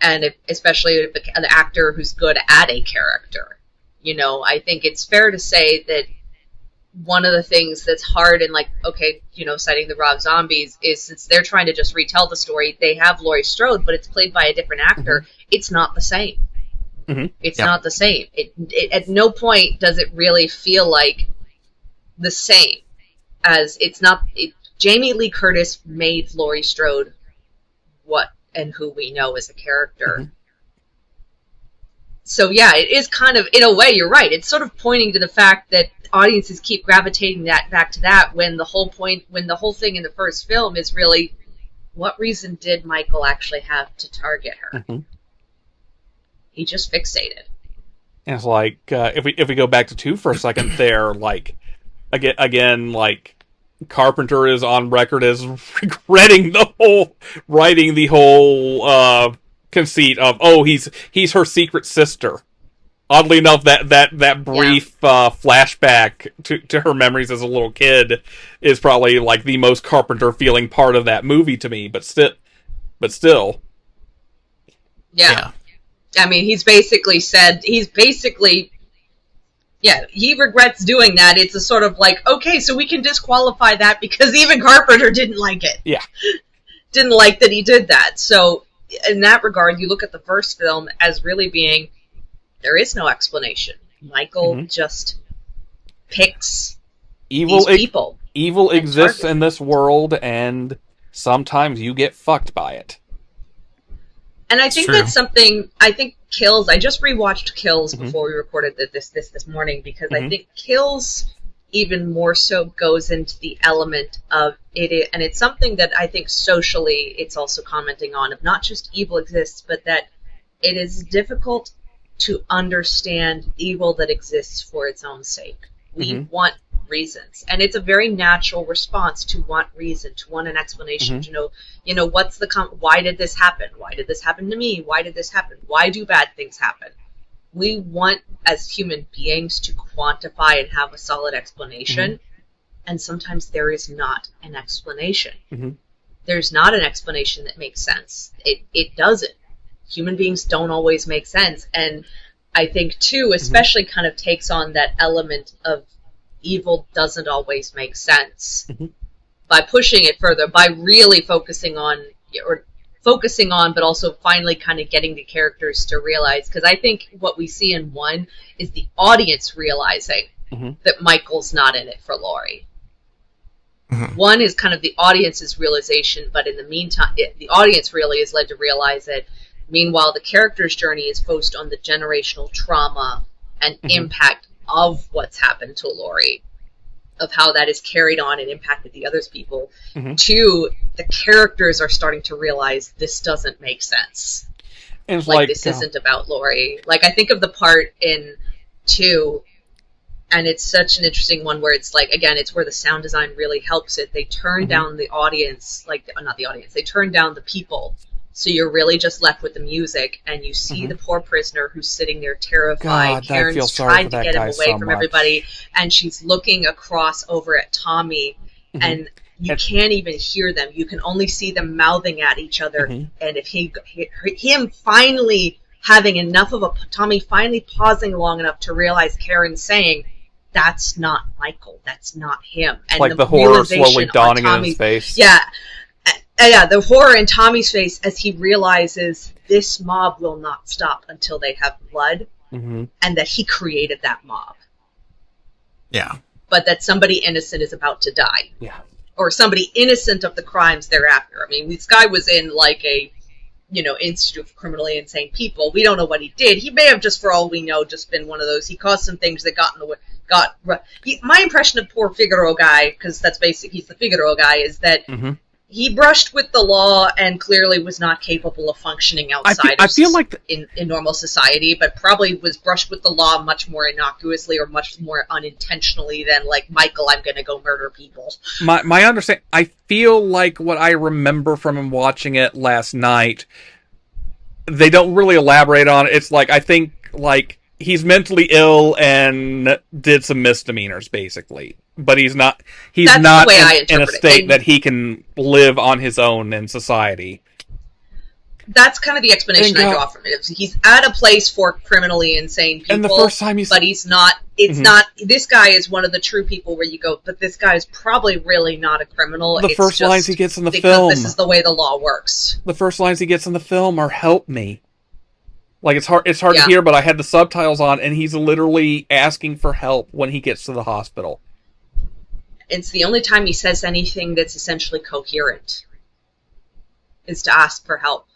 and especially an actor who's good at a character. You know, I think it's fair to say that one of the things that's hard, and like, okay, you know, citing the Rob Zombies, is since they're trying to just retell the story, they have Laurie Strode, but it's played by a different actor. It's not the same. It's not the same. It at no point does it really feel like the same, as it's not. Jamie Lee Curtis made Laurie Strode what and who we know as a character. So yeah, it is kind of, in a way, you're right. It's sort of pointing to the fact that audiences keep gravitating back to that when the whole thing in the first film is really, what reason did Michael actually have to target her? He just fixated. And it's like, if we go back to 2 for a second there, like, again, like, Carpenter is on record as regretting writing the whole conceit of, he's her secret sister. Oddly enough, that brief flashback to her memories as a little kid is probably like the most Carpenter feeling part of that movie to me. But still, yeah. I mean, he regrets doing that. It's a sort of like, okay, so we can disqualify that because even Carpenter didn't like it. Yeah. Didn't like that he did that. So in that regard, you look at the first film as really being, there is no explanation. Michael just picks these people. Evil and exists targets in this world, and sometimes you get fucked by it. And I think that's something, I think Kills, I just rewatched Kills before we recorded this morning, because I think Kills even more so goes into the element of it, and it's something that I think socially it's also commenting on, of not just evil exists, but that it is difficult to understand evil that exists for its own sake. We want reasons, and it's a very natural response to want reason, to want an explanation, to know what's why did this happen? Why did this happen to me? Why did this happen? Why do bad things happen? We want, as human beings, to quantify and have a solid explanation, and sometimes there is not an explanation. There's not an explanation that makes sense. It doesn't. Human beings don't always make sense, and I think, too, especially kind of takes on that element of evil doesn't always make sense by pushing it further, by really focusing on, but also finally kind of getting the characters to realize, because I think what we see in one is the audience realizing that Michael's not in it for Laurie. One is kind of the audience's realization, but in the meantime, the audience really is led to realize it. Meanwhile, the character's journey is focused on the generational trauma and impact of what's happened to Laurie, of how that is carried on and impacted the other people. Two, the characters are starting to realize this doesn't make sense. And it's like this isn't about Laurie. Like, I think of the part in 2, and it's such an interesting one where it's like, again, it's where the sound design really helps it. They turn down the audience, not the audience, they turn down the people. So you're really just left with the music, and you see the poor prisoner who's sitting there terrified. Karen's tried to get him away from everybody, and she's looking across over at Tommy, and you can't even hear them. You can only see them mouthing at each other. And if him finally having enough of Tommy finally pausing long enough to realize Karen's saying, that's not Michael, that's not him. And like the horror slowly dawning in his face. Yeah, the horror in Tommy's face as he realizes this mob will not stop until they have blood, and that he created that mob. Yeah. But that somebody innocent is about to die. Yeah. Or somebody innocent of the crimes thereafter. I mean, this guy was in like a, Institute for Criminally Insane People. We don't know what he did. He may have, just for all we know, just been one of those. He caused some things that got in the way. My impression of poor Figaro guy, because that's he's the Figaro guy, is that he brushed with the law and clearly was not capable of functioning outside I feel like in normal society, but probably was brushed with the law much more innocuously or much more unintentionally than like, Michael, I'm going to go murder people. My understanding, I feel like what I remember from him watching it last night, they don't really elaborate on it. It's like, I think, like, he's mentally ill and did some misdemeanors, basically. But he's not in a state that he can live on his own in society. That's kind of the explanation I draw from it. He's at a place for criminally insane people, and the first time but he's not. It's not. This guy is one of the true people where you go, but this guy is probably really not a criminal. The first lines he gets in the film, this is the way the law works. The first lines he gets in the film are "Help me." Like, it's hard to hear, but I had the subtitles on, and he's literally asking for help when he gets to the hospital. It's the only time he says anything that's essentially coherent, is to ask for help.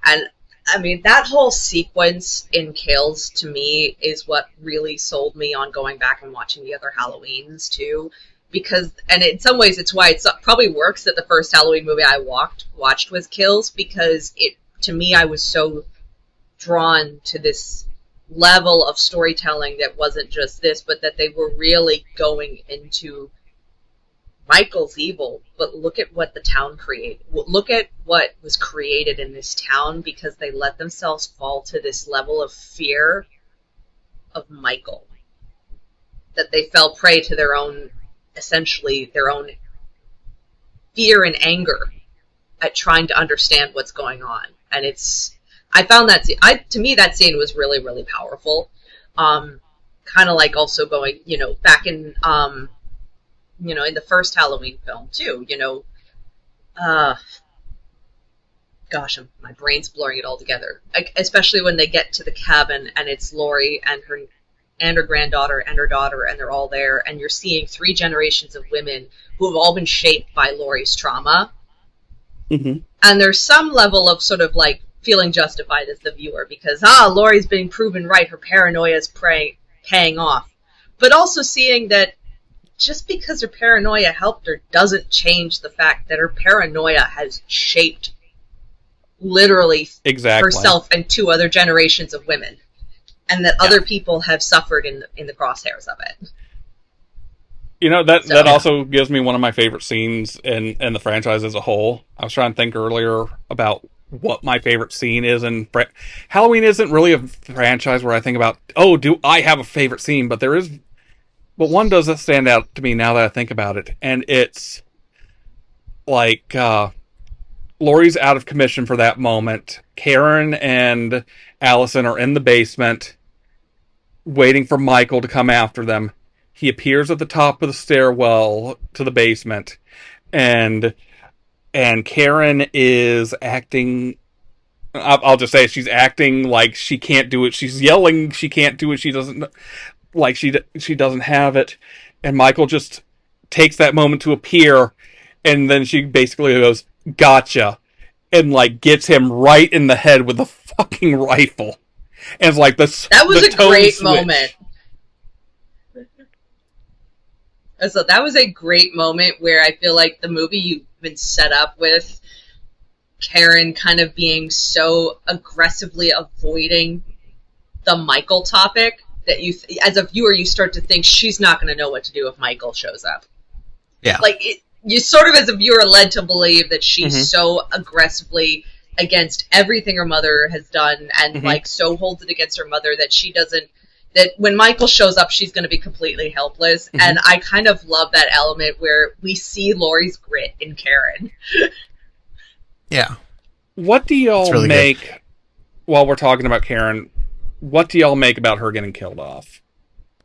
And, I mean, that whole sequence in Kills, to me, is what really sold me on going back and watching the other Halloweens, too. Because, and in some ways, it's why it probably works that the first Halloween movie I watched was Kills, because to me, I was so drawn to this level of storytelling that wasn't just this, but that they were really going into Michael's evil, but look at what the town created. Look at what was created in this town, because they let themselves fall to this level of fear of Michael. That they fell prey to their own fear and anger at trying to understand what's going on. And I found that to me that scene was really, really powerful. Kind of like also going, back in, in the first Halloween film too, gosh, my brain's blurring it all together. Especially when they get to the cabin and it's Lori and her granddaughter and her daughter, and they're all there, and you're seeing 3 generations of women who have all been shaped by Lori's trauma. Mm-hmm. And there's some level of sort of like feeling justified as the viewer because, Lori's being proven right, her paranoia is paying off. But also seeing that just because her paranoia helped her doesn't change the fact that her paranoia has shaped literally herself and 2 other generations of women. And that other people have suffered in the crosshairs of it. You know, that also gives me one of my favorite scenes in the franchise as a whole. I was trying to think earlier about what my favorite scene is, and Halloween isn't really a franchise where I think about, do I have a favorite scene? But one does stand out to me now that I think about it, and it's like Laurie's out of commission for that moment. Karen and Allison are in the basement waiting for Michael to come after them. He appears at the top of the stairwell to the basement, and Karen is acting, I'll just say she's acting like she can't do it. She's yelling she can't do it. She doesn't, like she doesn't have it. And Michael just takes that moment to appear, and then she basically goes, "Gotcha," and like gets him right in the head with a fucking rifle. And it's like that was a great moment. So that was a great moment where I feel like the movie you've been set up with Karen kind of being so aggressively avoiding the Michael topic that you, as a viewer, you start to think she's not going to know what to do if Michael shows up. Yeah. Like, you sort of, as a viewer, led to believe that she's so aggressively against everything her mother has done and, like, so holds it against her mother that she doesn't, that when Michael shows up, she's going to be completely helpless. And I kind of love that element where we see Laurie's grit in Karen. Yeah. What do y'all really make, while we're talking about Karen, what do y'all make about her getting killed off?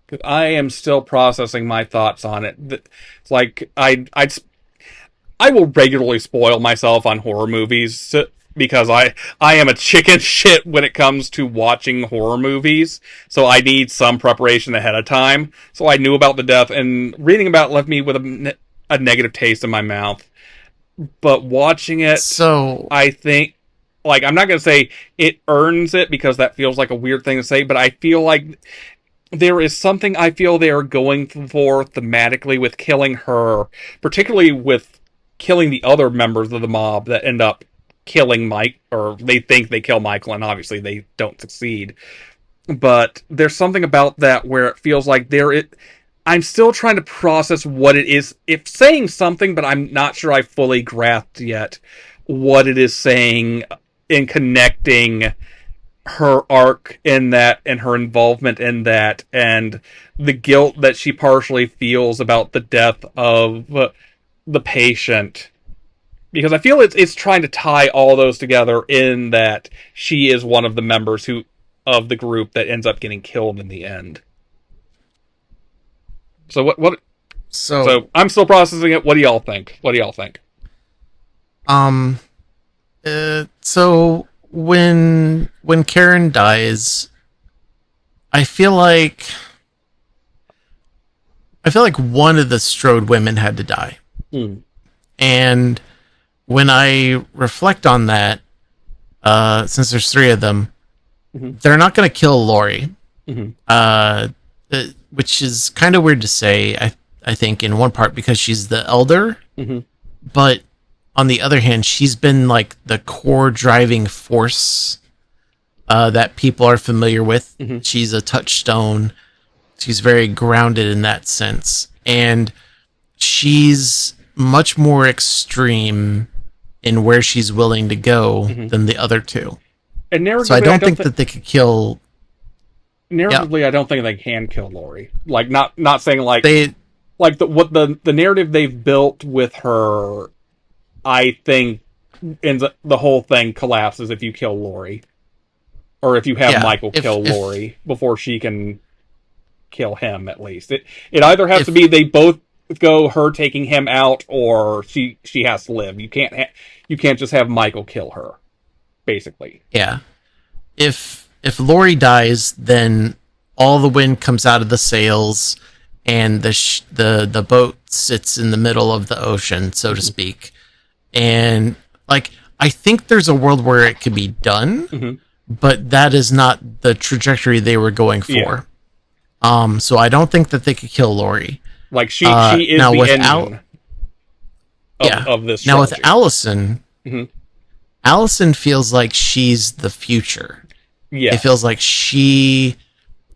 Because I am still processing my thoughts on it. It's like, I will regularly spoil myself on horror movies because I am a chicken shit when it comes to watching horror movies, so I need some preparation ahead of time. So I knew about the death, and reading about it left me with a negative taste in my mouth. But watching it, I think, like, I'm not going to say it earns it because that feels like a weird thing to say, but I feel like there is something I feel they are going for thematically with killing her, particularly with killing the other members of the mob that end up killing Mike, or they think they kill Michael, and obviously they don't succeed. But there's something about that where it feels like I'm still trying to process what it is. It's saying something, but I'm not sure I fully grasped yet what it is saying in connecting her arc in that and her involvement in that and the guilt that she partially feels about the death of the patient. Because I feel it's trying to tie all those together in that she is one of the members of the group that ends up getting killed in the end. So So I'm still processing it. What do y'all think? So when Karen dies, I feel like one of the Strode women had to die. And when I reflect on that, since there's 3 of them, they're not going to kill Lori, which is kind of weird to say, I think, in one part, because she's the elder, but on the other hand, she's been like the core driving force that people are familiar with. She's a touchstone. She's very grounded in that sense. And she's much more extreme in where she's willing to go than the other 2. And so I don't think that they could kill... Narratively, I don't think they can kill Lori. Like, not saying like... the narrative they've built with her, I think the whole thing collapses if you kill Lori. Or if you have Michael kill Lori before she can kill him, at least. It either has to be they both go her taking him out, or she has to live. You can't just have Michael kill her. basically. Yeah. If Lori dies, then all the wind comes out of the sails, and the boat sits in the middle of the ocean, so to speak. And like, I think there's a world where it could be done, but that is not the trajectory they were going for. Yeah. So I don't think that they could kill Lori. Like she is now the ending of this trilogy. Now with Allison, Allison feels like she's the future. Yeah, it feels like she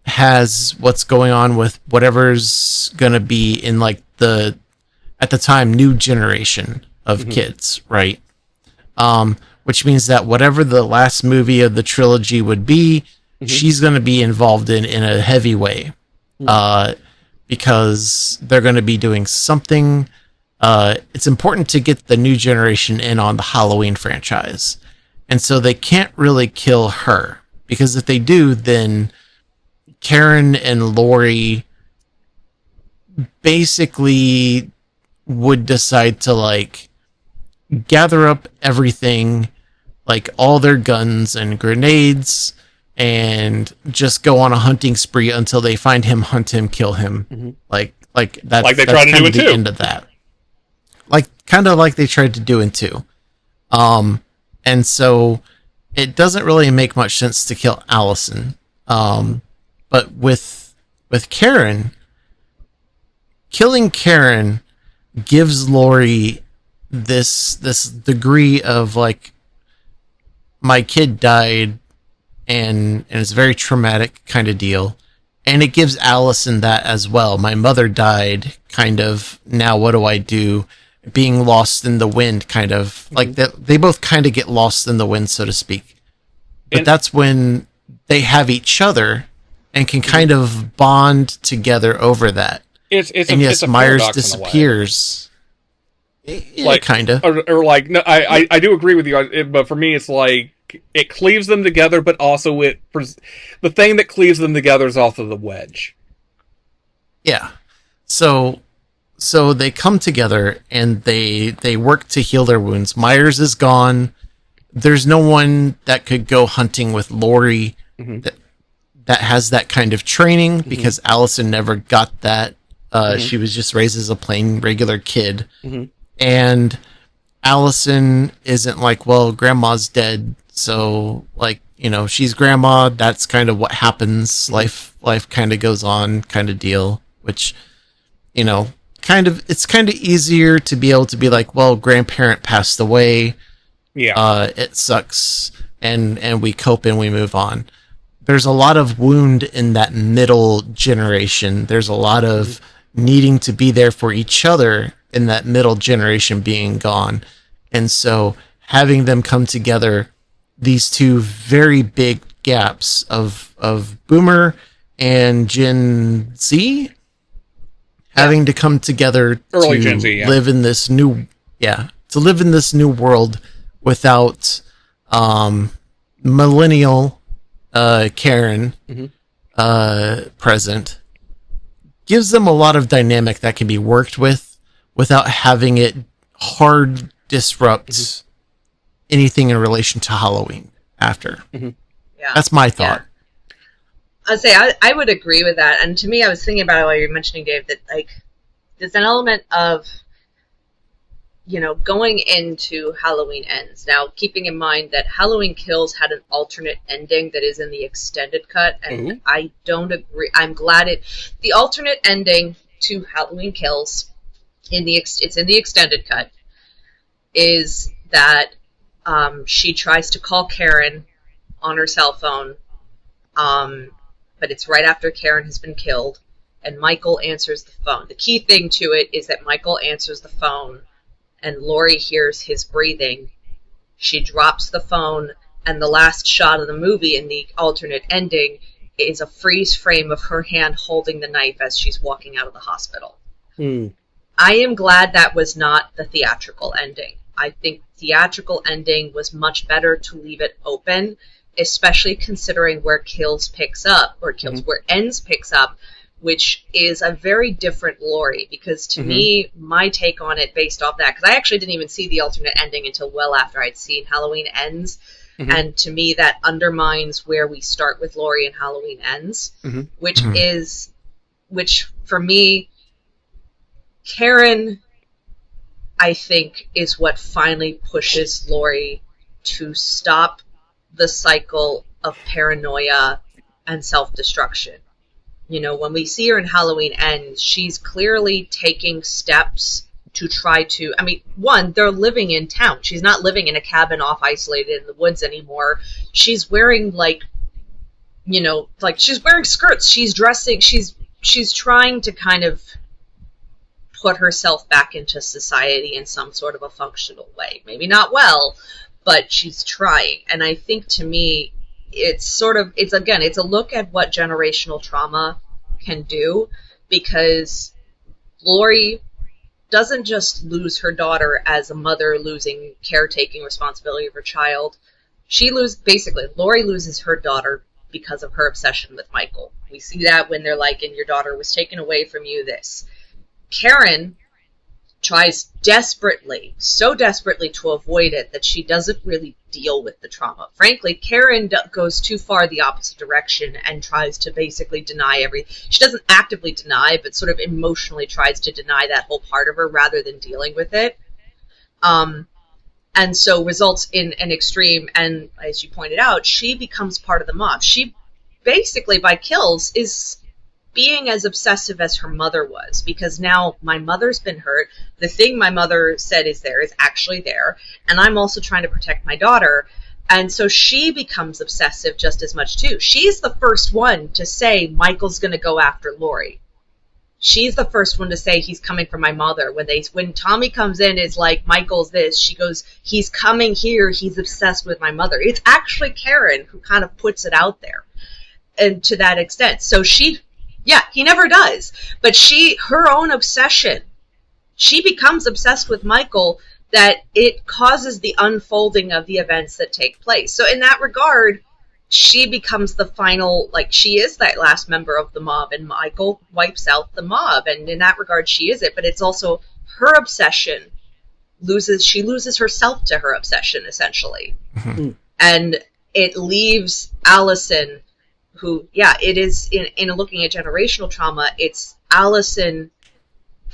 has what's going on with whatever's gonna be in like the, at the time, new generation of kids, right? Which means that whatever the last movie of the trilogy would be, she's gonna be involved in a heavy way. Because they're going to be doing something. It's important to get the new generation in on the Halloween franchise. And so they can't really kill her. Because if they do, then Karen and Lori basically would decide to, like, gather up everything, like all their guns and grenades, and just go on a hunting spree until they find him, hunt him, kill him. Like that's, like they that's tried to do kind in of the 2. end of that. Like, kind of like they tried to do in 2. And so it doesn't really make much sense to kill Allison. But with Karen, killing Karen gives Lori this degree of, like, my kid died, and it's a very traumatic kind of deal. And it gives Allison that as well. My mother died, kind of, now what do I do? Being lost in the wind, kind of. Like, they both kind of get lost in the wind, so to speak. But that's when they have each other and can kind of bond together over that. It's Myers disappears. Yeah, like, kind of. Or like, no, I do agree with you, but for me, it's like, it cleaves them together, but also the thing that cleaves them together is also the wedge. Yeah. So they come together and they work to heal their wounds. Myers is gone. There's no one that could go hunting with Lori that has that kind of training, because Allison never got that. She was just raised as a plain regular kid. And Allison isn't like, well, grandma's dead, so, like, you know, she's grandma, that's kind of what happens. Life kind of goes on, kind of deal, which, you know, it's kind of easier to be able to be like, well, grandparent passed away. Yeah. It sucks, and we cope and we move on. There's a lot of wound in that middle generation. There's a lot of needing to be there for each other in that middle generation being gone. And so having them come together, these two very big gaps of Boomer and Gen Z, having to come together early to Gen Z, live in this new world without millennial Karen present, gives them a lot of dynamic that can be worked with without having it hard disrupt anything in relation to Halloween after. Yeah. That's my thought. Yeah. I'd say I would agree with that. And to me, I was thinking about it while you were mentioning, Dave, that, like, there's an element of, you know, going into Halloween Ends. Now, keeping in mind that Halloween Kills had an alternate ending that is in the extended cut, and I don't agree. I'm glad the alternate ending to Halloween Kills it's in the extended cut, is that she tries to call Karen on her cell phone, but it's right after Karen has been killed, and Michael answers the phone. The key thing to it is that Michael answers the phone, and Lori hears his breathing. She drops the phone, and the last shot of the movie in the alternate ending is a freeze frame of her hand holding the knife as she's walking out of the hospital. I am glad that was not the theatrical ending. I think theatrical ending was much better to leave it open, especially considering where Kills picks up, or where Ends picks up, which is a very different Lori, because to me, my take on it based off that, because I actually didn't even see the alternate ending until well after I'd seen Halloween Ends, Mm-hmm. And to me, that undermines where we start with Laurie and Halloween ends, Mm-hmm. which for me, Karen, I think, is what finally pushes Laurie to stop the cycle of paranoia and self-destruction. You know, when we see her in Halloween Ends, she's clearly taking steps to try to, I mean, one, they're living in town. She's not living in a cabin off isolated in the woods anymore. She's wearing, like, you know, like, she's wearing skirts. She's dressing, she's trying to kind of put herself back into society in some sort of a functional way. Maybe not well, but she's trying. And I think, to me, it's a look at what generational trauma can do, because Laurie doesn't just lose her daughter as a mother losing caretaking responsibility of her child. Laurie loses her daughter because of her obsession with Michael. We see that when they're like, and your daughter was taken away from you, this. Karen tries so desperately to avoid it that she doesn't really deal with the trauma. Frankly, Karen goes too far the opposite direction and tries to basically deny everything. She doesn't actively deny, but sort of emotionally tries to deny that whole part of her rather than dealing with it. And so results in an extreme, and as you pointed out, she becomes part of the mob. She basically, by kills, is being as obsessive as her mother was, because now my mother's been hurt. The thing my mother said is actually there, and I'm also trying to protect my daughter. And so she becomes obsessive just as much too. She's the first one to say Michael's going to go after Laurie. She's the first one to say he's coming for my mother. When Tommy comes in, is like, Michael's this. She goes, he's coming here. He's obsessed with my mother. It's actually Karen who kind of puts it out there, and to that extent. So he never does. But her own obsession, she becomes obsessed with Michael, that it causes the unfolding of the events that take place. So in that regard, she becomes the final, like, she is that last member of the mob, and Michael wipes out the mob. And in that regard, she is it. But it's also her obsession she loses herself to her obsession, essentially. Mm-hmm. And it leaves Allison, who, it is, in looking at generational trauma, it's Allison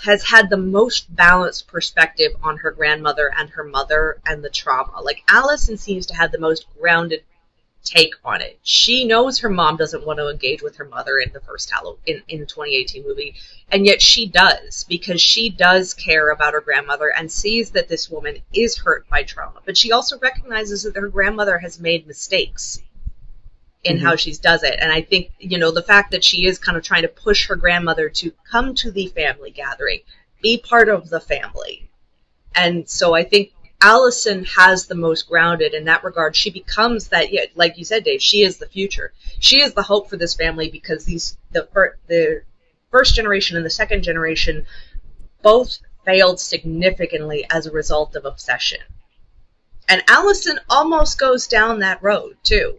has had the most balanced perspective on her grandmother and her mother and the trauma. Like, Allison seems to have the most grounded take on it. She knows her mom doesn't want to engage with her mother in the first in the 2018 movie, and yet she does, because she does care about her grandmother and sees that this woman is hurt by trauma. But she also recognizes that her grandmother has made mistakes in how she does it. And I think, the fact that she is kind of trying to push her grandmother to come to the family gathering, be part of the family. And so I think Allison has the most grounded in that regard. She becomes that, like you said, Dave, she is the future. She is the hope for this family, because the first generation and the second generation both failed significantly as a result of obsession. And Allison almost goes down that road, too.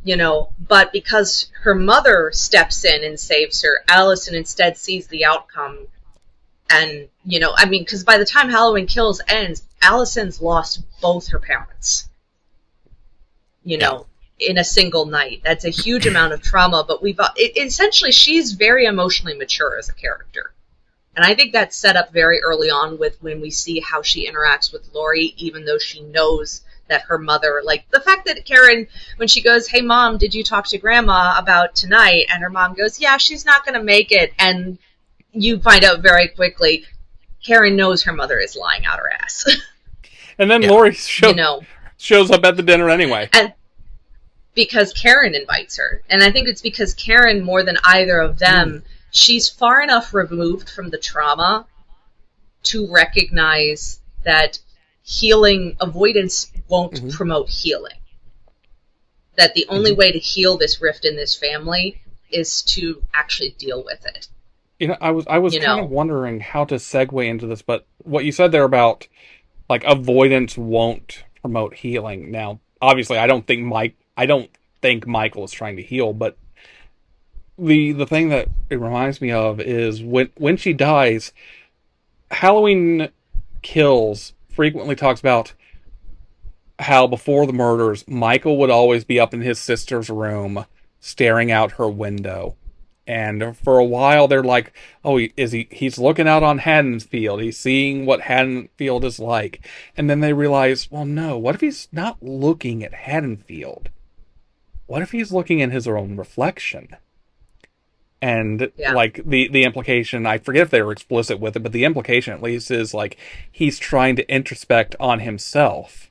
But because her mother steps in and saves her, Allison instead sees the outcome. And, because by the time Halloween Kills ends, Allison's lost both her parents, in a single night. That's a huge amount of trauma, but essentially, she's very emotionally mature as a character. And I think that's set up very early on when we see how she interacts with Laurie, even though she knows that her mother, like the fact that Karen, when she goes, "Hey Mom, did you talk to Grandma about tonight?" And her mom goes, "Yeah, she's not going to make it." And you find out very quickly, Karen knows her mother is lying out her ass. And then Laurie shows up at the dinner anyway. And because Karen invites her. And I think it's because Karen, more than either of them, she's far enough removed from the trauma to recognize that avoidance won't promote healing. That the only way to heal this rift in this family is to actually deal with it. I was kind of wondering how to segue into this, but what you said there about, like, avoidance won't promote healing. Now, obviously, I don't think Michael is trying to heal, but the thing that it reminds me of is when she dies, Halloween Kills frequently talks about how before the murders, Michael would always be up in his sister's room staring out her window. And for a while, they're like, "Oh, he's looking out on Haddonfield. He's seeing what Haddonfield is like." And then they realize, well, no. What if he's not looking at Haddonfield? What if he's looking in his own reflection? And like the implication, I forget if they were explicit with it, but the implication at least is like he's trying to introspect on himself.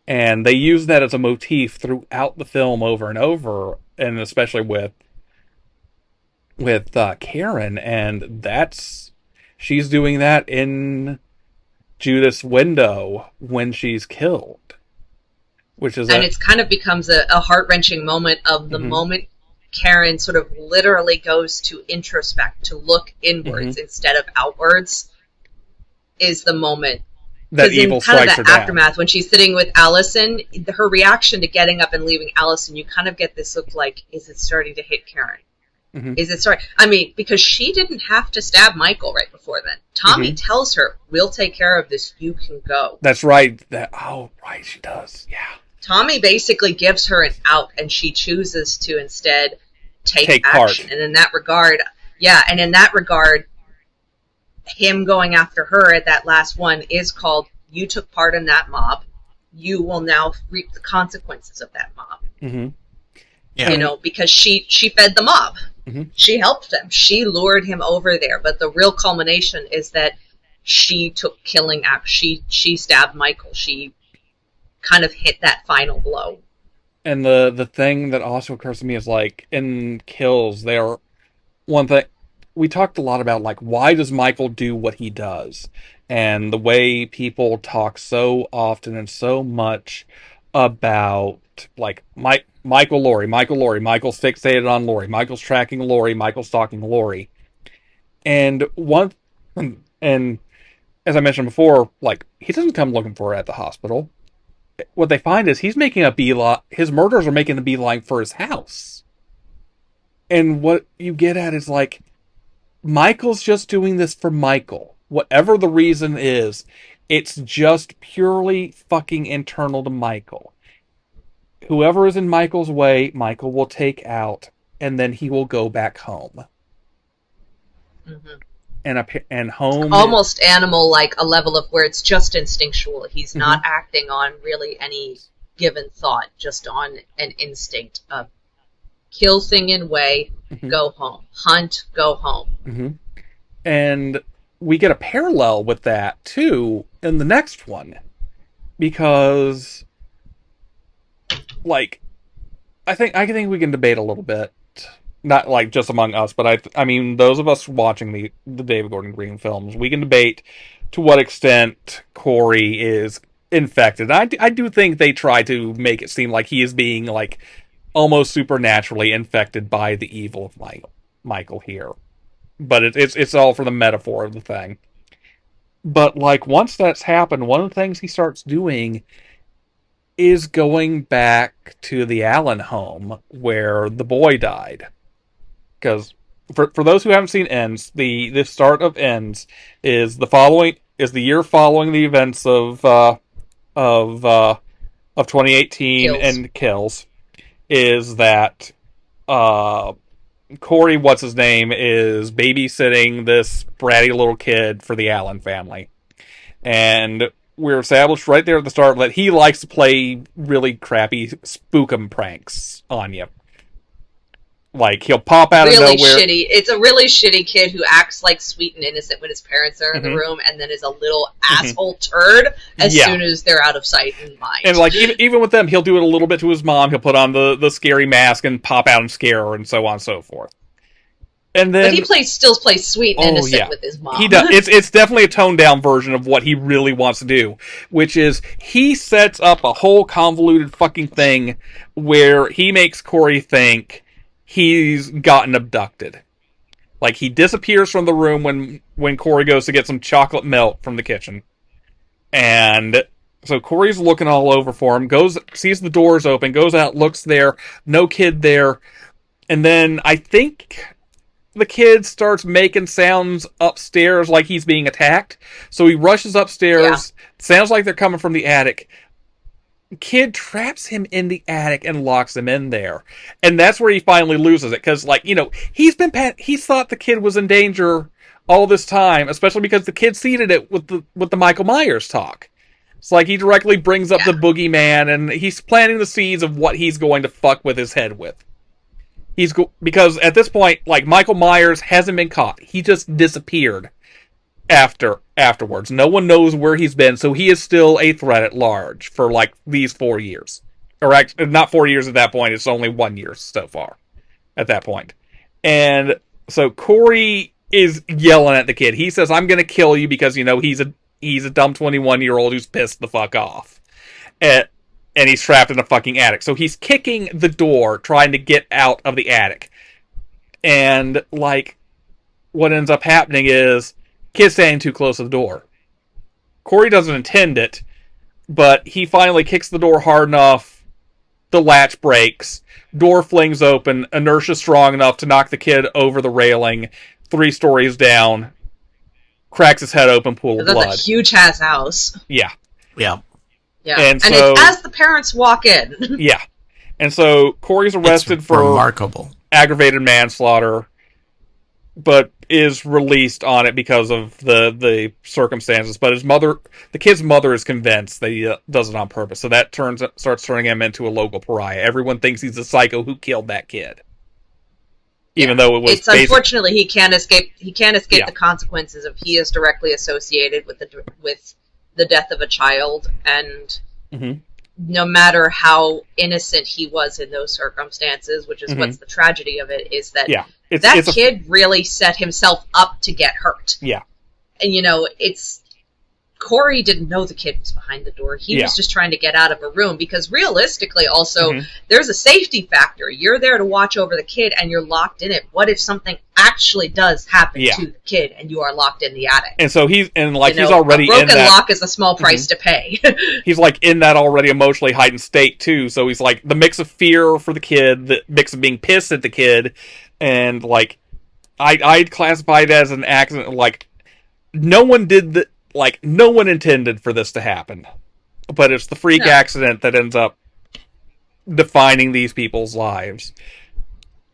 And they use that as a motif throughout the film over and over, and especially with Karen, and she's doing that in Judith's window when she's killed, it kind of becomes a heart-wrenching moment of the moment Karen sort of literally goes to introspect, to look inwards instead of outwards, is the moment. That evil kind strikes of her the down. aftermath, when she's sitting with Allison, her reaction to getting up and leaving Allison, you kind of get this look like, is it starting to hit Karen? Is it starting? I mean, because she didn't have to stab Michael right before then. Tommy tells her, "We'll take care of this. You can go." That's right. Right, she does. Yeah. Tommy basically gives her an out, and she chooses to instead take action. Part. And in that regard, him going after her at that last one is called, you took part in that mob. You will now reap the consequences of that mob. Yeah. You know, because she fed the mob. She helped them. She lured him over there. But the real culmination is that she took killing act. She stabbed Michael. She kind of hit that final blow. And the thing that also occurs to me is, like, in kills, one thing we talked a lot about, like, why does Michael do what he does? And the way people talk so often and so much about, like, Michael Laurie, Michael's fixated on Laurie, Michael's tracking Laurie, Michael's stalking Laurie. And as I mentioned before, like, he doesn't come looking for her at the hospital. What they find is he's making a beeline. His murderers are making a beeline for his house. And what you get at is, like, Michael's just doing this for Michael. Whatever the reason is, it's just purely fucking internal to Michael. Whoever is in Michael's way, Michael will take out, and then he will go back home. And home almost animal-like, a level of where it's just instinctual. He's not acting on really any given thought, just on an instinct of kill thing in way, go home. Hunt, go home. And we get a parallel with that, too, in the next one. Because, like, I think we can debate a little bit. Not, like, just among us, but I mean, those of us watching the David Gordon Green films, we can debate to what extent Corey is infected. I do think they try to make it seem like he is being, like, almost supernaturally infected by the evil of Michael here. But it's all for the metaphor of the thing. But, like, once that's happened, one of the things he starts doing is going back to the Allen home where the boy died. Because for those who haven't seen Ends, the start of Ends is the year following the events of 2018 and Kills. Is that Corey, what's his name, is babysitting this bratty little kid for the Allen family. And we're established right there at the start that he likes to play really crappy spookum pranks on you. Like, he'll pop out of nowhere. Shitty. It's a really shitty kid who acts like sweet and innocent when his parents are in the room, and then is a little asshole turd as soon as they're out of sight and mind. And, like, even with them, he'll do it a little bit to his mom. He'll put on the scary mask and pop out and scare her, and so on and so forth. And then, but he still plays sweet and innocent with his mom. He does. It's definitely a toned down version of what he really wants to do, which is he sets up a whole convoluted fucking thing where he makes Corey think he's gotten abducted. Like, he disappears from the room when Corey goes to get some chocolate milk from the kitchen. And so Corey's looking all over for him, sees the doors open, goes out, looks there, no kid there. And then I think the kid starts making sounds upstairs like he's being attacked. So he rushes upstairs. Sounds like they're coming from the attic. kid traps him in the attic and locks him in there. And that's where he finally loses it. Because, like, he's thought the kid was in danger all this time, especially because the kid seeded it with the Michael Myers talk. It's like he directly brings up the boogeyman, and he's planting the seeds of what he's going to fuck with his head with. Because at this point, like, Michael Myers hasn't been caught. He just disappeared afterwards. No one knows where he's been, so he is still a threat at large for, like, these 4 years. Or actually, not 4 years at that point, it's only 1 year so far at that point. And so Corey is yelling at the kid. He says, I'm gonna kill you because, he's a dumb 21-year-old who's pissed the fuck off. And he's trapped in a fucking attic. So he's kicking the door, trying to get out of the attic. And, like, what ends up happening is kid standing too close to the door. Corey doesn't intend it, but he finally kicks the door hard enough, the latch breaks, door flings open, inertia strong enough to knock the kid over the railing, 3 stories down, cracks his head open, pool of blood. That's a huge-ass house. Yeah. Yeah. Yeah, and it's as the parents walk in. Yeah. And so Corey's arrested for remarkable aggravated manslaughter, but is released on it because of the circumstances. But the kid's mother is convinced that he does it on purpose. So that starts turning him into a local pariah. Everyone thinks he's a psycho who killed that kid. Even though it was unfortunately he can't escape the consequences of he is directly associated with the death of a child, and no matter how innocent he was in those circumstances, which is what's the tragedy of it, is that kid really set himself up to get hurt. Yeah. And, Corey didn't know the kid was behind the door. He was just trying to get out of a room, because realistically also, there's a safety factor. You're there to watch over the kid and you're locked in it. What if something actually does happen to the kid and you are locked in the attic? And so he's already a broken in that lock is a small price to pay. He's like in that already emotionally heightened state too. So he's like the mix of fear for the kid, the mix of being pissed at the kid, and like I'd classify it as an accident. Like no one intended for this to happen, but it's the freak accident that ends up defining these people's lives.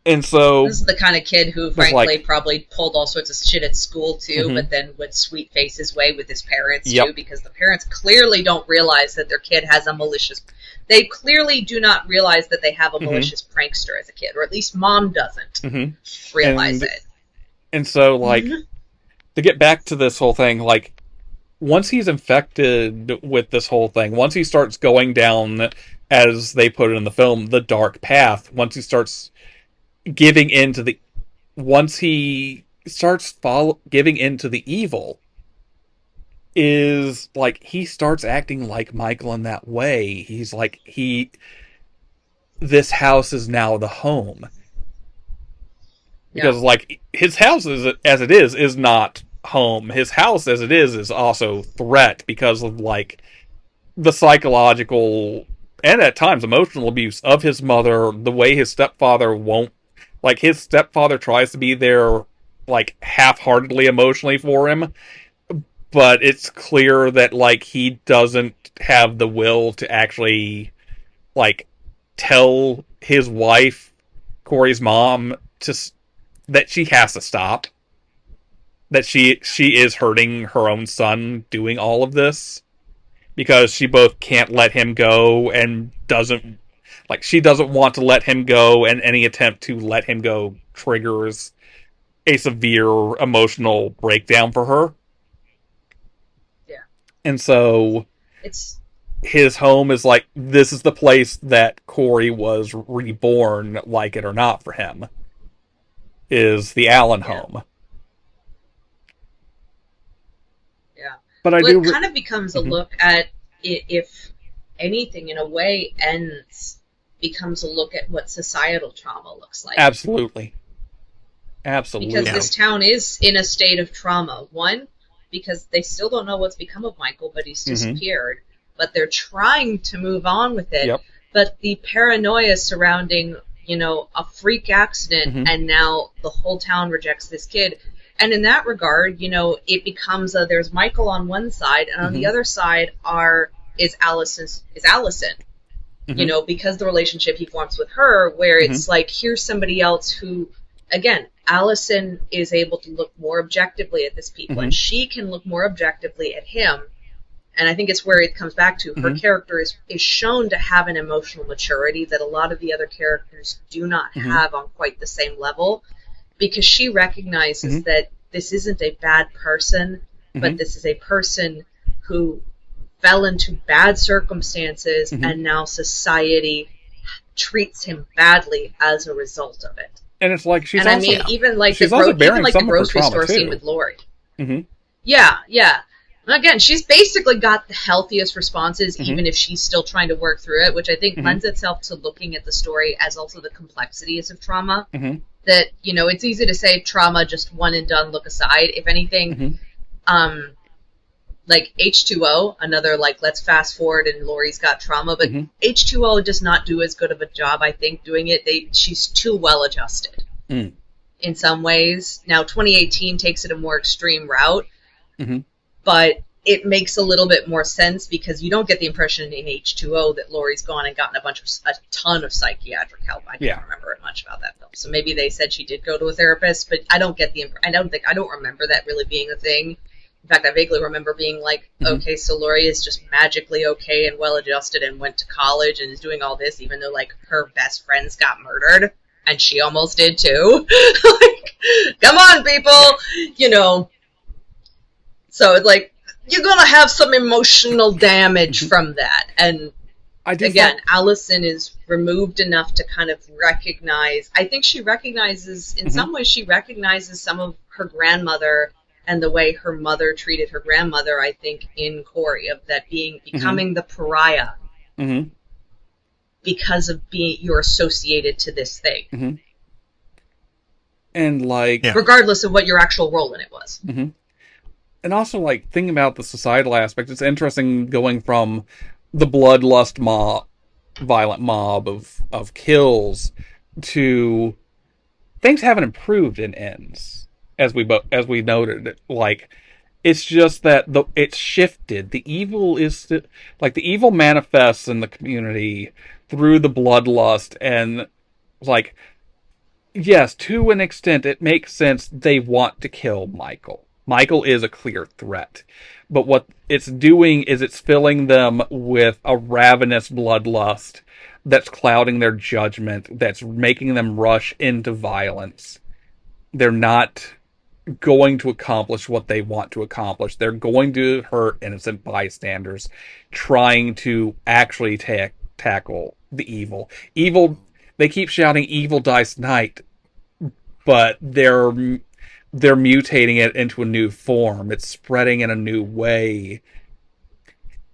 And so this is the kind of kid who, frankly, probably pulled all sorts of shit at school too, but then would sweet face his way with his parents too, because the parents clearly don't realize that their kid has a malicious. They clearly do not realize that they have a malicious prankster as a kid, or at least mom doesn't realize it. And so, like, to get back to this whole thing, like, once he's infected with this whole thing, once he starts going down, as they put it in the film, the dark path, once he starts giving into the evil, is like he starts acting like Michael in that way. He's like, this house is now the home, because like his house as it is not home. His house as it is also threat, because of like the psychological and at times emotional abuse of his mother, the way his stepfather won't, like, his stepfather tries to be there, like, half-heartedly emotionally for him, but it's clear that, like, he doesn't have the will to actually, like, tell his wife, Corey's mom, that she has to stop. That she is hurting her own son doing all of this, because she both can't let him go and she doesn't want to let him go, and any attempt to let him go triggers a severe emotional breakdown for her. Yeah. And so his home is like, this is the place that Corey was reborn, like it or not, for him, is the Allen home. Yeah. But it kind of becomes a look at, if anything in a way becomes a look at what societal trauma looks like. Absolutely. Because this town is in a state of trauma. One, because they still don't know what's become of Michael, but he's disappeared. But they're trying to move on with it. Yep. But the paranoia surrounding, a freak accident, and now the whole town rejects this kid. And in that regard, it becomes there's Michael on one side, and on the other side is Allison. you know, because the relationship he forms with her, where it's like, here's somebody else who, again, Allison is able to look more objectively at this people, and she can look more objectively at him. And I think it's where it comes back to her character is shown to have an emotional maturity that a lot of the other characters do not have on quite the same level, because she recognizes that this isn't a bad person, but this is a person who fell into bad circumstances, and now society treats him badly as a result of it. And it's like she's and also, I mean, even like she's the, also bearing even like some the of her grocery trauma, store too. scene with Lori. Yeah. And again, she's basically got the healthiest responses, even if she's still trying to work through it, which I think lends itself to looking at the story as also the complexities of trauma. That, you know, it's easy to say trauma, just one and done, look aside. If anything, like H2O, another, like, let's fast forward and Lori's got trauma, but H2O does not do as good of a job, I think, doing it. She's too well adjusted in some ways. Now, 2018 takes it a more extreme route, but it makes a little bit more sense because you don't get the impression in H2O that Lori's gone and gotten a ton of psychiatric help. I can't remember much about that film. So maybe they said she did go to a therapist, but I don't get I don't remember that really being a thing. In fact, I vaguely remember being like, okay, so Lori is just magically okay and well-adjusted and went to college and is doing all this, even though, like, her best friends got murdered, and she almost did, too. Like, come on, people! You know. So, it's like, you're gonna have some emotional damage from that. And, again, Allison is removed enough to kind of recognize, I think she recognizes, in some ways, she recognizes some of her grandmother and the way her mother treated her grandmother, I think, in Corey, of that becoming the pariah because of you're associated to this thing. And, like... regardless of what your actual role in it was. And also, like, thinking about the societal aspect, it's interesting going from the bloodlust violent mob of kills to things haven't improved in ends. As we noted, like, it's just that it's shifted. The evil is like the evil manifests in the community through the bloodlust, and like, yes, to an extent, it makes sense. They want to kill Michael. Michael is a clear threat, but what it's doing is it's filling them with a ravenous bloodlust that's clouding their judgment. That's making them rush into violence. They're not going to accomplish what they want to accomplish. They're going to hurt innocent bystanders, trying to actually tackle the evil. They keep shouting "Evil dies tonight," but they're mutating it into a new form. It's spreading in a new way,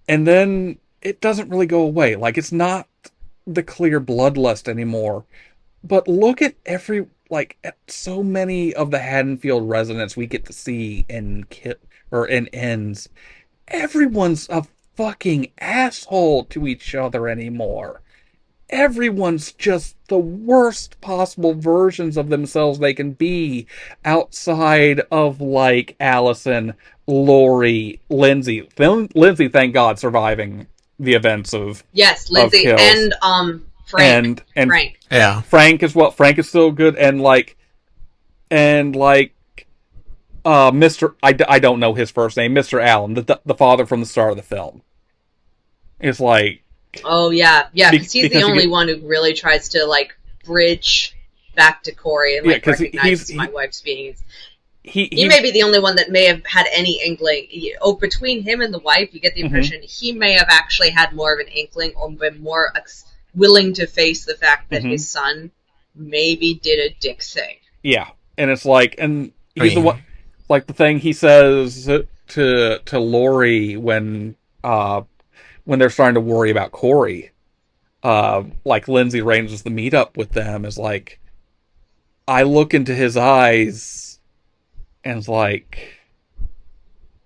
and then it doesn't really go away. Like, it's not the clear bloodlust anymore. But look at at so many of the Haddonfield residents we get to see in ends. Everyone's a fucking asshole to each other anymore. Everyone's just the worst possible versions of themselves they can be outside of, like, Allison, Lori, Lindsay. Lindsay, thank God, surviving the events of Lindsay and Frank. Frank. Yeah. Frank is Frank is still good, and Mr. I don't know his first name, Mr. Allen, the father from the start of the film. It's like, oh yeah, because he's the only one who really tries to, like, bridge back to Corey and, like, recognizes my wife's being. He may be the only one that may have had any inkling. Between him and the wife, you get the impression he may have actually had more of an inkling or been more willing to face the fact that his son maybe did a dick thing. Yeah, and it's like, and he's the one, like, the thing he says to Lori when they're starting to worry about Corey, like, Lindsay arranges the meetup with them, is like, I look into his eyes, and it's like,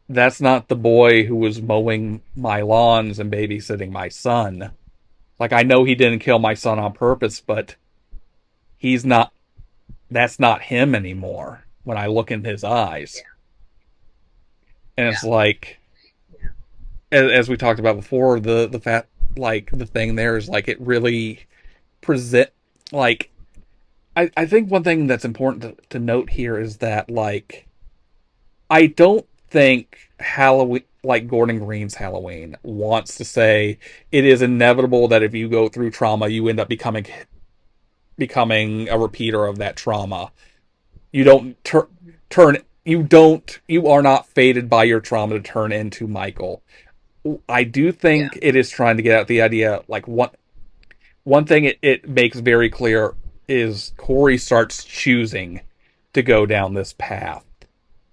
that's not the boy who was mowing my lawns and babysitting my son. Like, I know he didn't kill my son on purpose, but that's not him anymore when I look in his eyes. Yeah. And it's like, as we talked about before, the like the thing there is like it really present like I think one thing that's important to note here is that like I don't think Halloween, like Gordon Green's Halloween, wants to say it is inevitable that if you go through trauma, you end up becoming a repeater of that trauma. You don't turn. You are not fated by your trauma to turn into Michael. I do think it is trying to get at the idea, like one thing it makes very clear is Corey starts choosing to go down this path.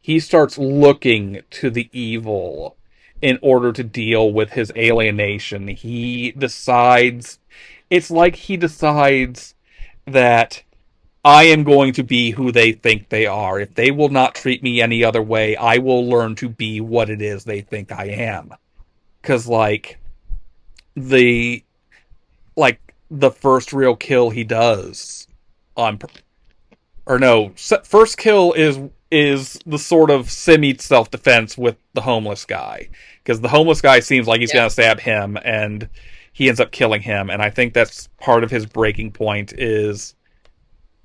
He starts looking to the evil in order to deal with his alienation. He decides, it's like he decides that I am going to be who they think they are. If they will not treat me any other way, I will learn to be what it is they think I am. Because, the first real kill he does on, or no, first kill is the sort of semi self-defense with the homeless guy, because the homeless guy seems like he's gonna stab him, and he ends up killing him, and I think that's part of his breaking point is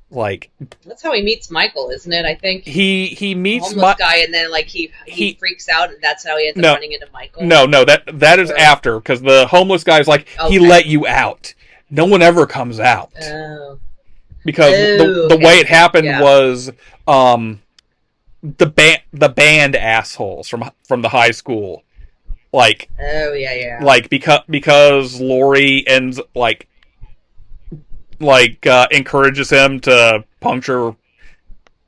like that's how he meets Michael, isn't it? I think he meets the homeless guy, and then like he freaks out, and that's how he ends up running into Michael. No, that is after, because the homeless guy's like, he let you out. No one ever comes out. Oh. Because the way it happened was the band assholes from the high school, like like because Laurie ends encourages him to puncture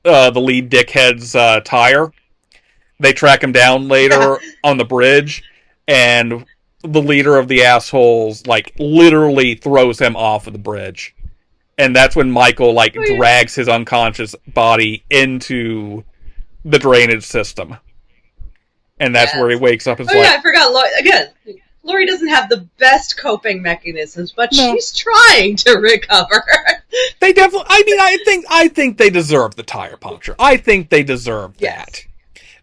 the lead dickhead's tire. They track him down later on the bridge, and the leader of the assholes literally throws him off of the bridge. And that's when Michael drags his unconscious body into the drainage system. And that's where he wakes up and I forgot. Laurie doesn't have the best coping mechanisms, but she's trying to recover. They definitely, I think they deserve the tire puncture. I think they deserve that.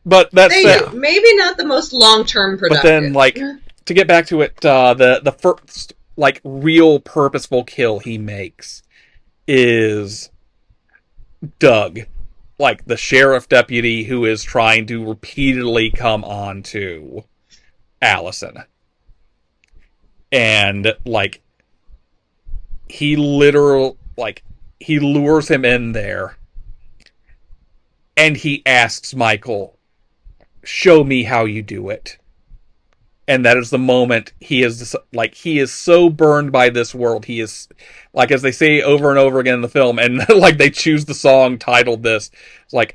But that's maybe not the most long-term productive. But then to get back to it, the first real purposeful kill he makes is Doug, the sheriff deputy who is trying to repeatedly come on to Allison. And he literally he lures him in there, and he asks Michael, "Show me how you do it." And that is the moment he is so burned by this world. He is, as they say over and over again in the film, and they choose the song titled this, it's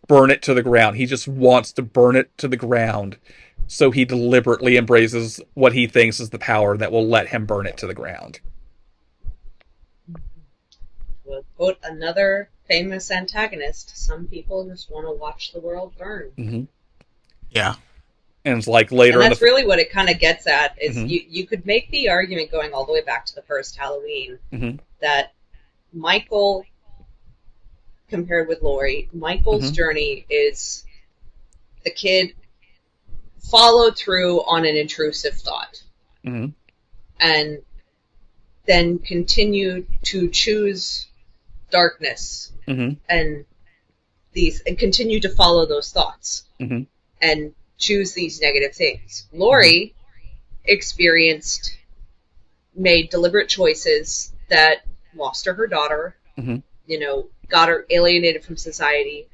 burn it to the ground. He just wants to burn it to the ground. So he deliberately embraces what he thinks is the power that will let him burn it to the ground. We'll quote another famous antagonist. Some people just want to watch the world burn. Mm-hmm. Yeah. And it's later, and that's really what it kind of gets at. Is you could make the argument going all the way back to the first Halloween that Michael, compared with Laurie, Michael's journey is the kid followed through on an intrusive thought, and then continued to choose darkness and continue to follow those thoughts and choose these negative things. Laurie made deliberate choices that lost her daughter, got her alienated from society,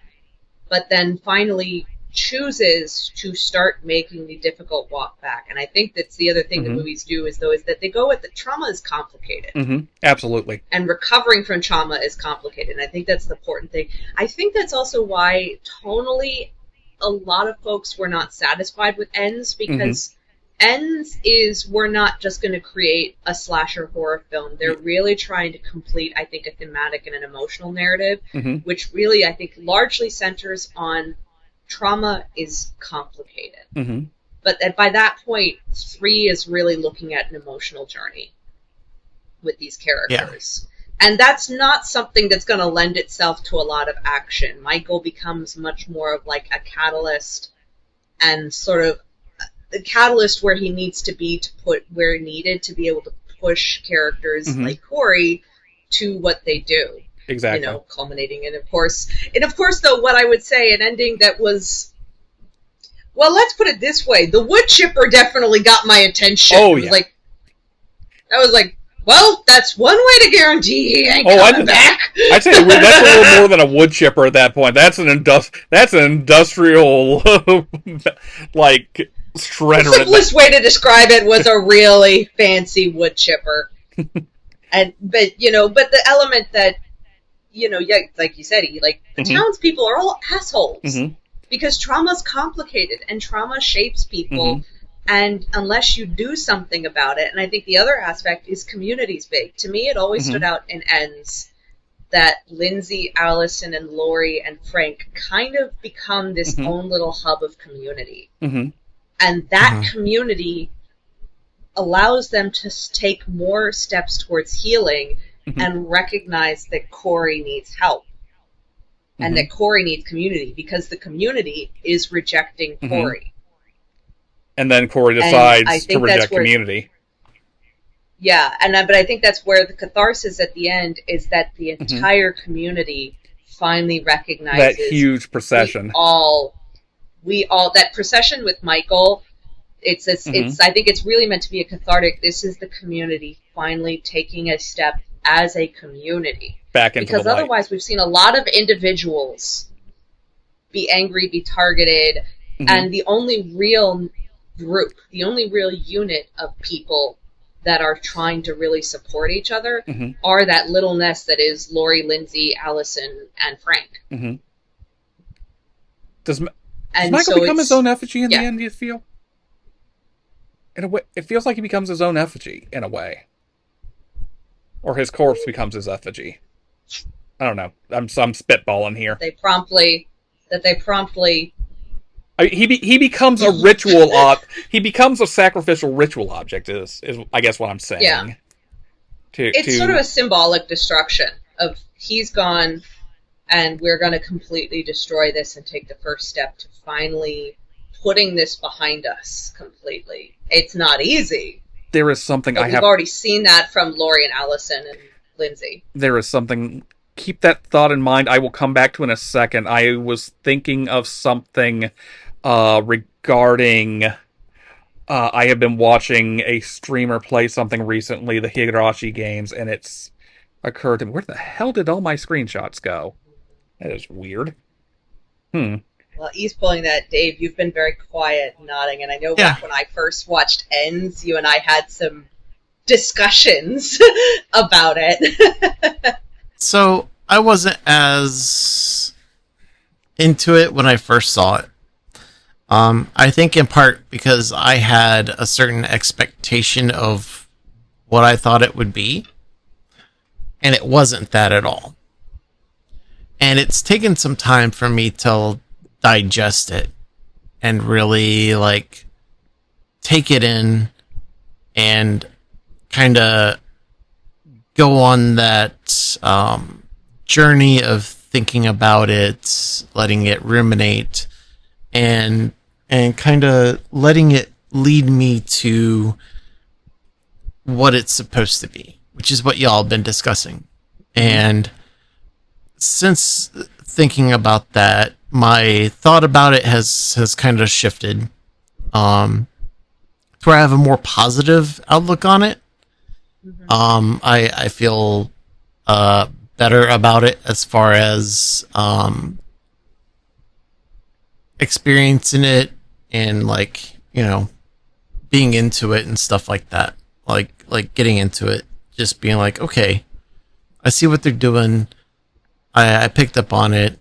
but then finally chooses to start making the difficult walk back. And I think that's the other thing the movies do is that they go with the trauma is complicated. Absolutely. And recovering from trauma is complicated. And I think that's the important thing. I think that's also why tonally a lot of folks were not satisfied with Ends, because Ends we're not just going to create a slasher horror film. They're really trying to complete, I think, a thematic and an emotional narrative, which really, I think, largely centers on trauma is complicated. But by that point, 3 is really looking at an emotional journey with these characters. And that's not something that's going to lend itself to a lot of action. Michael becomes much more of a catalyst and sort of the catalyst where he needs to be to put where needed to be able to push characters like Corey to what they do. Exactly. You know, culminating in, of course, though, what I would say, an ending that was, well, let's put it this way: the wood chipper definitely got my attention. Oh, yeah. I was like, well, that's one way to guarantee he ain't coming back. I'd say that's a little more than a wood chipper at that point. That's an industrial like shredder. The simplest way to describe it was a really fancy wood chipper. But the element that, like you said, the townspeople are all assholes because trauma's complicated and trauma shapes people. And unless you do something about it, and I think the other aspect is community's big. To me, it always stood out in Ends that Lindsay, Allison, and Lori and Frank kind of become this own little hub of community. And that community allows them to take more steps towards healing and recognize that Corey needs help. And that Corey needs community because the community is rejecting Corey. And then Corey decides to reject community. Yeah, but I think that's where the catharsis at the end is that the entire community finally recognizes that huge procession. We all that procession with Michael. It's I think it's really meant to be a cathartic. This is the community finally taking a step as a community back into because the light. Otherwise we've seen a lot of individuals be angry, be targeted, and the only real group, the only real unit of people that are trying to really support each other are that little nest that is Lori, Lindsay, Allison, and Frank. Does Michael become his own effigy in the end, do you feel? In a way, it feels like he becomes his own effigy, in a way. Or his corpse becomes his effigy. I don't know. I'm spitballing here. They promptly he becomes a ritual. He becomes a sacrificial ritual object. Is I guess what I'm saying. Yeah. It's sort of a symbolic destruction of he's gone, and we're going to completely destroy this and take the first step to finally putting this behind us completely. It's not easy. There is something we've already seen that from Lori and Allison and Lindsay. There is something. Keep that thought in mind. I will come back to in a second. I was thinking of something regarding. I have been watching a streamer play something recently, the Higurashi games, and it's occurred to me, where the hell did all my screenshots go? That is weird. Well, he's pulling that. Dave, you've been very quiet, nodding, and I know back when I first watched Ends, you and I had some discussions about it. So, I wasn't as into it when I first saw it. I think in part because I had a certain expectation of what I thought it would be, and it wasn't that at all. And it's taken some time for me to digest it and really take it in and kind of go on that journey of thinking about it, letting it ruminate, and kind of letting it lead me to what it's supposed to be, which is what y'all have been discussing. And since thinking about that, my thought about it has kind of shifted to where I have a more positive outlook on it. I feel better about it as far as experiencing it and being into it and stuff like that. Like getting into it, just being like, okay, I see what they're doing. I picked up on it.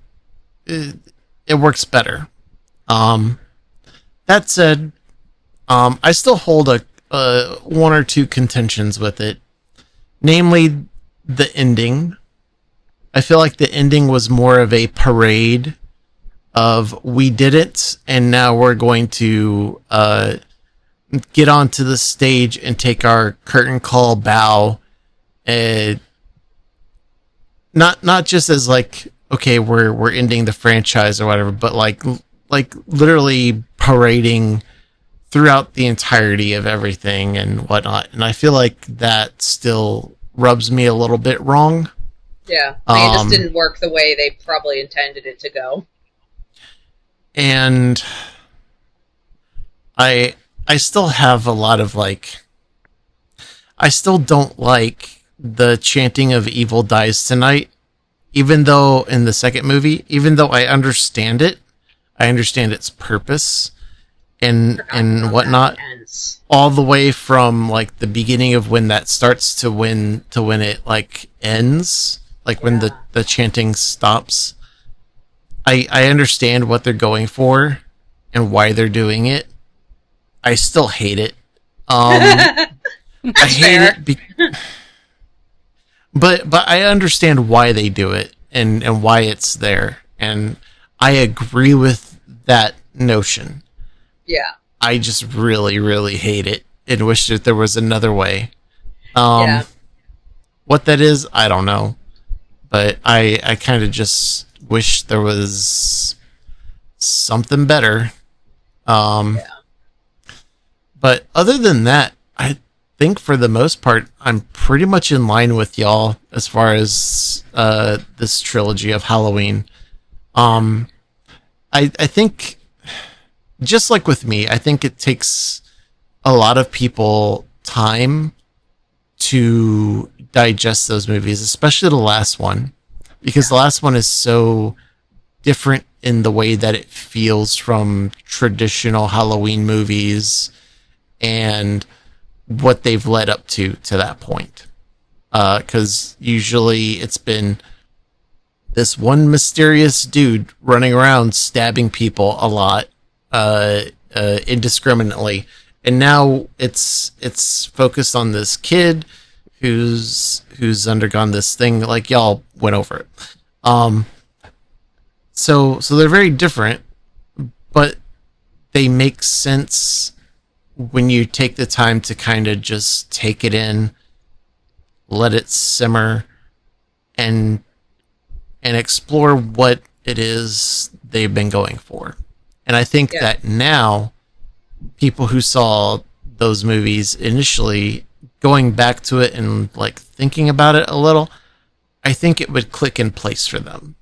It works better. That said, I still hold a one or two contentions with it. Namely, the ending. I feel like the ending was more of a parade of we did it, and now we're going to get onto the stage and take our curtain call bow. Not just as okay, we're ending the franchise or whatever, but like literally parading throughout the entirety of everything and whatnot. And I feel like that still rubs me a little bit wrong. Yeah, it just didn't work the way they probably intended it to go. And I still have a lot of like, I still don't like the chanting of "Evil dies tonight," even though in the second movie, even though I understand it, I understand its purpose and whatnot, all the way from like the beginning of when that starts to when it like ends, like when the chanting stops. I understand what they're going for and why they're doing it. I still hate it. I hate it, but I understand why they do it and why it's there, and I agree with that notion. Yeah. I just really, really hate it and wish that there was another way. What that is, I don't know, but I kind of just wish there was something better. But other than that, I think for the most part, I'm pretty much in line with y'all as far as this trilogy of Halloween. I think, just like with me, I think it takes a lot of people time to digest those movies, especially the last one, because the last one is so different in the way that it feels from traditional Halloween movies and what they've led up to that point. Because usually it's been this one mysterious dude running around stabbing people a lot, indiscriminately, and now it's focused on this kid who's undergone this thing. Like y'all went over it. So they're very different, but they make sense when you take the time to kind of just take it in, let it simmer, and explore what it is they've been going for. And I think that now, people who saw those movies initially, going back to it and like thinking about it a little, I think it would click in place for them.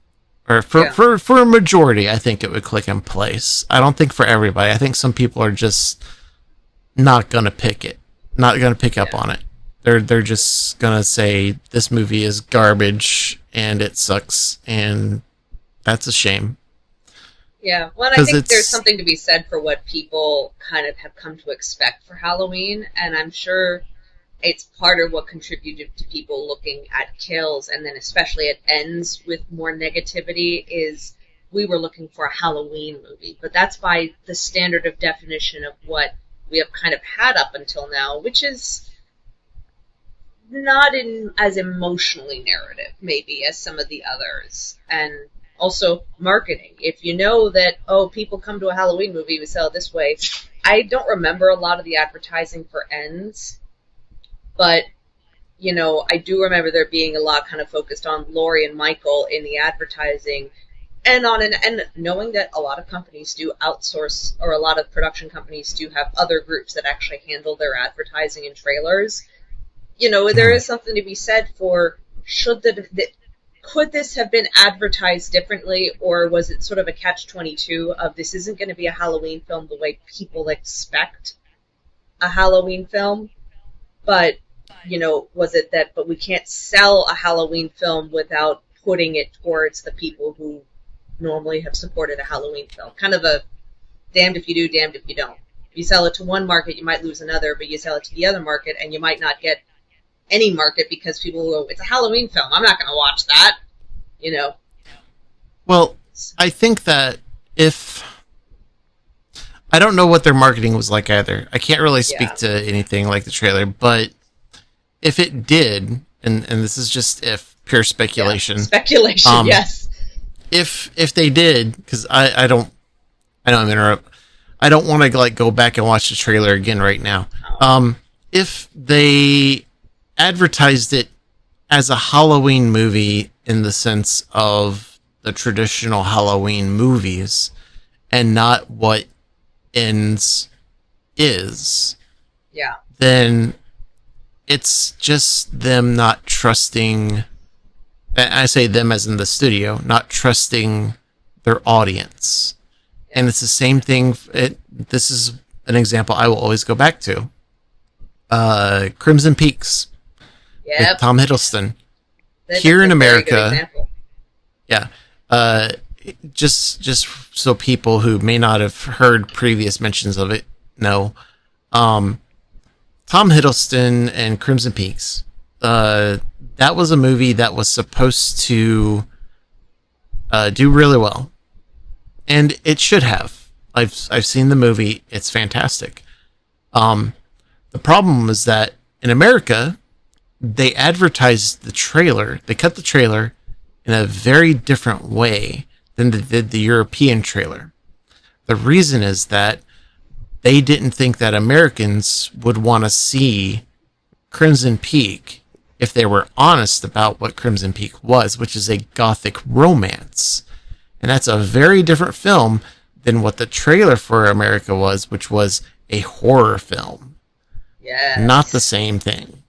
Or for a majority, I think it would click in place. I don't think for everybody. I think some people are just not gonna pick up on it. They're just gonna say this movie is garbage and it sucks, and that's a shame. Yeah, well, and I think there's something to be said for what people kind of have come to expect for Halloween, and I'm sure it's part of what contributed to people looking at kills, and then especially it ends with more negativity, is we were looking for a Halloween movie, but that's by the standard of definition of what we have kind of had up until now, which is not as emotionally narrative, maybe, as some of the others. And also marketing. If you know that, people come to a Halloween movie, we sell it this way. I don't remember a lot of the advertising for Ends, but, I do remember there being a lot kind of focused on Laurie and Michael in the advertising, and knowing that a lot of companies do outsource, or a lot of production companies do have other groups that actually handle their advertising and trailers. There is something to be said for, could this have been advertised differently, or was it sort of a catch-22 of this isn't going to be a Halloween film the way people expect a Halloween film, but, was it that, but we can't sell a Halloween film without putting it towards the people who normally have supported a Halloween film. Kind of a damned if you do, damned if you don't. If you sell it to one market, you might lose another, but you sell it to the other market, and you might not get any market because people will go, it's a Halloween film, I'm not going to watch that, Well, I think that I don't know what their marketing was like either. I can't really speak to anything like the trailer, but if it did, and this is just pure speculation. Yeah, speculation, yes. If they did, because I know I'm interrupting. I don't want to go back and watch the trailer again right now. If they advertised it as a Halloween movie in the sense of the traditional Halloween movies, and not what Ends is, Yeah. then it's just them not trusting. I say them as in the studio, not trusting their audience. Yeah. And it's the same thing. This is an example I will always go back to. Crimson Peaks Yep. with Tom Hiddleston. That's Here in a very good America, example. yeah. Just so people who may not have heard previous mentions of it know, Tom Hiddleston and Crimson Peaks. That was a movie that was supposed to do really well, and it should have. I've seen the movie; it's fantastic. The problem is that in America, they advertised the trailer. They cut the trailer in a very different way than they did the European trailer. The reason is that they didn't think that Americans would want to see Crimson Peak if they were honest about what Crimson Peak was, which is a gothic romance. And that's a very different film than what the trailer for America was, which was a horror film. Yeah. Not the same thing.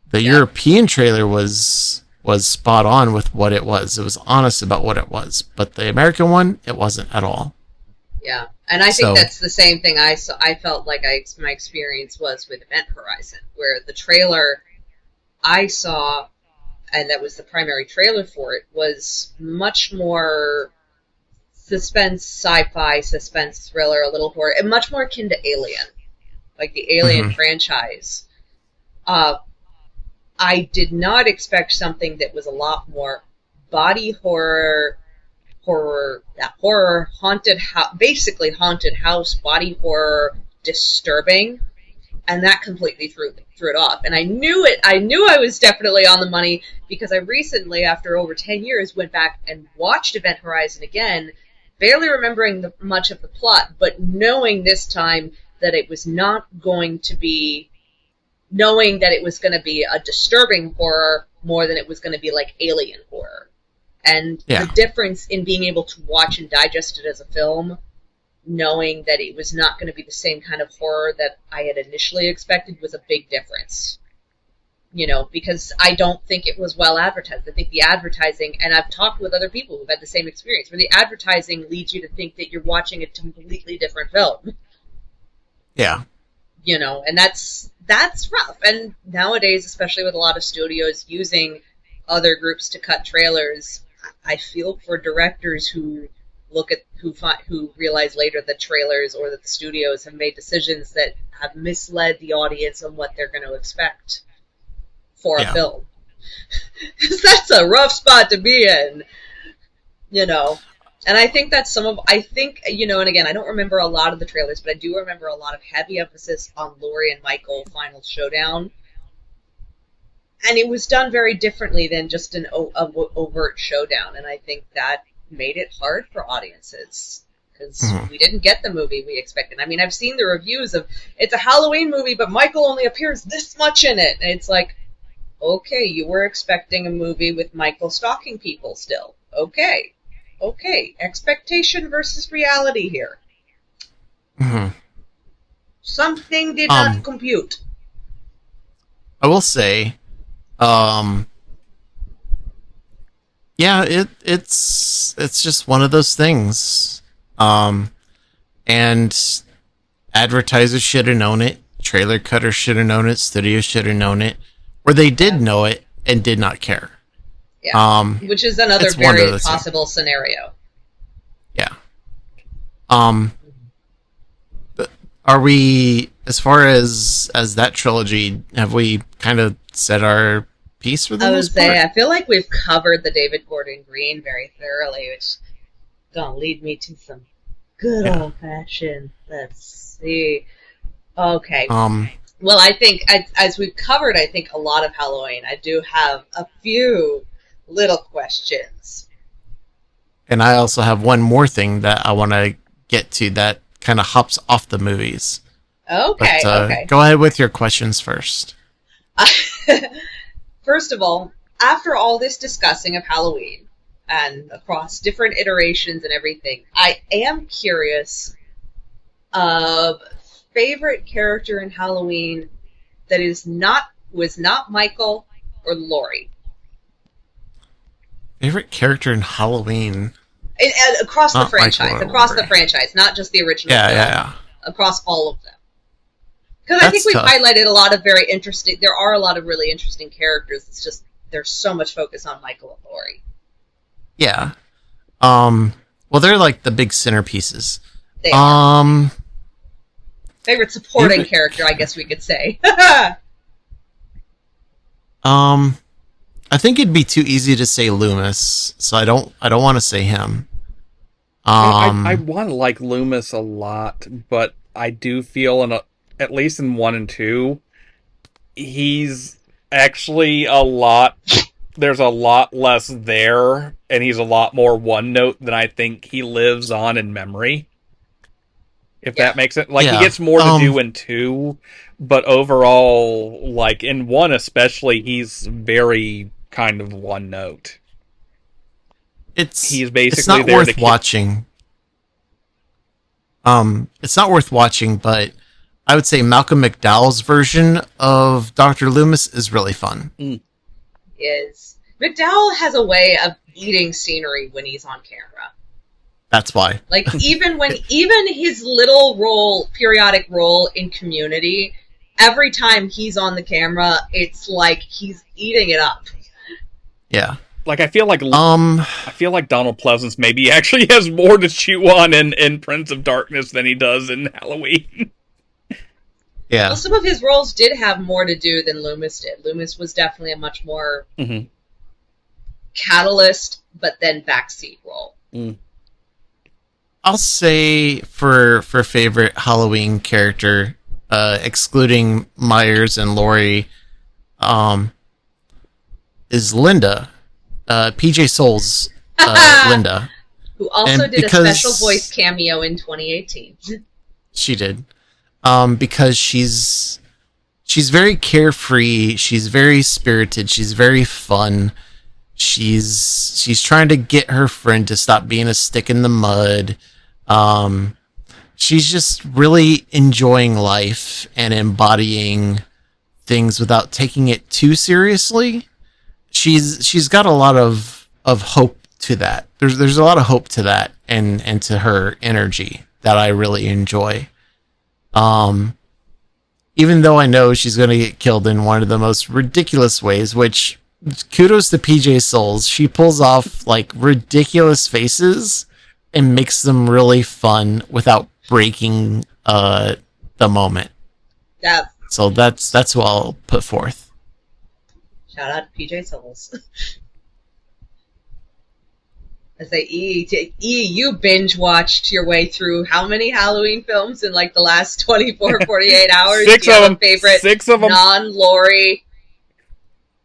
The European trailer was spot on with what it was. It was honest about what it was. But the American one, it wasn't at all. Yeah. And I think that's the same thing I saw. I felt like my experience was with Event Horizon, where the trailer I saw, and that was the primary trailer for it, was much more suspense, sci-fi, suspense thriller, a little horror, and much more akin to Alien, like the Alien franchise. I did not expect something that was a lot more body horror, haunted house, basically haunted house, body horror, disturbing, and that completely threw it off. And I knew I was definitely on the money, because I recently, after over 10 years, went back and watched Event Horizon again, barely remembering much of the plot, but knowing this time that it was not going to be, knowing that it was going to be a disturbing horror more than it was going to be like alien horror. And the difference in being able to watch and digest it as a film, knowing that it was not going to be the same kind of horror that I had initially expected, was a big difference. You know, because I don't think it was well advertised. I think the advertising, and I've talked with other people who've had the same experience, where the advertising leads you to think that you're watching a completely different film. Yeah. You know, and that's rough. And nowadays, especially with a lot of studios using other groups to cut trailers, I feel for directors who who realize later that trailers or that the studios have made decisions that have misled the audience on what they're going to expect for a film. That's a rough spot to be in, you know. And I think that's you know, and again, I don't remember a lot of the trailers, but I do remember a lot of heavy emphasis on Laurie and Michael final showdown. And it was done very differently than just an overt showdown. And I think that made it hard for audiences, because we didn't get the movie we expected. I mean, I've seen the reviews of, it's a Halloween movie, but Michael only appears this much in it. And it's like, okay, you were expecting a movie with Michael stalking people still. Okay, expectation versus reality here. Something did not compute. I will say, it's just one of those things. And advertisers should have known it. Trailer cutters should have known it. Studios should have known it. Or they did know it and did not care. Yeah. Which is another very possible scenario. Yeah. Are we, as far as that trilogy, have we kind of said our piece for the most part? I feel like we've covered the David Gordon Green very thoroughly, which is going to lead me to some good old-fashioned, let's see. Okay. Well, I think, as we've covered, I think, a lot of Halloween, I do have a few little questions. And I also have one more thing that I want to get to that kind of hops off the movies. Okay, but, go ahead with your questions first. First of all, after all this discussing of Halloween, and across different iterations and everything, I am curious of favorite character in Halloween that was not Michael or Laurie. Favorite character in Halloween? And across the Not franchise. Michael or Across the Laurie. franchise, not just the original Yeah, film. yeah. Across all of them. Because I think we've tough. highlighted a lot of very interesting... There are a lot of really interesting characters. It's just there's so much focus on Michael and Laurie. Yeah. Well, they're like the big centerpieces. They are. Favorite supporting character, I guess we could say. I think it'd be too easy to say Loomis, so I don't want to say him. I want to like Loomis a lot, but I do feel at least in 1 and 2, he's actually there's a lot less there, and he's a lot more one note than I think he lives on in memory. If that makes it, he gets more to do in 2, but overall, like in 1 especially, he's very kind of one note. He's basically it's not there worth watching. It's not worth watching, but I would say Malcolm McDowell's version of Dr. Loomis is really fun. Is McDowell has a way of eating scenery when he's on camera. That's why. Like even his little periodic role in Community, every time he's on the camera, it's like he's eating it up. Yeah. Like I feel like Donald Pleasance maybe actually has more to chew on in Prince of Darkness than he does in Halloween. Yeah. Well, some of his roles did have more to do than Loomis did. Loomis was definitely a much more catalyst, but then backseat role. I'll say for favorite Halloween character, excluding Myers and Laurie, is Linda. PJ Souls, Linda. Who also did a special voice cameo in 2018. She did. Because she's very carefree, she's very spirited, she's very fun. She's trying to get her friend to stop being a stick in the mud. She's just really enjoying life and embodying things without taking it too seriously. She's got a lot of hope to that. There's a lot of hope to that and to her energy that I really enjoy. Even though I know she's going to get killed in one of the most ridiculous ways, which kudos to PJ Souls. She pulls off like ridiculous faces and makes them really fun without breaking the moment. Yeah. So that's what I'll put forth. Shout out to PJ Souls. I say, you binge watched your way through how many Halloween films in like the last 24, 48 hours? Six of them. Favorite 6 of them. Non-Laurie.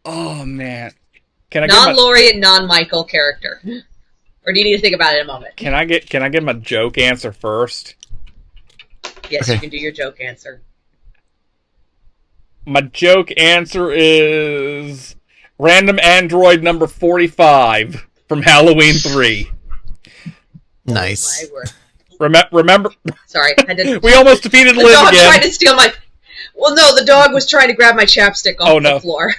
Oh man, can I non-Laurie and non-Michael character? Or do you need to think about it in a moment? Can I get my joke answer first? Yes, Okay. You can do your joke answer. My joke answer is random android number 45 from Halloween 3. Nice. Oh, my word. Remember? Sorry, I didn't. We almost defeated The Liz dog again. tried to steal my. Well, no, the dog was trying to grab my chapstick off the floor.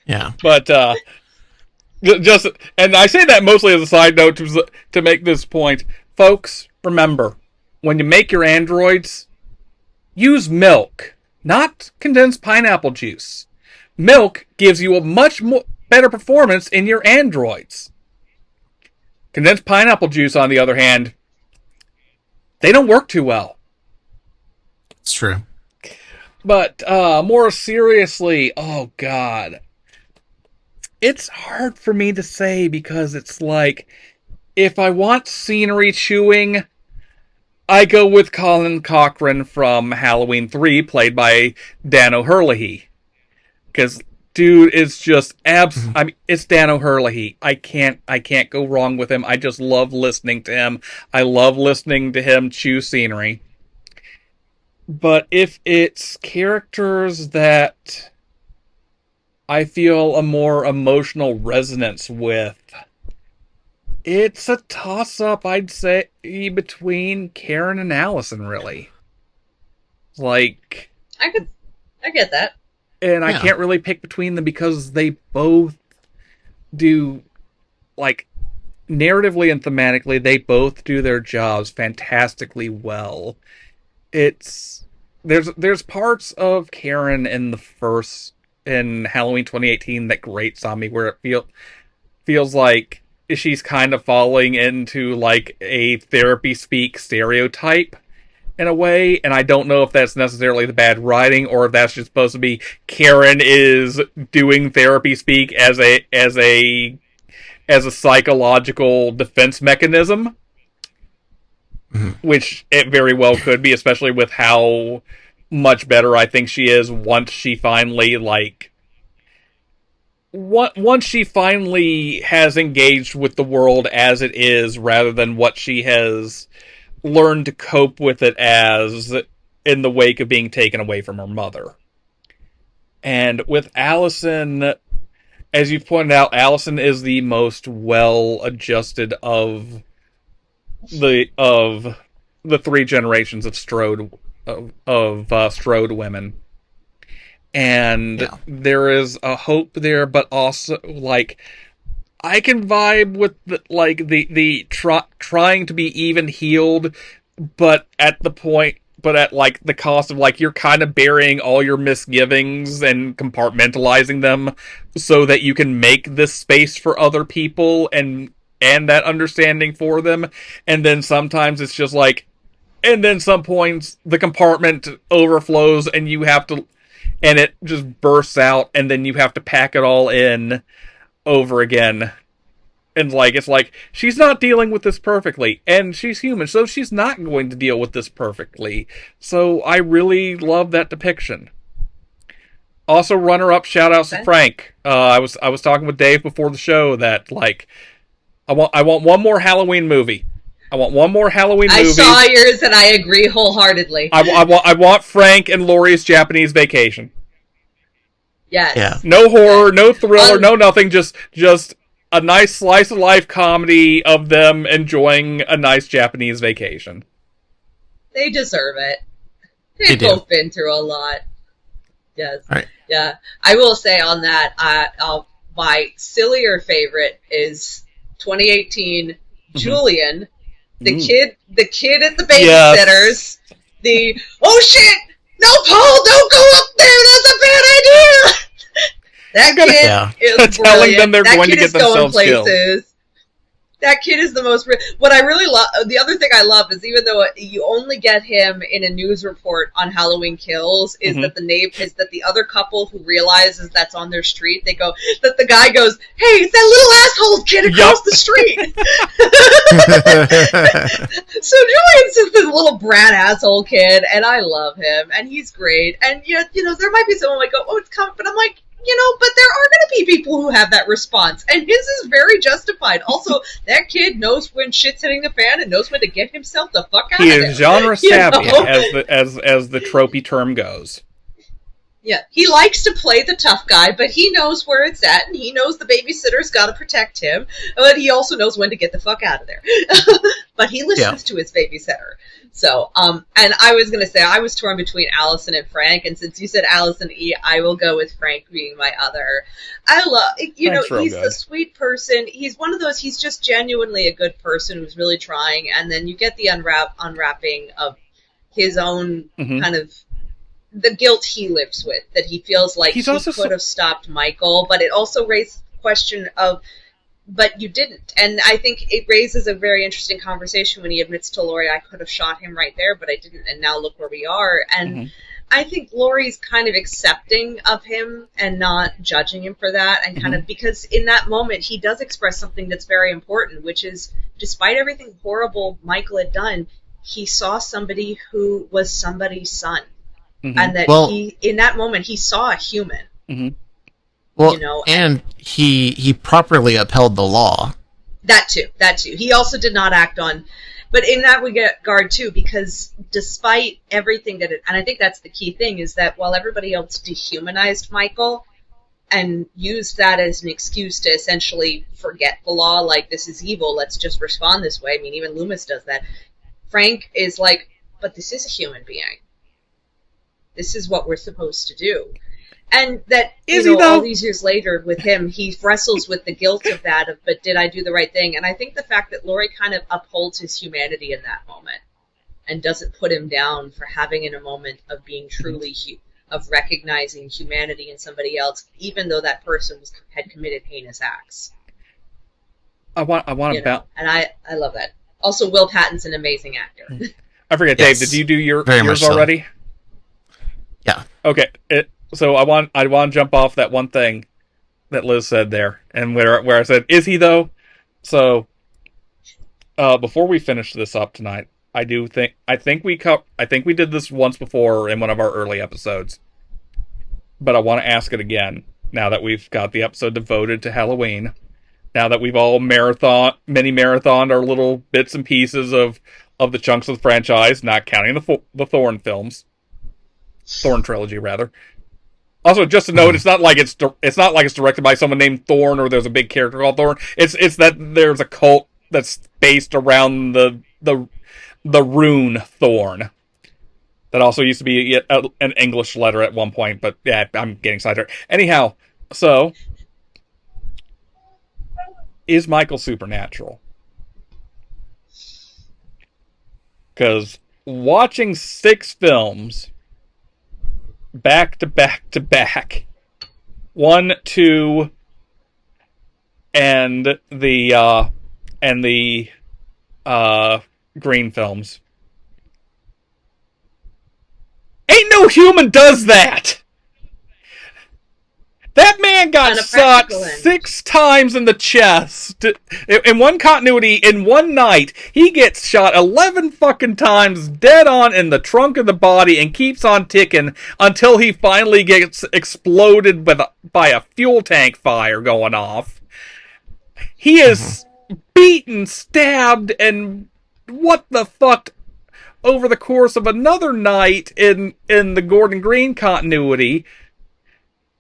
Yeah. But just, and I say that mostly as a side note to make this point, folks. Remember, when you make your androids, use milk, not condensed pineapple juice. Milk gives you a much better performance in your androids. Condensed pineapple juice, on the other hand, they don't work too well. It's true. But more seriously, oh god. It's hard for me to say because it's like, if I want scenery chewing, I go with Colin Cochran from Halloween 3, played by Dan O'Herlihy. Because dude is just I mean, it's Dan O'Herlihy. I can't go wrong with him. I just love listening to him. I love listening to him chew scenery. But if it's characters that I feel a more emotional resonance with, it's a toss-up, I'd say, between Karen and Allison, really. Like, I get that. and I can't really pick between them because they both do, like, narratively and thematically, they both do their jobs fantastically well. There's parts of Karen in Halloween 2018 that grates on me, where it feels like she's kind of falling into like a therapy speak stereotype in a way, and I don't know if that's necessarily the bad writing or if that's just supposed to be Karen is doing therapy speak as a psychological defense mechanism, which it very well could be, especially with how much better I think she is once she finally has engaged with the world as it is, rather than what she has learned to cope with it as in the wake of being taken away from her mother. And with Allison, as you've pointed out, Allison is the most well-adjusted of the three generations of Strode women. And there is a hope there, but also, like, I can vibe with the trying to be even healed, but at the cost of, like, you're kind of burying all your misgivings and compartmentalizing them so that you can make this space for other people and that understanding for them. And then sometimes it's just like, and then some points the compartment overflows and and it just bursts out, and then you have to pack it all in over again. And it's like she's not dealing with this perfectly, and she's human, so she's not going to deal with this perfectly. So I really love that depiction. Also, runner-up shout-outs to Frank. I was talking with Dave before the show that, like, I want one more Halloween movie. I want one more Halloween movie. I saw yours, and I agree wholeheartedly. I want Frank and Laurie's Japanese Vacation. Yes. Yeah. No horror, no thriller, no nothing. Just a nice slice of life comedy of them enjoying a nice Japanese vacation. They deserve it. They've both been through a lot. Yes. Right. Yeah. I will say on that, my sillier favorite is 2018 Julian. The kid at the babysitters. Yes. Oh shit! No, Paul, don't go up there. That's a bad idea. That kid is telling them they're that going kid to get is going themselves places. killed. That kid is the most. What I really love. The other thing I love is, even though you only get him in a news report on Halloween Kills, is that the other couple who realizes that's on their street, they go that the guy goes, "Hey, it's that little asshole kid across the street." So Julian's just this little brat asshole kid, and I love him, and he's great. And yet, there might be someone like, "Oh, it's coming," but I'm like, but there are going to be people who have that response, and his is very justified. Also, that kid knows when shit's hitting the fan and knows when to get himself the fuck out of there. He is genre savvy, as the tropey term goes. Yeah, he likes to play the tough guy, but he knows where it's at, and he knows the babysitter's got to protect him, but he also knows when to get the fuck out of there. But he listens to his babysitter. So, and I was going to say, I was torn between Allison and Frank, and since you said Allison E., I will go with Frank being my other. I love, he's a sweet person. He's one of those, he's just genuinely a good person who's really trying, and then you get the unwrapping of his own kind of, the guilt he lives with, that he feels like he could have stopped Michael, but it also raised the question of, but you didn't. And I think it raises a very interesting conversation when he admits to Laurie, I could have shot him right there, but I didn't, and now look where we are. And I think Laurie's kind of accepting of him and not judging him for that, and kind of, because in that moment he does express something that's very important, which is, despite everything horrible Michael had done, he saw somebody who was somebody's son. And that in that moment, he saw a human. Well, and he properly upheld the law. That too. He also did not act on, but in that regard too, because despite everything and I think that's the key thing, is that while everybody else dehumanized Michael and used that as an excuse to essentially forget the law, like, this is evil, let's just respond this way. I mean, even Loomis does that. Frank is like, but this is a human being. This is what we're supposed to do. And that, all these years later with him, he wrestles with the guilt of that, but did I do the right thing? And I think the fact that Laurie kind of upholds his humanity in that moment and doesn't put him down for having in a moment of being truly, of recognizing humanity in somebody else, even though that person had committed heinous acts. I want about... And I love that. Also, Will Patton's an amazing actor. I forget, Yes. Dave, did you do yours so. already? Yeah. Okay, so I want to jump off that one thing that Liz said there, and where I said, is he though? So, before we finish this up tonight, I think we did this once before in one of our early episodes, but I want to ask it again now that we've got the episode devoted to Halloween. Now that we've all marathoned our little bits and pieces of the chunks of the franchise, not counting the Thorn films, Thorn trilogy rather. Also, just to note, it's not like it's directed by someone named Thorn or there's a big character called Thorn. It's that there's a cult that's based around the rune Thorn. That also used to be an English letter at one point, but yeah, I'm getting sidetracked. Anyhow, so is Michael supernatural? Because watching 6 films back to back to back, 1, 2, and the Green films, ain't no human does that. That man got shot 6 times in the chest. In one continuity, in one night, he gets shot 11 fucking times dead on in the trunk of the body and keeps on ticking until he finally gets exploded by a fuel tank fire going off. He is beaten, stabbed, and what the fuck over the course of another night in the Gordon Green continuity.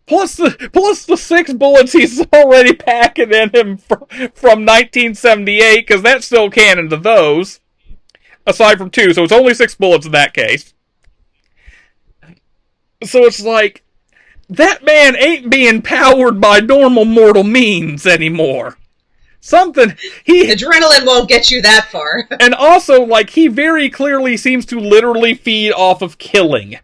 Plus the 6 bullets he's already packing in him from 1978, because that's still canon to those. Aside from 2, so it's only 6 bullets in that case. So it's like, that man ain't being powered by normal mortal means anymore. Adrenaline won't get you that far. And also, like, he very clearly seems to literally feed off of killing.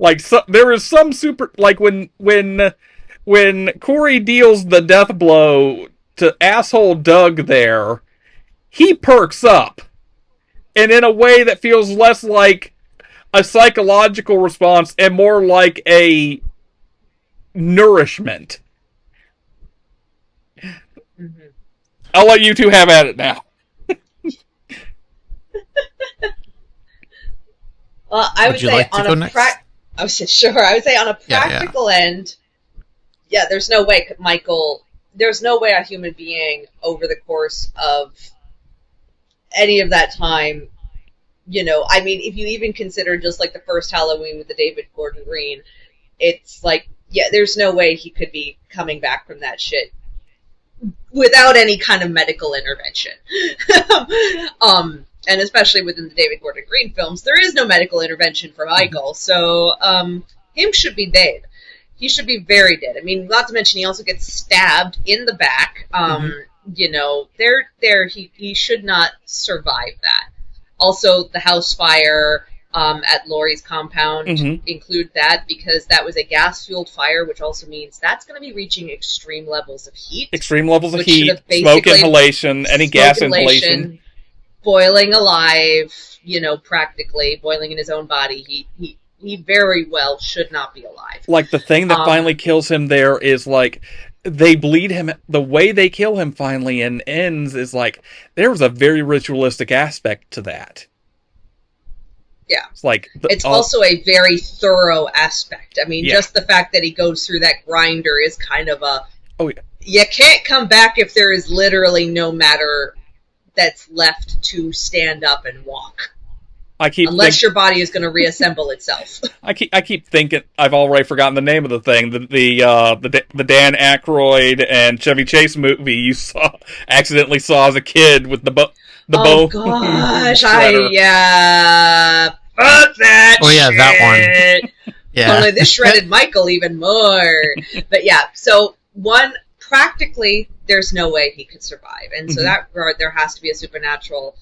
Like, there is some super... Like, when Corey deals the death blow to asshole Doug there, he perks up. And in a way that feels less like a psychological response and more like a nourishment. Mm-hmm. I'll let you two have at it now. Well, I would say on a sure. I would say on a practical end, there's no way there's no way a human being over the course of any of that time, I mean, if you even consider just like the first Halloween with the David Gordon Green, it's like, there's no way he could be coming back from that shit without any kind of medical intervention. And especially within the David Gordon Green films, there is no medical intervention for Michael, so him should be dead. He should be very dead. I mean, not to mention he also gets stabbed in the back. He should not survive that. Also, the house fire at Laurie's compound, include that, because that was a gas-fueled fire, which also means that's going to be reaching extreme levels of heat. Extreme levels of heat, smoke inhalation, any gas inhalation. Boiling alive, practically boiling in his own body. He very well should not be alive. Like, the thing that finally kills him there is, like, they bleed him. The way they kill him finally and ends is, like, there was a very ritualistic aspect to that. Yeah. It's like... It's also a very thorough aspect. I mean, just the fact that he goes through that grinder is kind of a... Oh, yeah. You can't come back if there is literally no matter that's left to stand up and walk. Unless your body is going to reassemble itself. I keep thinking I've already forgotten the name of the thing. The Dan Aykroyd and Chevy Chase movie you accidentally saw as a kid with the bow. Oh gosh, Fuck that Oh, yeah, shit. that one. Yeah. Only this shredded Michael even more. But yeah, so one, practically, there's no way he could survive. And so that there has to be a supernatural.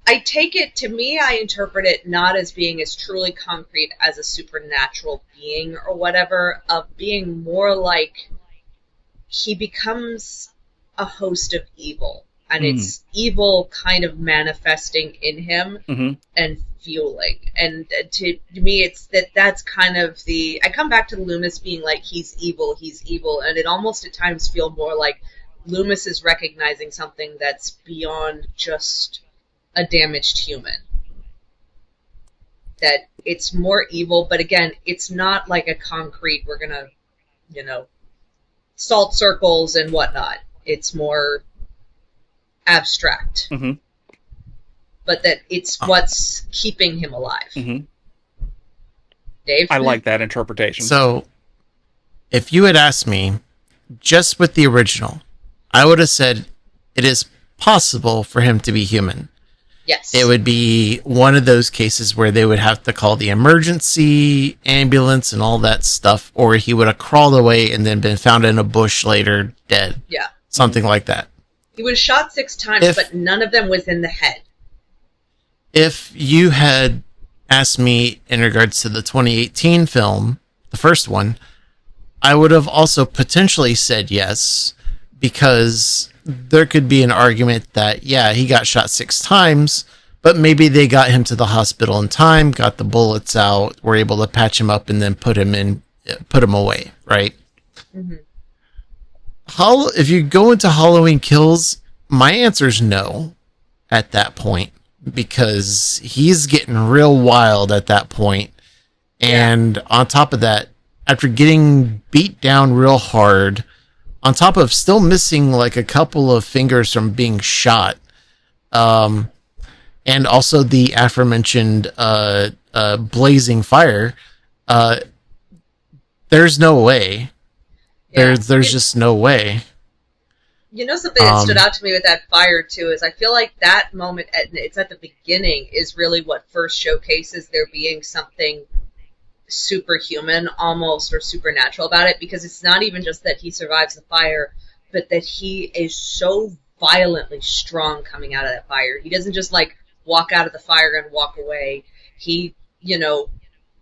I take it, to me, I interpret it not as being as truly concrete as a supernatural being or whatever, of being more like he becomes a host of evil. And it's evil kind of manifesting in him and fueling. And to me, it's that's kind of the... I come back to Loomis being like, he's evil, and it almost at times feel more like Loomis is recognizing something that's beyond just a damaged human. That it's more evil, but again, it's not like a concrete, we're gonna, salt circles and whatnot. It's more abstract. But that it's what's keeping him alive. Dave? I like that interpretation. So, if you had asked me, just with the original, I would have said it is possible for him to be human. Yes. It would be one of those cases where they would have to call the emergency ambulance and all that stuff, or he would have crawled away and then been found in a bush later dead. Yeah. Something like that. He was shot 6 times, but none of them was in the head. If you had asked me in regards to the 2018 film, the first one, I would have also potentially said yes, because there could be an argument that, yeah, he got shot 6 times, but maybe they got him to the hospital in time, got the bullets out, were able to patch him up, and then put him away, right? If you go into Halloween Kills, my answer is no at that point, because he's getting real wild at that point. And on top of that, after getting beat down real hard, on top of still missing like a couple of fingers from being shot, and also the aforementioned blazing fire, there's no way. There's just no way. Something that stood out to me with that fire, too, is I feel like that moment, it's at the beginning, is really what first showcases there being something superhuman almost, or supernatural about it, because it's not even just that he survives the fire, but that he is so violently strong coming out of that fire. He doesn't just, walk out of the fire and walk away. He,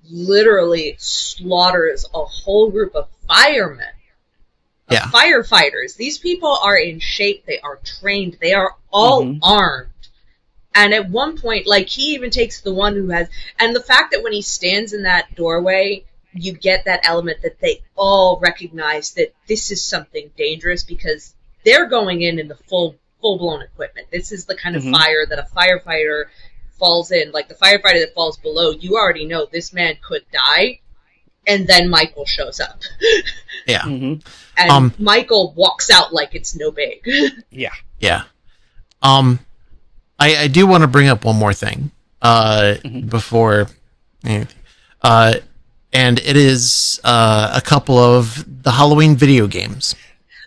literally slaughters a whole group of firemen. Firefighters. These people are in shape. They are trained. They are all armed. And at one point, he even takes the one who has... And the fact that when he stands in that doorway, you get that element that they all recognize that this is something dangerous, because they're going in the full-blown equipment. This is the kind of fire that a firefighter falls in. Like the firefighter that falls below, you already know this man could die. And then Michael shows up. Yeah. And Michael walks out like it's no big. Yeah. I do want to bring up one more thing before anything. And it is a couple of the Halloween video games.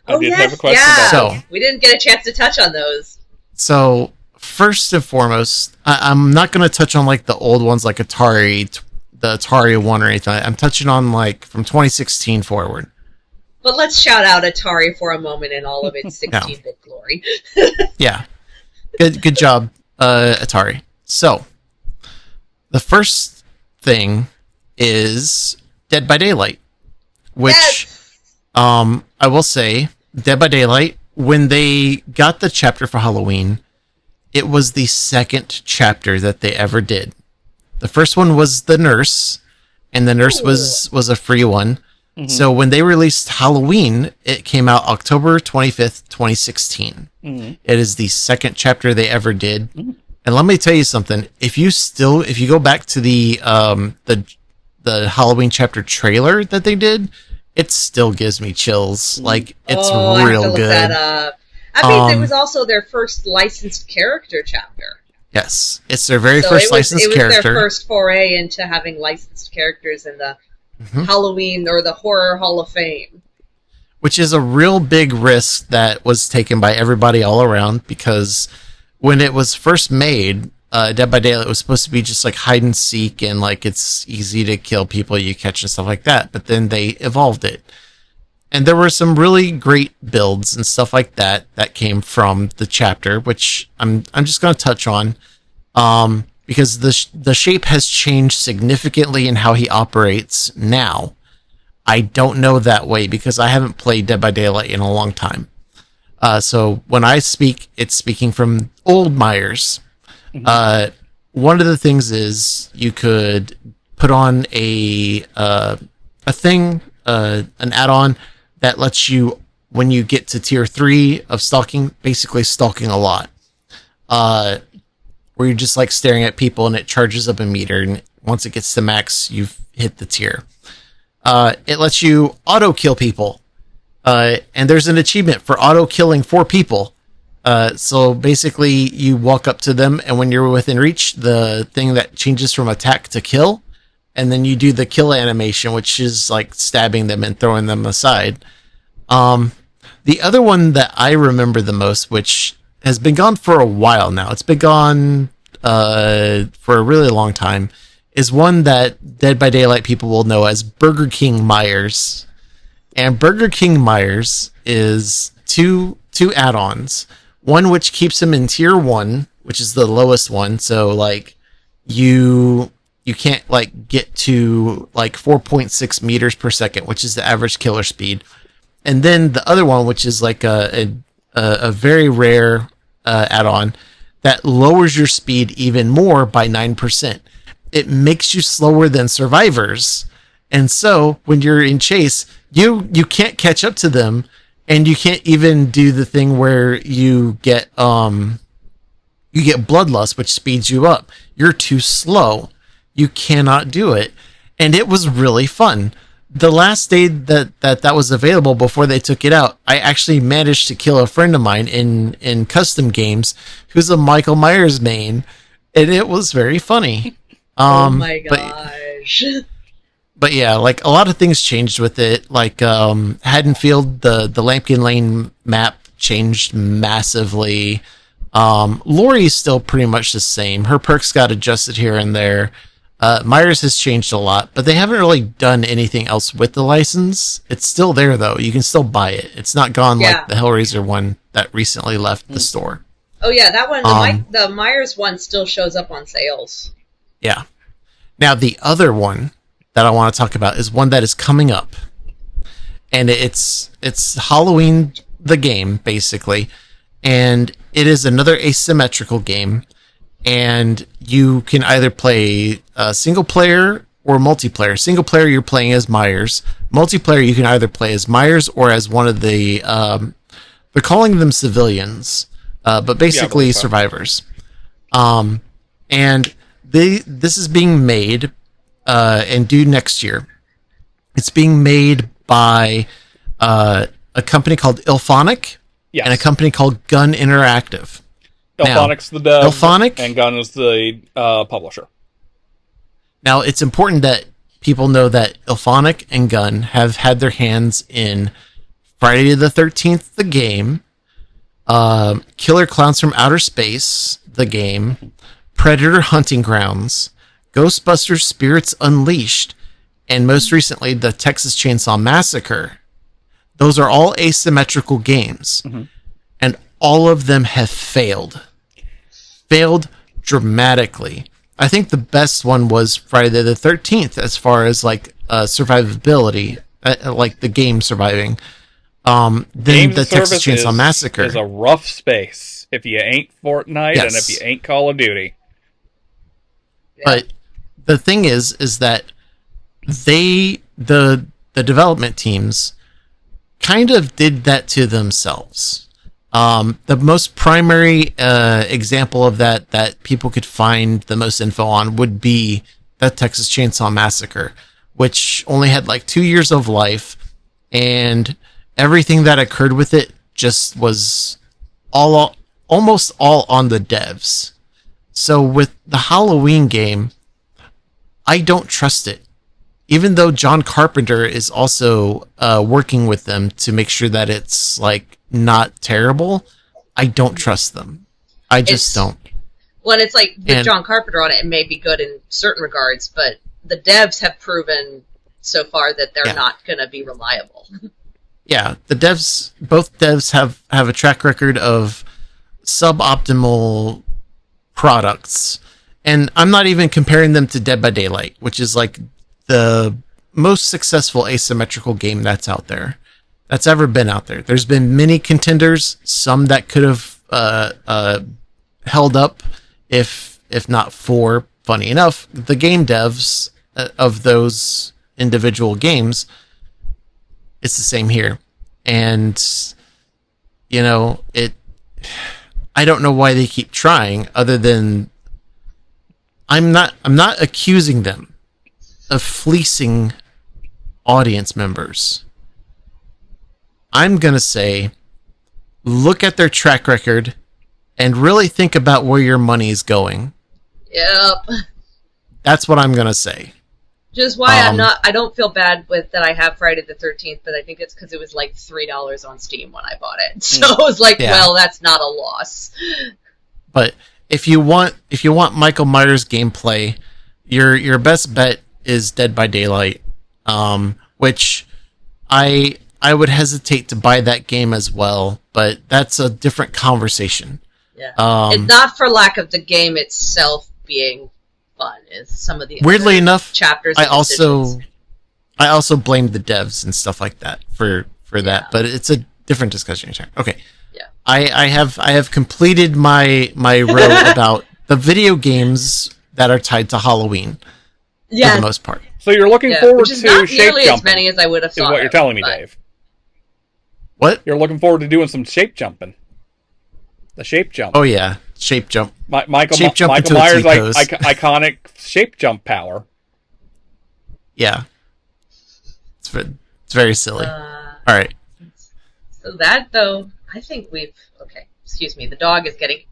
I did have a question about that. We didn't get a chance to touch on those. So, first and foremost, I'm not going to touch on the old ones like Atari, the Atari one or anything. I'm touching on from 2016 forward. But let's shout out Atari for a moment in all of its 16-bit glory. Yeah. Good job, Atari. So, the first thing is Dead by Daylight, which I will say, Dead by Daylight, when they got the chapter for Halloween, it was the second chapter that they ever did. The first one was the nurse, and the nurse was a free one. So when they released Halloween, it came out October 25th, 2016. It is the second chapter they ever did. And let me tell you something. If you go back to the Halloween chapter trailer that they did, it still gives me chills. It's real I have to look good. That up. I mean, it was also their first licensed character chapter. Yes, it's their very first licensed character. It was their first foray into having licensed characters in the Halloween or the Horror Hall of Fame. Which is a real big risk that was taken by everybody all around, because when it was first made, Dead by Daylight was supposed to be just like hide and seek and like it's easy to kill people you catch and stuff like that. But then they evolved it. And there were some really great builds and stuff like that that came from the chapter, which I'm just going to touch on, because the shape has changed significantly in how he operates now. I don't know that way because I haven't played Dead by Daylight in a long time. So when I speak, it's speaking from old Myers. One of the things is you could put on an add-on that lets you, when you get to tier 3 of stalking, basically stalking a lot, where you're just like staring at people and it charges up a meter, and once it gets to max, you've hit the tier. It lets you auto kill people, and there's an achievement for auto killing 4 people. So basically, you walk up to them, and when you're within reach, the thing that changes from attack to kill, and then you do the kill animation, which is like stabbing them and throwing them aside. The other one that I remember the most, which has been gone for a while now, it's been gone for a really long time, is one that Dead by Daylight people will know as Burger King Myers. And Burger King Myers is two add-ons. One which keeps him in tier 1, which is the lowest one, so like you can't like get to like 4.6 meters per second, which is the average killer speed. And then the other one, which is like a very rare add-on that lowers your speed even more by 9%. It makes you slower than survivors. And so when you're in chase, you can't catch up to them, and you can't even do the thing where you get bloodlust, which speeds you up. You're too slow. You cannot do it. And it was really fun. The last day that was available before they took it out, I actually managed to kill a friend of mine in custom games who's a Michael Myers main, and it was very funny. Oh my gosh. But yeah, like a lot of things changed with it. Like Haddonfield, the Lampkin Lane map changed massively. Lori's still pretty much the same. Her perks got adjusted here and there. Myers has changed a lot, but they haven't really done anything else with the license. It's still there, though. You can still buy it. It's not gone like the Hellraiser one that recently left the store. Oh, yeah, that one, the Myers one still shows up on sales. Yeah. Now, the other one that I want to talk about is one that is coming up. And it's Halloween, the game, basically. And it is another asymmetrical game. And you can either play single player or multiplayer. Single player, you're playing as Myers. Multiplayer, you can either play as Myers or as one of the... they're calling them civilians, but basically survivors. And this is being made and due next year. It's being made by a company called Ilphonic and a company called Gun Interactive. Ilphonic's the dev, and Gun is the publisher. Now, it's important that people know that Ilphonic and Gun have had their hands in Friday the 13th, the game, Killer Clowns from Outer Space, the game, Predator Hunting Grounds, Ghostbusters Spirits Unleashed, and most recently, the Texas Chainsaw Massacre. Those are all asymmetrical games. Mm-hmm. And all of them have failed dramatically. I think the best one was Friday the 13th as far as like survivability, like the game surviving. Then the Texas Chainsaw Massacre is a rough space if you ain't Fortnite and if you ain't Call of Duty. But the thing is that the development teams kind of did that to themselves. The most primary example of that people could find the most info on would be the Texas Chainsaw Massacre, which only had like 2 years of life, and everything that occurred with it just was almost all on the devs. So with the Halloween game, I don't trust it. Even though John Carpenter is also working with them to make sure that it's like not terrible, I don't trust them. I just don't. Well, and it's like with And- John Carpenter on it, it may be good in certain regards, but the devs have proven so far that they're not going to be reliable. Yeah, both devs have a track record of suboptimal products. And I'm not even comparing them to Dead by Daylight, which is like the most successful asymmetrical game that's out there. That's ever been out there. There's been many contenders, some that could have held up if not for, funny enough, the game devs of those individual games. It's the same here. And I don't know why they keep trying, other than I'm not accusing them of fleecing audience members. I'm going to say, look at their track record and really think about where your money is going. Yep. That's what I'm going to say. Just why I don't feel bad with that I have Friday the 13th, but I think it's because it was like $3 on Steam when I bought it. So I was like, well, that's not a loss. But if you want Michael Myers gameplay, your best bet is Dead by Daylight, which I would hesitate to buy that game as well, but that's a different conversation. Yeah. It's not for lack of the game itself being fun. Is some of the weirdly enough chapters. I also blamed the devs and stuff like that for that, but it's a different discussion. Okay. Yeah. I have completed my row about the video games that are tied to Halloween. Yeah. For the most part. So you're looking forward to not shape nearly jumping. as many as I would have thought. Is what you're telling me, Dave. What? You're looking forward to doing some shape jumping. The shape jump. Oh yeah, shape jump. Michael Shape jump Michael into a Myers' T-pose. iconic shape jump power. Yeah. It's very silly. All right. So that, though, I think we've... Okay, excuse me. The dog is getting...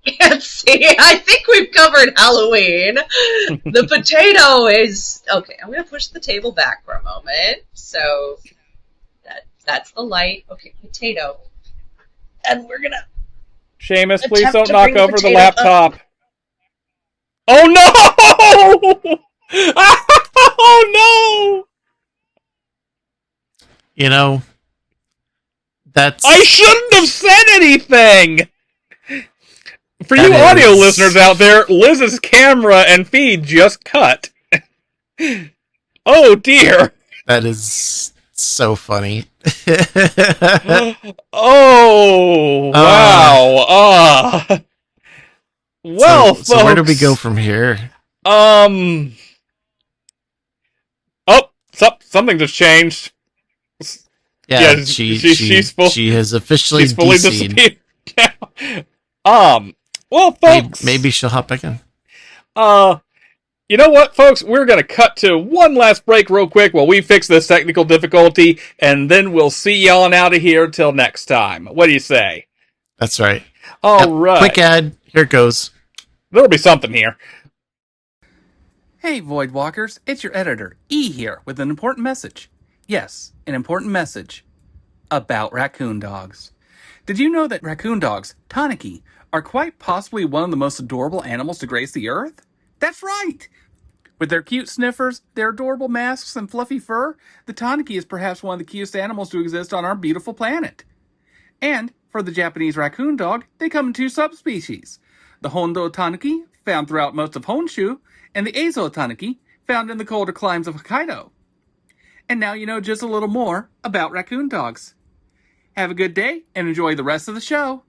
Can't see. I think we've covered Halloween. The potato is... Okay, I'm going to push the table back for a moment. So that's the light. Okay, potato. And we're going to... Seamus, please attempt don't to knock bring the over the potato laptop. Oh no! Oh no! You know, that's... I shouldn't have said anything! For you That audio is- listeners out there, Liz's camera and feed just cut. Oh dear! That is so funny. Oh, wow. Well, folks. So where do we go from here? Oh, something just changed. Yeah, she's she has officially she's fully DC'd. disappeared. Well, folks. Maybe she'll hop back in. You know what, folks? We're going to cut to one last break real quick while we fix this technical difficulty, and then we'll see y'all out of here till next time. What do you say? That's right. All right. Quick ad. Here it goes. There'll be something here. Hey, Voidwalkers, it's your editor, E here, with an important message. Yes, an important message. About raccoon dogs. Did you know that raccoon dogs, Tanaki, are quite possibly one of the most adorable animals to grace the earth? That's right! With their cute sniffers, their adorable masks, and fluffy fur, the Tanaki is perhaps one of the cutest animals to exist on our beautiful planet. And, for the Japanese raccoon dog, they come in two subspecies. The Hondo Tanaki, found throughout most of Honshu, and the Eizo Tanaki, found in the colder climes of Hokkaido. And now you know just a little more about raccoon dogs. Have a good day, and enjoy the rest of the show.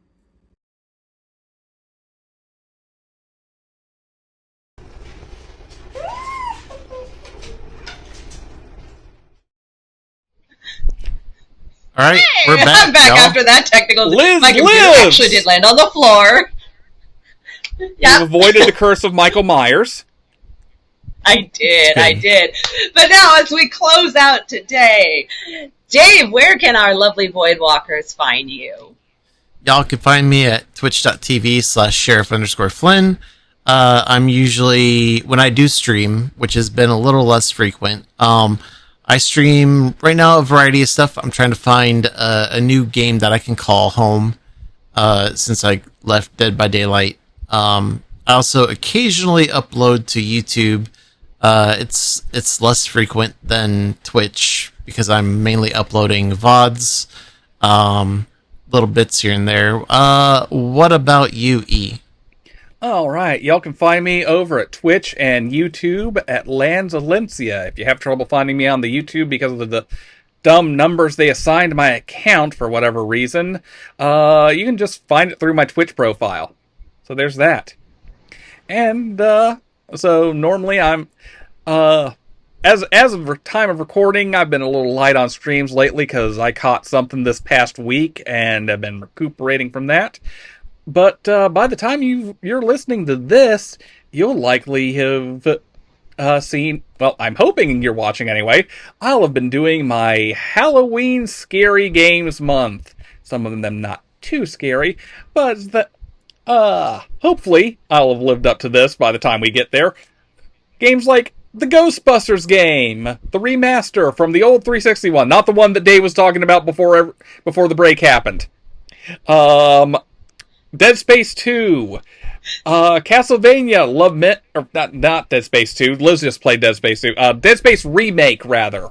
All right, Hey, we're back. I'm back y'all. after that technical. Liz My computer lives! actually did land on the floor. Yeah, You've avoided the curse of Michael Myers. I did. But now, as we close out today, Dave, where can our lovely Voidwalkers find you? Y'all can find me at twitch.tv/sheriff_Flynn. I'm usually, when I do stream, which has been a little less frequent, I stream right now a variety of stuff. I'm trying to find a new game that I can call home since I left Dead by Daylight. I also occasionally upload to YouTube. It's less frequent than Twitch because I'm mainly uploading VODs, little bits here and there. What about you, E? All right, y'all can find me over at Twitch and YouTube at Lands Alencia. If you have trouble finding me on the YouTube because of the dumb numbers they assigned my account for whatever reason, you can just find it through my Twitch profile. So there's that. And so normally I'm as of time of recording, I've been a little light on streams lately because I caught something this past week and have been recuperating from that. But by the time you're listening to this, you'll likely have seen, well, I'm hoping you're watching anyway, I'll have been doing my Halloween Scary Games month. Some of them not too scary, but hopefully I'll have lived up to this by the time we get there. Games like the Ghostbusters game, the remaster from the old 360 one, not the one that Dave was talking about before the break happened. Dead Space 2, Castlevania, or not Dead Space 2, Liz just played Dead Space 2, Dead Space Remake, rather.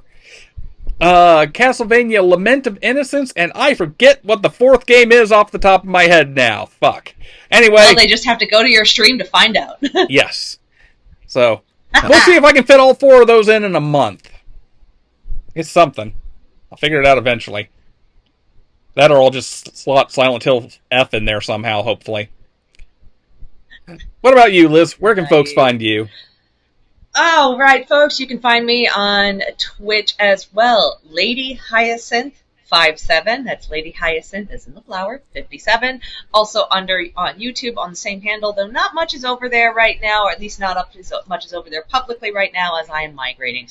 Castlevania Lament of Innocence, and I forget what the fourth game is off the top of my head now. Fuck. Anyway. Well, they just have to go to your stream to find out. Yes. So, we'll see if I can fit all four of those in a month. It's something. I'll figure it out eventually. That or I'll just slot Silent Hill F in there somehow, hopefully. What about you, Liz? Where can folks find you? Oh, right, folks. You can find me on Twitch as well. Lady Hyacinth 57. That's Lady Hyacinth as in the flower, 57. Also on YouTube on the same handle, though not much is over there right now, or at least not up as much is over there publicly right now, as I am migrating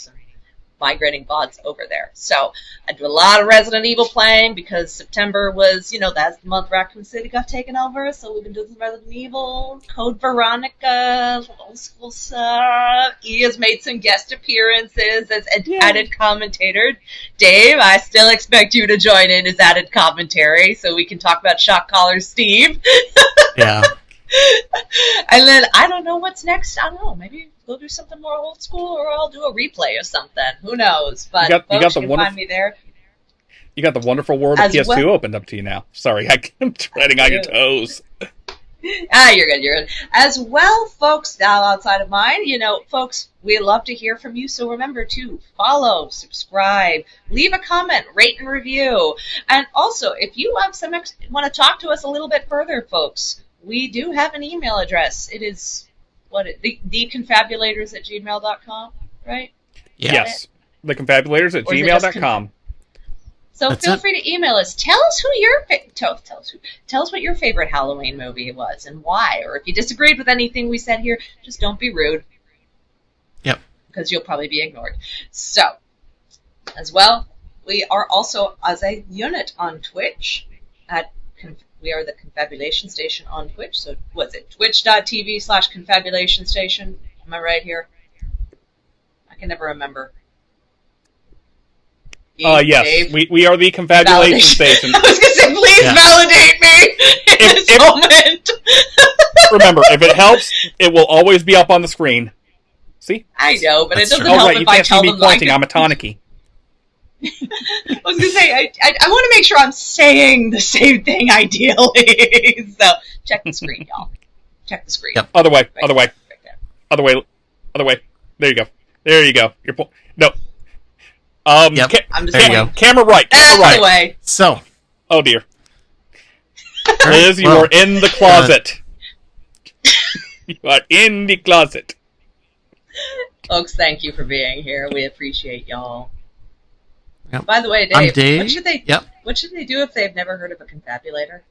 VODs over there. So I do a lot of Resident Evil playing because September was, that's the month Raccoon City got taken over. So we've been doing some Resident Evil, Code Veronica, old school stuff. E has made some guest appearances as added commentator. Dave, I still expect you to join in as added commentary so we can talk about Shock Collar Steve. Yeah. And then I don't know what's next. I don't know. Maybe we'll do something more old school, or I'll do a replay of something. Who knows? But you can find me there. You got the wonderful world of PS2 opened up to you now. Sorry, I'm treading on your toes. You're good. As well, folks, now outside of mine, folks, we love to hear from you. So remember to follow, subscribe, leave a comment, rate and review. And also, if you have want to talk to us a little bit further, folks, we do have an email address. It is theconfabulators@gmail.com, right? Yes, theconfabulators@gmail.com. So feel free to email us. Tell us tell us what your favorite Halloween movie was and why. Or if you disagreed with anything we said here, just don't be rude. Yep. Because you'll probably be ignored. So, as well, we are also as a unit on Twitch we are the Confabulation Station on Twitch. So what's it? Twitch.tv/Confabulation Station. Am I right here? I can never remember. Yes. Dave? We are the Confabulation Station. I was going to say, please validate me in this moment. Remember, if it helps, it will always be up on the screen. See? I know, but it doesn't help help if I tell them pointing. I'm a Taniki. I was going to say, I want to make sure I'm saying the same thing ideally. So, check the screen, y'all. Check the screen. Yep. Other way. There you go. Your point. No. Yep. I'm just there you go. Camera right. Anyway. So. Oh, dear. Liz, you are in the closet. You are in the closet. Folks, thank you for being here. We appreciate y'all. Yep. By the way, Dave, I'm Dave. What should they do if they've never heard of a confabulator?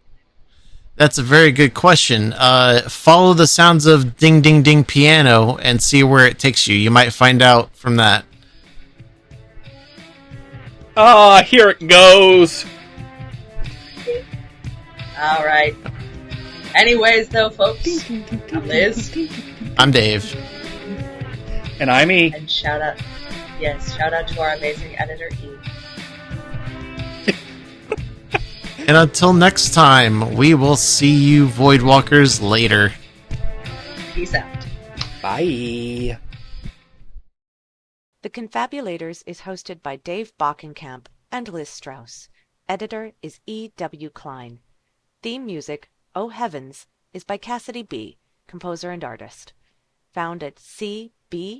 That's a very good question. Follow the sounds of ding, ding, ding piano and see where it takes you. You might find out from that. Here it goes. All right. Anyways, though, folks, I'm Liz. I'm Dave. And I'm E. And shout out to our amazing editor, E. And until next time, we will see you Voidwalkers later. Peace out. Bye. The Confabulators is hosted by Dave Bockenkamp and Liz Strauss. Editor is E.W. Klein. Theme music, Oh Heavens, is by Cassidy B., composer and artist. Found at cbrva.cardd.co.